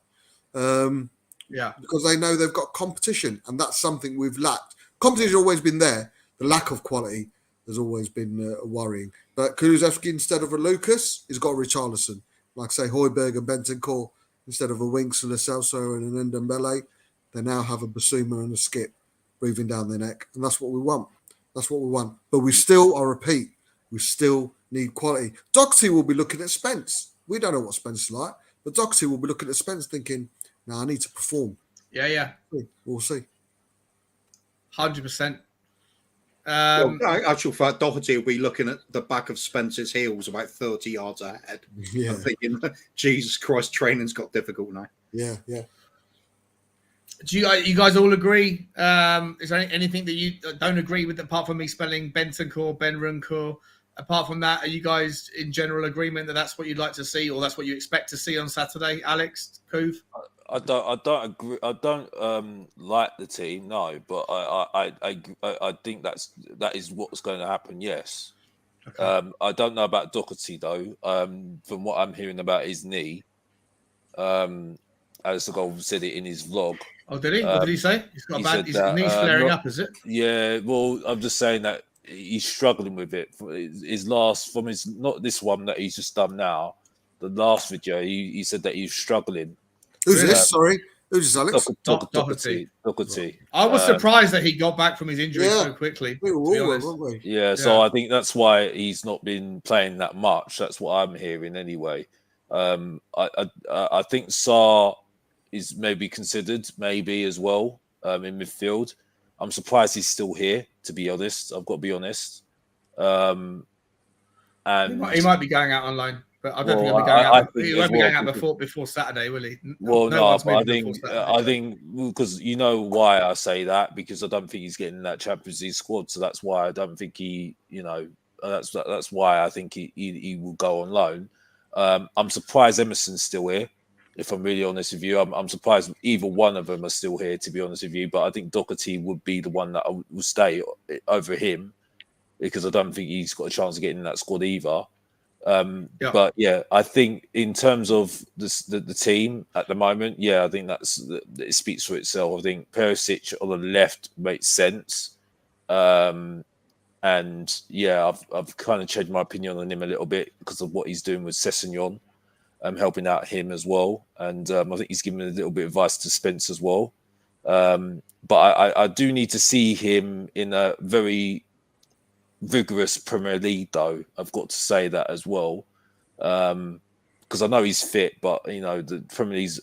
Because they know they've got competition, and that's something we've lacked. Competition has always been there. The lack of quality has always been worrying. But Kulusevski instead of a Lucas, he's got a Richarlison. Like, say, Højbjerg and Bentancur instead of a Winks and a Celso and an Dembele, they now have a Bissouma and a Skip breathing down their neck. And that's what we want. But we still, I repeat, we still need quality. Doherty will be looking at Spence. We don't know what Spence is like, but Doherty will be looking at Spence thinking, I need to perform. Yeah. We'll see. 100%. Well, actual fact, Doherty will be looking at the back of Spencer's heels about 30 yards ahead. Yeah, I'm thinking, Jesus Christ, training's got difficult now. yeah. Do you guys all agree? Is there anything that you don't agree with apart from me spelling Bentancur, Benrancourt? Apart from that, are you guys in general agreement that that's what you'd like to see, or that's what you expect to see on Saturday? Alex, Couve? I don't agree. I don't like the team, no, but I think that is what's going to happen. Yes. Okay. I don't know about Doherty though. From what I'm hearing about his knee, Alistair Gold said it in his vlog. Oh, did he? What did he say? He's got his knees flaring up, is it? Yeah. Well, I'm just saying that he's struggling with it. Not this one that he's just done now. The last video, he said that he's struggling. Who's this? Sorry. Who's this, Alex? Doherty. I was surprised that he got back from his injury so quickly. We were all, weren't we? Yeah, so I think that's why he's not been playing that much. That's what I'm hearing anyway. I think Sarr is maybe considered, maybe as well, in midfield. I'm surprised he's still here, to be honest. I've got to be honest. And he might be going out on loan. But I don't think he'll be going out. He won't be going out before Saturday, will he? I think because you know why I say that, because I don't think he's getting that Champions League squad, so that's why I don't think that's why I think he will go on loan. I'm surprised Emerson's still here. If I'm really honest with you, I'm surprised either one of them are still here. To be honest with you, but I think Doherty would be the one that will stay over him, because I don't think he's got a chance of getting in that squad either. But yeah, I think in terms of the team at the moment, I think it speaks for itself. I think Perisic on the left makes sense, and I've kind of changed my opinion on him a little bit because of what he's doing with Sessegnon, helping out him as well, and I think he's giving a little bit of advice to Spence as well. But I do need to see him in a very vigorous Premier League, though. I've got to say that as well, because I know he's fit, but the Premier League's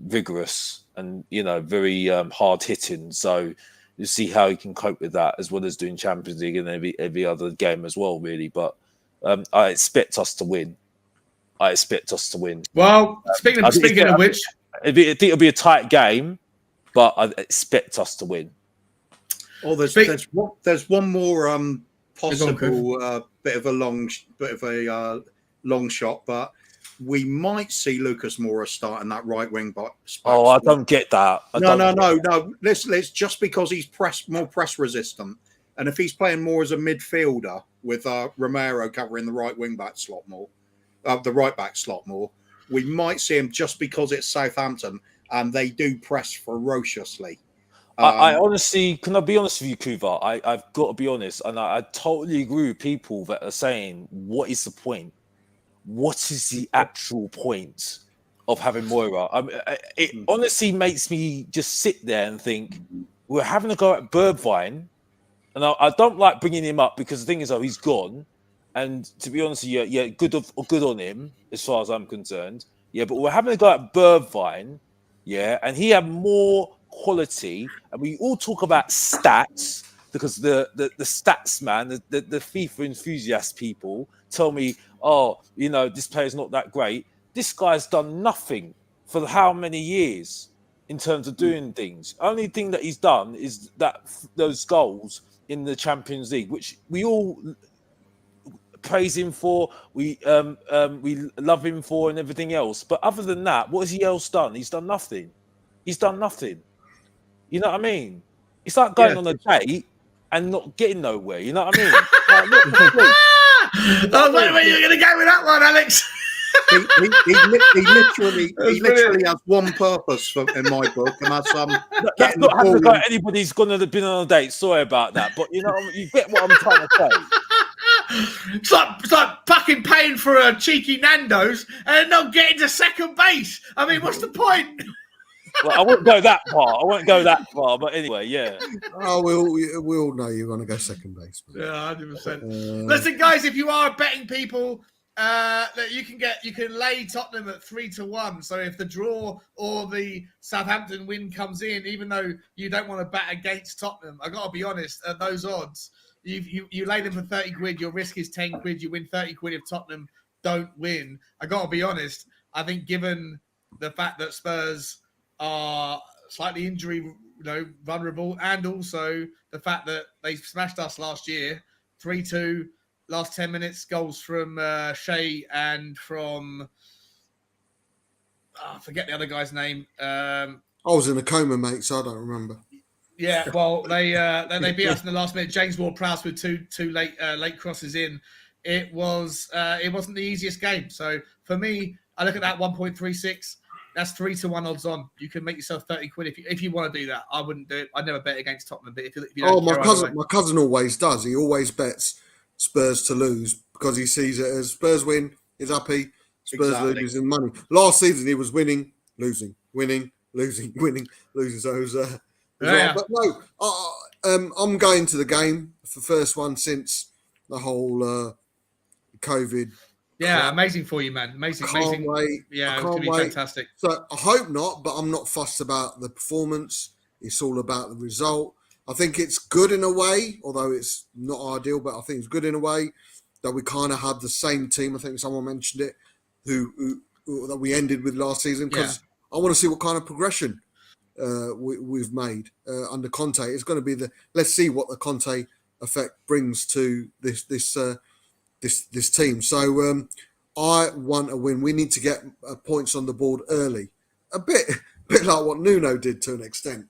vigorous and very hard hitting. So you see how he can cope with that, as well as doing Champions League and every other game as well, really. But I expect us to win. Well, speaking of which, I think it'll be a tight game, but I expect us to win. Oh, there's one more possible bit of a long shot, but we might see Lucas Moura starting that right wing back. I don't get that. No. Let's just because he's more press resistant, and if he's playing more as a midfielder with Romero covering the right wing back slot more, the right back slot more, we might see him just because it's Southampton and they do press ferociously. I honestly, can I be honest with you, Kuva? I've got to be honest, and I totally agree with people that are saying, what is the point? What is the actual point of having Moira? It honestly makes me just sit there and think, we're having a go at Bergwijn, and I don't like bringing him up because the thing is, he's gone. And to be honest with you, good on him, as far as I'm concerned. Yeah, but we're having a go at Bergwijn, and he had more quality, and we all talk about stats because the stats man, the FIFA enthusiast people tell me, this player's not that great. This guy's done nothing for how many years in terms of doing things. Only thing that he's done is those goals in the Champions League, which we all praise him for, we love him for, and everything else. But other than that, what has he else done? He's done nothing. You know what I mean? It's like going on a date and not getting nowhere. You know what I mean? Where are you going to go with that one, Alex? he literally has one purpose in my book, and that's that's not having to go. Anybody's going to have been on a date. Sorry about that, but you get what I'm trying to say. It's like fucking paying for a cheeky Nando's and not getting to second base. I mean, what's the point? Well, I won't go that far. But anyway, yeah. Oh, we'll know you're going to go second base. Yeah, 100%. Listen, guys, if you are betting people, Look, you can lay Tottenham at 3-1. So if the draw or the Southampton win comes in, even though you don't want to bet against Tottenham, I got to be honest, at those odds, you lay them for 30 quid. Your risk is 10 quid. You win 30 quid if Tottenham don't win. I got to be honest. I think given the fact that Spurs are slightly injury vulnerable, and also the fact that they smashed us last year 3-2. Last 10 minutes, goals from Shea and from I forget the other guy's name. I was in a coma, mate, so I don't remember. Yeah, well, they beat us in the last minute. James Ward-Prowse with two late crosses in. It wasn't the easiest game. So for me, I look at that 1.36. That's 3-1 odds on. You can make yourself 30 quid if you want to do that. I wouldn't do it. I'd never bet against Tottenham. But if you don't my cousin always does. He always bets Spurs to lose because he sees it as Spurs win, he's happy. Spurs losing money. Last season he was winning, losing, winning, losing, winning, losing. So it was, but no, I'm going to the game for the first one since the whole COVID. Yeah, amazing for you, man. Amazing. Wait. Yeah, it's going to be fantastic. So I hope not, but I'm not fussed about the performance. It's all about the result. I think it's good in a way, although it's not ideal, but I think it's good in a way that we kind of had the same team. I think someone mentioned it, who that we ended with last season, because I want to see what kind of progression we've made under Conte. It's going to be let's see what the Conte effect brings to this team. So I want a win. We need to get points on the board early, a bit like what Nuno did to an extent.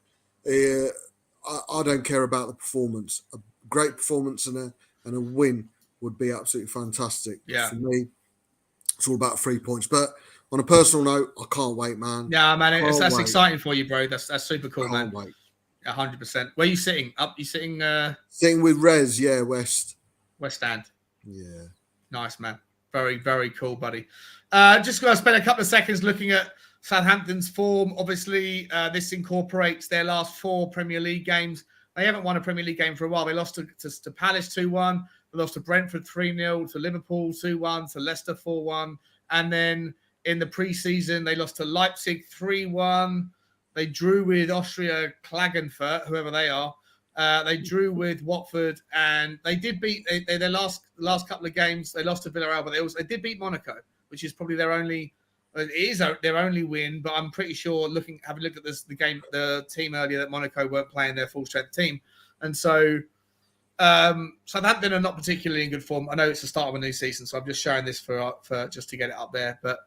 I don't care about the performance. A great performance and a win would be absolutely fantastic. Yeah. For me, it's all about 3 points. But on a personal note, I can't wait, man. Yeah, man, that's exciting for you, bro. That's super cool, man. Can't wait. 100%. Where are you sitting? Up? You sitting? Sitting with Rez, West End. Yeah. Nice, man. Very, very cool, buddy. Just going to spend a couple of seconds looking at Southampton's form. Obviously, this incorporates their last 4 Premier League games. They haven't won a Premier League game for a while. They lost to Palace 2-1. They lost to Brentford 3-0, to Liverpool 2-1, to Leicester 4-1. And then in the pre-season, they lost to Leipzig 3-1. They drew with Austria Klagenfurt, whoever they are. They drew with Watford, and they did beat their last couple of games. They lost to Villarreal, but they did beat Monaco, which is probably their only win. But I'm pretty sure, having looked at the team earlier, that Monaco weren't playing their full strength team, and so Southampton are not particularly in good form. I know it's the start of a new season, so I'm just showing this for just to get it up there. But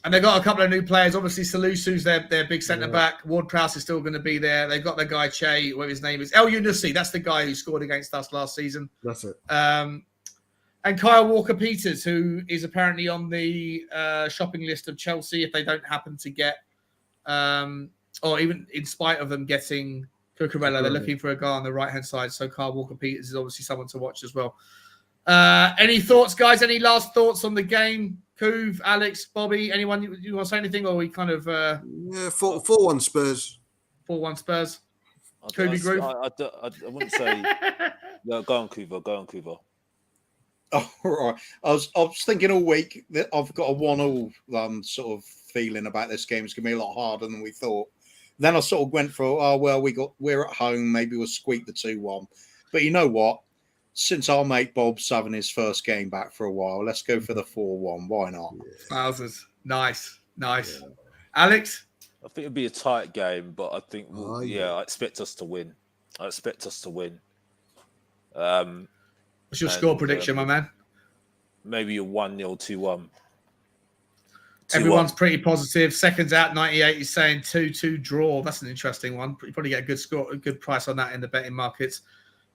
and they've got a couple of new players. Obviously, Salusu's their big centre-back. Ward-Prowse is still going to be there. They've got the guy, Che, whatever his name is. El Yunusi, that's the guy who scored against us last season. That's it. And Kyle Walker-Peters, who is apparently on the shopping list of Chelsea if they don't happen to get, or even in spite of them getting Cucurella, they're looking for a guy on the right-hand side. So Kyle Walker-Peters is obviously someone to watch as well. Any thoughts, guys? Any last thoughts on the game? Kuv, Alex, Bobby, anyone you want to say anything, or we kind of 4-1 Spurs. 4-1 Spurs. Kuvi Groove. I wouldn't say. No, go on, Kuva. Oh, right. I was thinking all week that I've got a 1-1 sort of feeling about this game. It's gonna be a lot harder than we thought. Then I sort of went for we're at home, maybe we'll squeak the 2-1. But you know what? Since our mate Bob's having his first game back for a while, let's go for the 4-1. Why not? Wowzers. Nice. Yeah. Alex? I think it'll be a tight game, but I think I expect us to win. What's your score prediction, my man? Maybe a 1-0, 2-1. Everyone's pretty positive. Seconds out, 98 is saying 2-2 draw. That's an interesting one. You probably get a good score, a good price on that in the betting markets.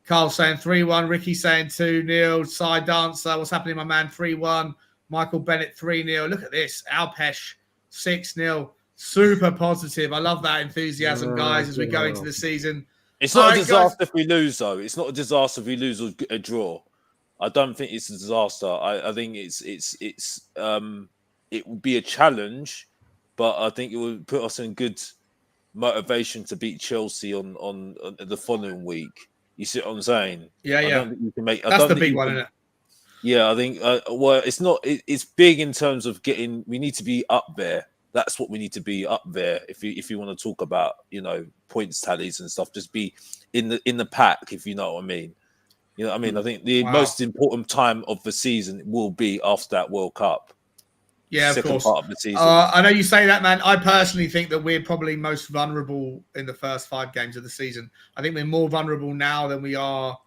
Carl saying 3-1. Ricky saying 2-0. Side Dancer. What's happening, my man? 3-1. Michael Bennett 3-0. Look at this. Alpesh 6-0. Super positive. I love that enthusiasm, guys, as we go into the season. It's not a disaster if we lose, though. It's not a disaster if we lose or a draw. I don't think it's a disaster. I think it will be a challenge, but I think it will put us in good motivation to beat Chelsea on the following week. You see what I'm saying? Yeah, I yeah. don't think you can make. I That's don't the think big you one, can- isn't it? Yeah, I think. Well, it's not. It's big in terms of getting. We need to be up there. That's what we need to be up there. If you want to talk about points tallies and stuff, just be in the pack. If you know what I mean. You know what I mean. I think the Wow. most important time of the season will be after that World Cup. Yeah, of Second course. part of the season. I know you say that, man. I personally think that we're probably most vulnerable in the first 5 games of the season. I think we're more vulnerable now than we are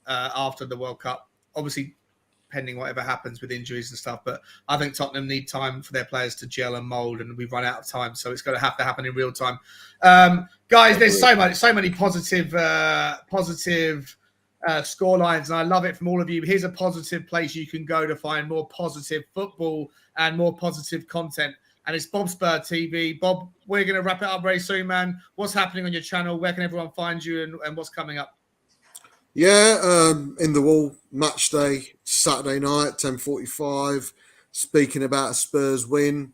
after the World Cup. Obviously, pending whatever happens with injuries and stuff. But I think Tottenham need time for their players to gel and mould, and we've run out of time. So it's going to have to happen in real time. Guys, there's so many positive score lines, and I love it from all of you. Here's a positive place you can go to find more positive football and more positive content. And it's Bob Spur TV. Bob, we're going to wrap it up very soon, man. What's happening on your channel? Where can everyone find you, and what's coming up? Yeah, in the wall, match day, Saturday night, 10:45, speaking about a Spurs win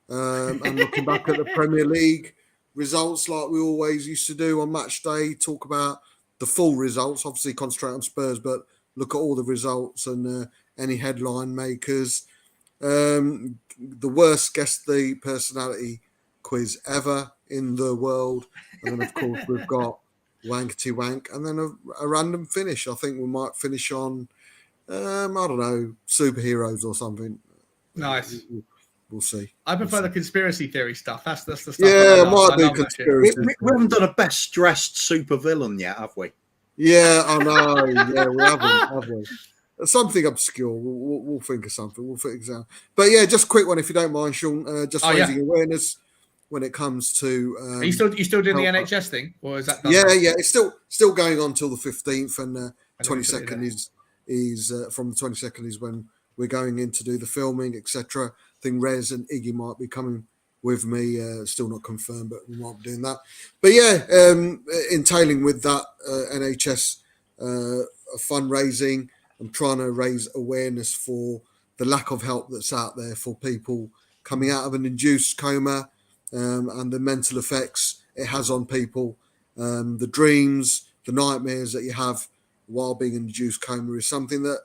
and looking back at the Premier League results like we always used to do on match day, talk about the full results, obviously concentrate on Spurs, but look at all the results and any headline makers. The worst Guess the Personality quiz ever in the world. And then, of course, we've got Wankety Wank, and then a random finish. I think we might finish on, I don't know, superheroes or something. Nice. We'll see. I prefer the conspiracy theory stuff. That's the stuff. Yeah, I might do love that shit. conspiracy. We haven't done a best dressed supervillain yet, have we? Yeah, I know. Yeah, we haven't, have we? Something obscure. We'll think of something. We'll think of something. But yeah, just a quick one if you don't mind, Sean. Just raising awareness when it comes to. Are you still doing the NHS thing, or is that done? Yeah. It's still going on till the 15th, and 22nd is from the 22nd is when we're going in to do the filming, etc. I think Rez and Iggy might be coming with me. Still not confirmed, but we might be doing that. But yeah, entailing with that NHS fundraising. I'm trying to raise awareness for the lack of help that's out there for people coming out of an induced coma and the mental effects it has on people. The dreams, the nightmares that you have while being in induced coma is something that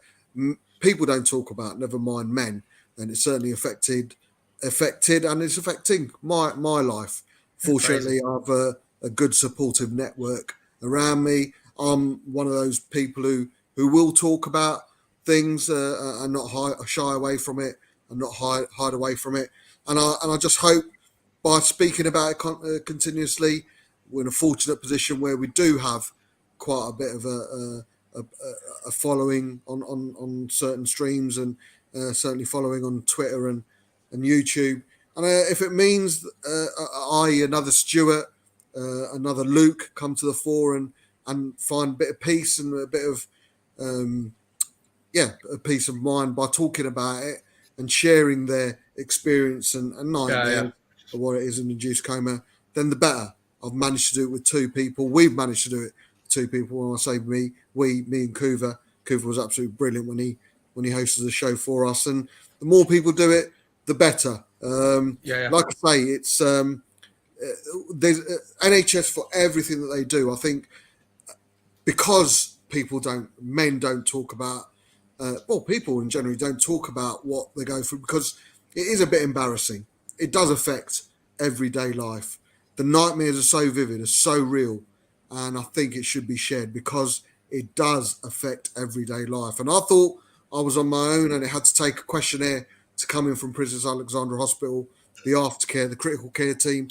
people don't talk about, never mind men. And it's certainly affected and it's affecting my life. Fortunately, I have a good supportive network around me. I'm one of those people who will talk about things and not shy away from it and not hide away from it. And I just hope by speaking about it continuously, we're in a fortunate position where we do have quite a bit of a following on certain streams and certainly following on Twitter and YouTube. And if it means another Stuart, another Luke come to the fore and find a bit of peace and a bit of a peace of mind by talking about it and sharing their experience and nightmare of what it is in induced coma, then the better. I've managed to do it with 2 people. We've managed to do it with 2 people. When I say me and Kuva. Kuva was absolutely brilliant when he hosted the show for us. And the more people do it, the better. Like I say, it's there's NHS for everything that they do. I think because men don't talk about, people in general don't talk about what they go through because it is a bit embarrassing. It does affect everyday life. The nightmares are so vivid, are so real, and I think it should be shared because it does affect everyday life. And I thought I was on my own and it had to take a questionnaire to come in from Princess Alexandra Hospital, the aftercare, the critical care team,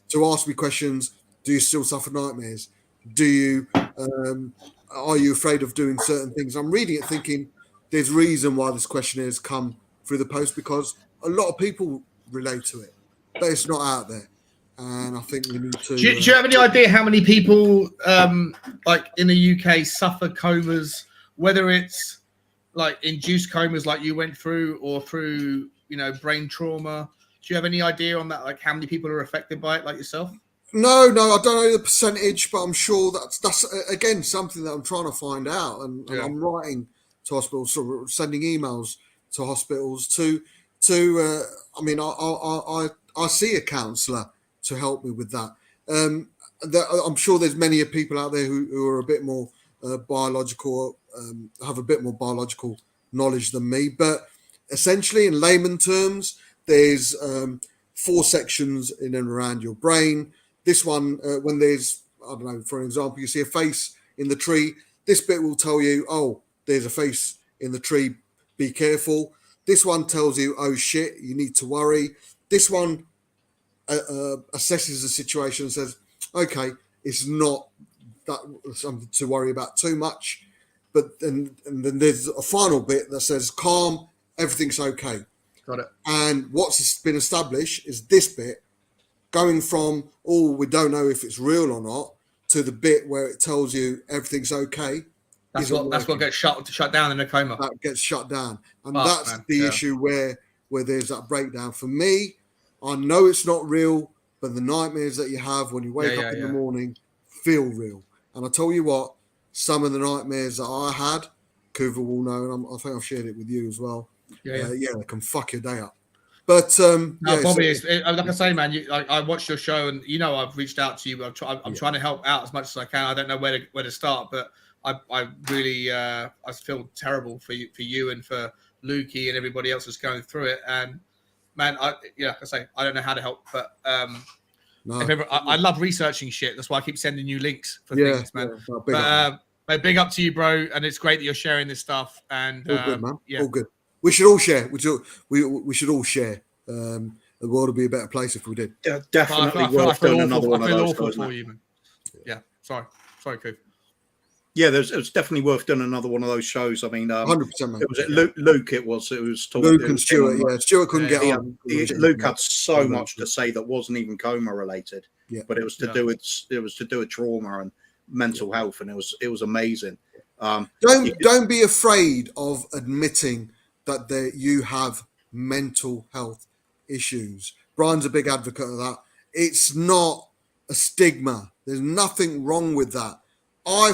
to ask me questions. Do you still suffer nightmares? Do you are you afraid of doing certain things? I'm reading it thinking there's reason why this questionnaire has come through the post because a lot of people relate to it, but it's not out there. And I think we need to. Do you have any idea how many people, like in the UK, suffer comas? Whether it's like induced comas, like you went through, or through brain trauma. Do you have any idea on that? Like how many people are affected by it, like yourself? No, I don't know the percentage, but I'm sure that's again something that I'm trying to find out, and I'm writing to hospitals, sort of sending emails to hospitals to. I mean, I see a counsellor to help me with that. I'm sure there's many people out there who are a bit more biological, have a bit more biological knowledge than me. But essentially, in layman terms, there's 4 sections in and around your brain. This one, when there's, I don't know, for example, you see a face in the tree, this bit will tell you, oh, there's a face in the tree, be careful. This one tells you, oh shit, you need to worry. This one assesses the situation and says, okay, it's not that something to worry about too much. But then there's a final bit that says, calm, everything's okay. Got it. And what's been established is this bit going from, oh, we don't know if it's real or not, to the bit where it tells you everything's okay. That's what gets shut down in a coma. That gets shut down. And that's the issue where there's that breakdown. For me, I know it's not real, but the nightmares that you have when you wake up in the morning feel real. And I tell you what, some of the nightmares that I had, Kuva will know, and I think I've shared it with you as well. They can fuck your day up. But Bobby, like I say, man, I watched your show, and I've reached out to you. I'm trying to help out as much as I can. I don't know where to start, but I really I feel terrible for you and for Lukey and everybody else that's going through it. And man, like I say, I don't know how to help, but I love researching shit. That's why I keep sending you links for things, man. But big up to you, bro, and it's great that you're sharing this stuff. And all good, man. All good. We should all share. We should all share. The world would be a better place if we did. Definitely worth doing another one of those. I feel awful for you, man. Yeah, sorry, Coop. Yeah, it was definitely worth doing another one of those shows. I mean, 100%, man. It was Luke. It was Luke and Stuart. Yeah, Stuart couldn't get on. Luke had so much to say that wasn't even coma related. Yeah, but it was to do with trauma and mental health, and it was amazing. Don't be afraid of admitting that you have mental health issues. Brian's a big advocate of that. It's not a stigma. There's nothing wrong with that. I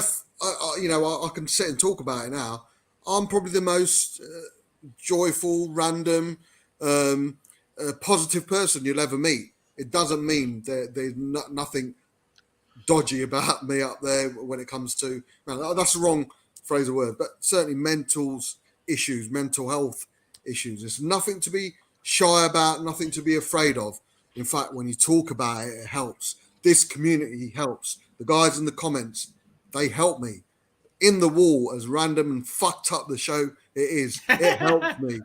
can sit and talk about it now. I'm probably the most joyful, random, positive person you'll ever meet. It doesn't mean there's nothing dodgy about me up there when it comes to, that's the wrong phrase of word, but certainly mental health issues. There's nothing to be shy about, nothing to be afraid of. In fact, when you talk about it, it helps. This community helps. The guys in the comments, they help me. In the wall, as random and fucked up the show it helps me.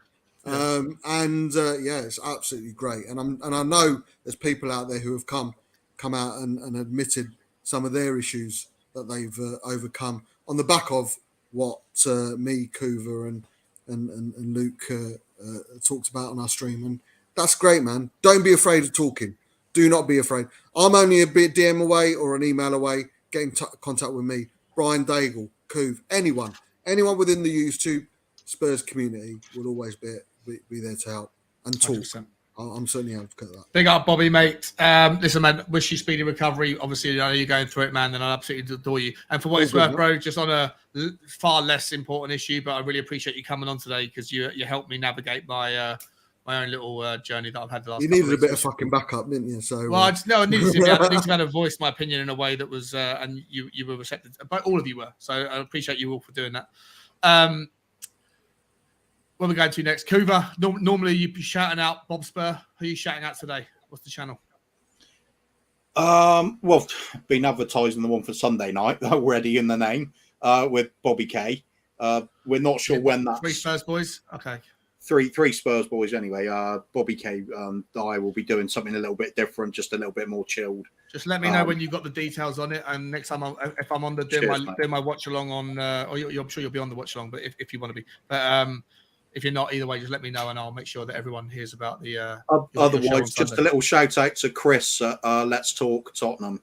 It's absolutely great. And I know there's people out there who have come out and admitted some of their issues that they've overcome on the back of what me, Kuva, and Luke talked about on our stream. And that's great, man. Don't be afraid of talking. Do not be afraid. I'm only a bit DM away or an email away. Get in contact with me, Brian Daigle, Kuv, anyone within the YouTube Spurs community will always be there to help and talk. 100%. I'm certainly advocate of that. Big up, Bobby, mate. Listen, man, wish you speedy recovery. Obviously, I know you're going through it, man, and I absolutely adore you. And for what it's worth, bro, just on a far less important issue, but I really appreciate you coming on today because you helped me navigate my own little journey that I've had the last. You needed a bit of fucking backup, didn't you? So I needed to kind of voice my opinion in a way that was, and you were receptive. But all of you were, so I appreciate you all for doing that. Where are we going to next? Kuva, normally you'd be shouting out Bob Spur. Who are you shouting out today? What's the channel? Well, been advertising the one for Sunday night already in the name with Bobby K. We're not sure when that's. 3 Spurs boys? Okay. Three Spurs boys anyway. Bobby K and I will be doing something a little bit different, just a little bit more chilled. Just let me know when you've got the details on it, and next time if I'm on the doing my watch along on, I'm sure you'll be on the watch along, but if you want to be, but if you're not, either way, just let me know, and I'll make sure that everyone hears about the. Otherwise, just a little shout out to Chris at Let's Talk Tottenham.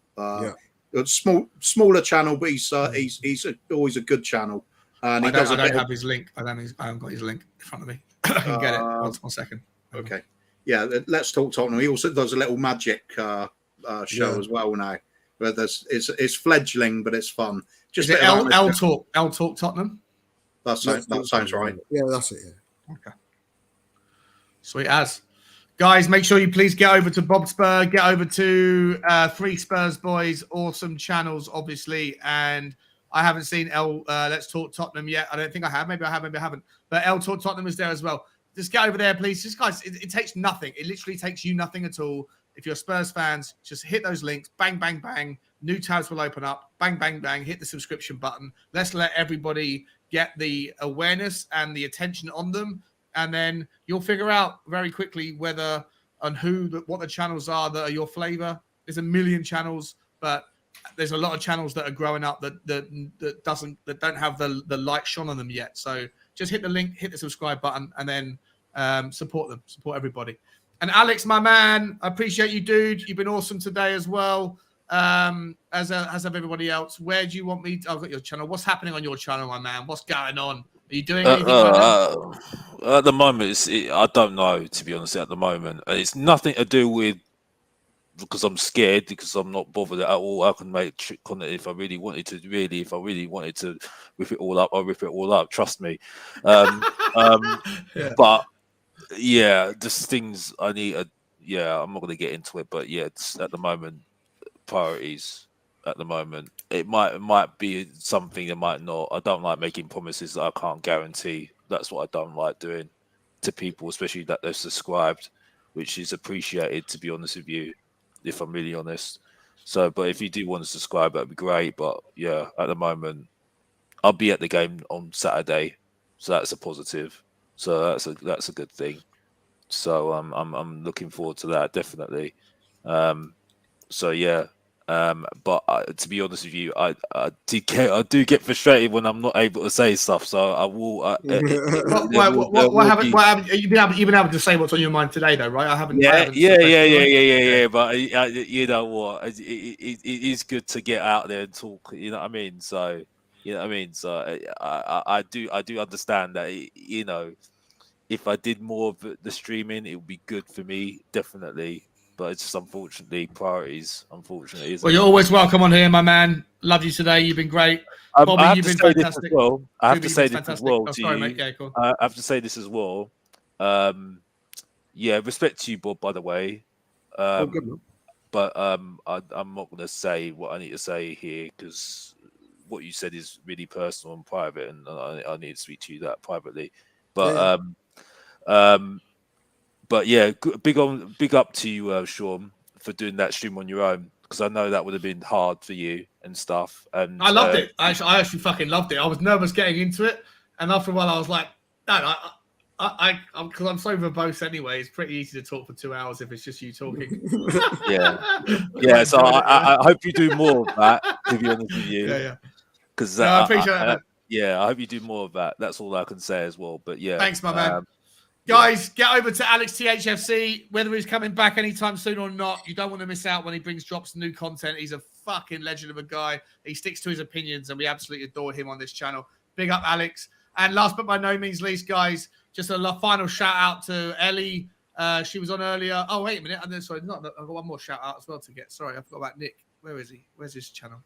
Smaller channel, but he's always a good channel. And I don't have his link. I haven't got his link in front of me. I can get it. One second. Okay. Yeah, Let's Talk Tottenham. He also does a little magic show as well now. But it's fledgling, but it's fun. Just is it L Talk Tottenham? That sounds right. Yeah, that's it. Yeah. Okay. Sweet as. Guys, make sure you please get over to Bob Spur, get over to 3 Spurs Boys, awesome channels, obviously. And I haven't seen Let's Talk Tottenham yet. I don't think I have. Maybe I have, maybe I haven't. But L Talk Tottenham is there as well. Just get over there, please. Just guys, it takes nothing. It literally takes you nothing at all. If you're Spurs fans, just hit those links. Bang, bang, bang. New tabs will open up. Bang, bang, bang. Hit the subscription button. Let's let everybody get the awareness and the attention on them. And then you'll figure out very quickly whether and what the channels are that are your flavor. There's a million channels, but there's a lot of channels that are growing up that don't have the light shone on them yet. So just hit the link, hit the subscribe button, and then support them, support everybody. And Alex, my man, I appreciate you, dude. You've been awesome today as well. As have everybody else. Where do you want me? I've got your channel. What's happening on your channel, my man? What's going on? Are you doing anything right now? At the moment, I don't know, to be honest. At the moment, it's nothing to do with because I'm scared, because I'm not bothered at all. I can make trick content if I really wanted to. If I really wanted to rip it all up, I'll rip it all up. Trust me. Yeah. But yeah, just things I need. I'm not going to get into it, but yeah, it's, at the moment, priorities. At the moment, it might be something, it might not. I don't like making promises that I can't guarantee. That's what I don't like doing to people, especially that they're subscribed, which is appreciated, to be honest with you, if I'm really honest. So, but if you do want to subscribe, that'd be great. But yeah, at the moment, I'll be at the game on Saturday, so that's a positive. So that's a good thing. So I'm looking forward to that, definitely. So yeah. But to be honest with you, I do get frustrated when I'm not able to say stuff. So I will. What happened? You've been able to say what's on your mind today, though, right? I haven't. Yeah. But you know what? It is good to get out there and talk. You know what I mean? So you know what I mean. So I do understand that. You know, if I did more of the streaming, it would be good for me, definitely. But it's just unfortunately priorities. Unfortunately, well, you're always welcome on here, my man. Love you today. You've been great. Bobby, you've been fantastic. I have to say this as well. Sorry, mate. Yeah, cool. I have to say this as well. Yeah, respect to you, Bob. By the way, good. But I'm not going to say what I need to say here because what you said is really personal and private, and I need to speak to you that privately. But But yeah, big up to you, Sean, for doing that stream on your own, because I know that would have been hard for you and stuff. And I loved it. I actually fucking loved it. I was nervous getting into it, and after a while, I was like, no, because I'm so verbose anyway. It's pretty easy to talk for 2 hours if it's just you talking. yeah. So I hope you do more of that. To be honest with you, yeah. Because I appreciate that. Yeah, I hope you do more of that. That's all I can say as well. But yeah, thanks, my man. Guys, get over to Alex THFC, whether he's coming back anytime soon or not. You don't want to miss out when he drops new content. He's a fucking legend of a guy. He sticks to his opinions, and we absolutely adore him on this channel. Big up, Alex. And last but by no means least, guys, just a final shout out to Ellie. She was on earlier. Oh, wait a minute. Sorry, I've got one more shout out as well to get. Sorry, I forgot about Nick. Where is he? Where's his channel?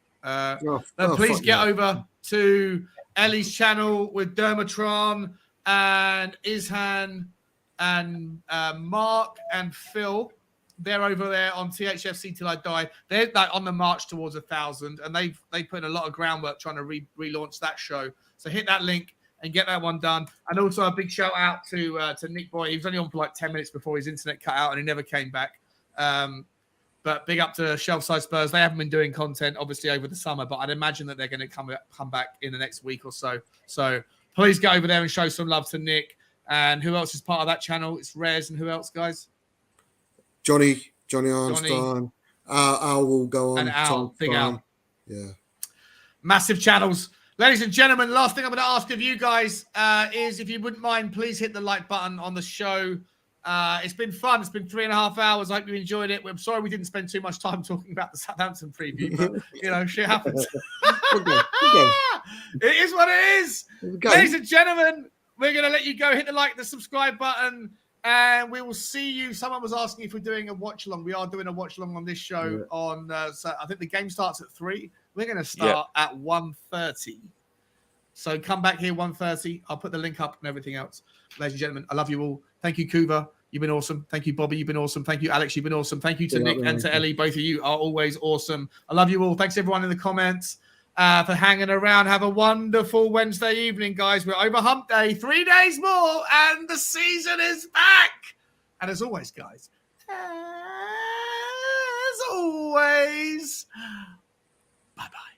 Please get over to Ellie's channel with Dermatron and Ishan and Mark and Phil. They're over there on THFC Till I Die. They're like on the march towards 1,000, and they put in a lot of groundwork trying to relaunch that show. So hit that link and get that one done. And also a big shout out to Nick Boy. He was only on for like 10 minutes before his internet cut out, and he never came back. But big up to Shelfside Spurs. They haven't been doing content obviously over the summer, but I'd imagine that they're going to come back in the next week or so. So please get over there and show some love to Nick. And who else is part of that channel? It's Rez, and who else, guys? Johnny Arnstein. Al will go on. And Al, big Al. Yeah. Massive channels. Ladies and gentlemen, last thing I'm going to ask of you guys is if you wouldn't mind, please hit the like button on the show. It's been fun. It's been 3.5 hours. I hope you enjoyed it. I'm sorry we didn't spend too much time talking about the Southampton preview, but, shit happens. Okay. It is what it is. Ladies and gentlemen, we're going to let you go. Hit the like, the subscribe button, and we will see you. Someone was asking if we're doing a watch-along. We are doing a watch-along on this show. So I think the game starts at 3. We're going to start at 1:30. So come back here 1:30. I'll put the link up and everything else. Ladies and gentlemen, I love you all. Thank you, Kuva. You've been awesome. Thank you, Bobby. You've been awesome. Thank you, Alex. You've been awesome. Thank you to Nick and to Ellie. Both of you are always awesome. I love you all. Thanks, everyone in the comments. for hanging around. Have a wonderful Wednesday evening, guys. We're over hump day, 3 days more, and the season is back. And as always, guys, as always, bye-bye.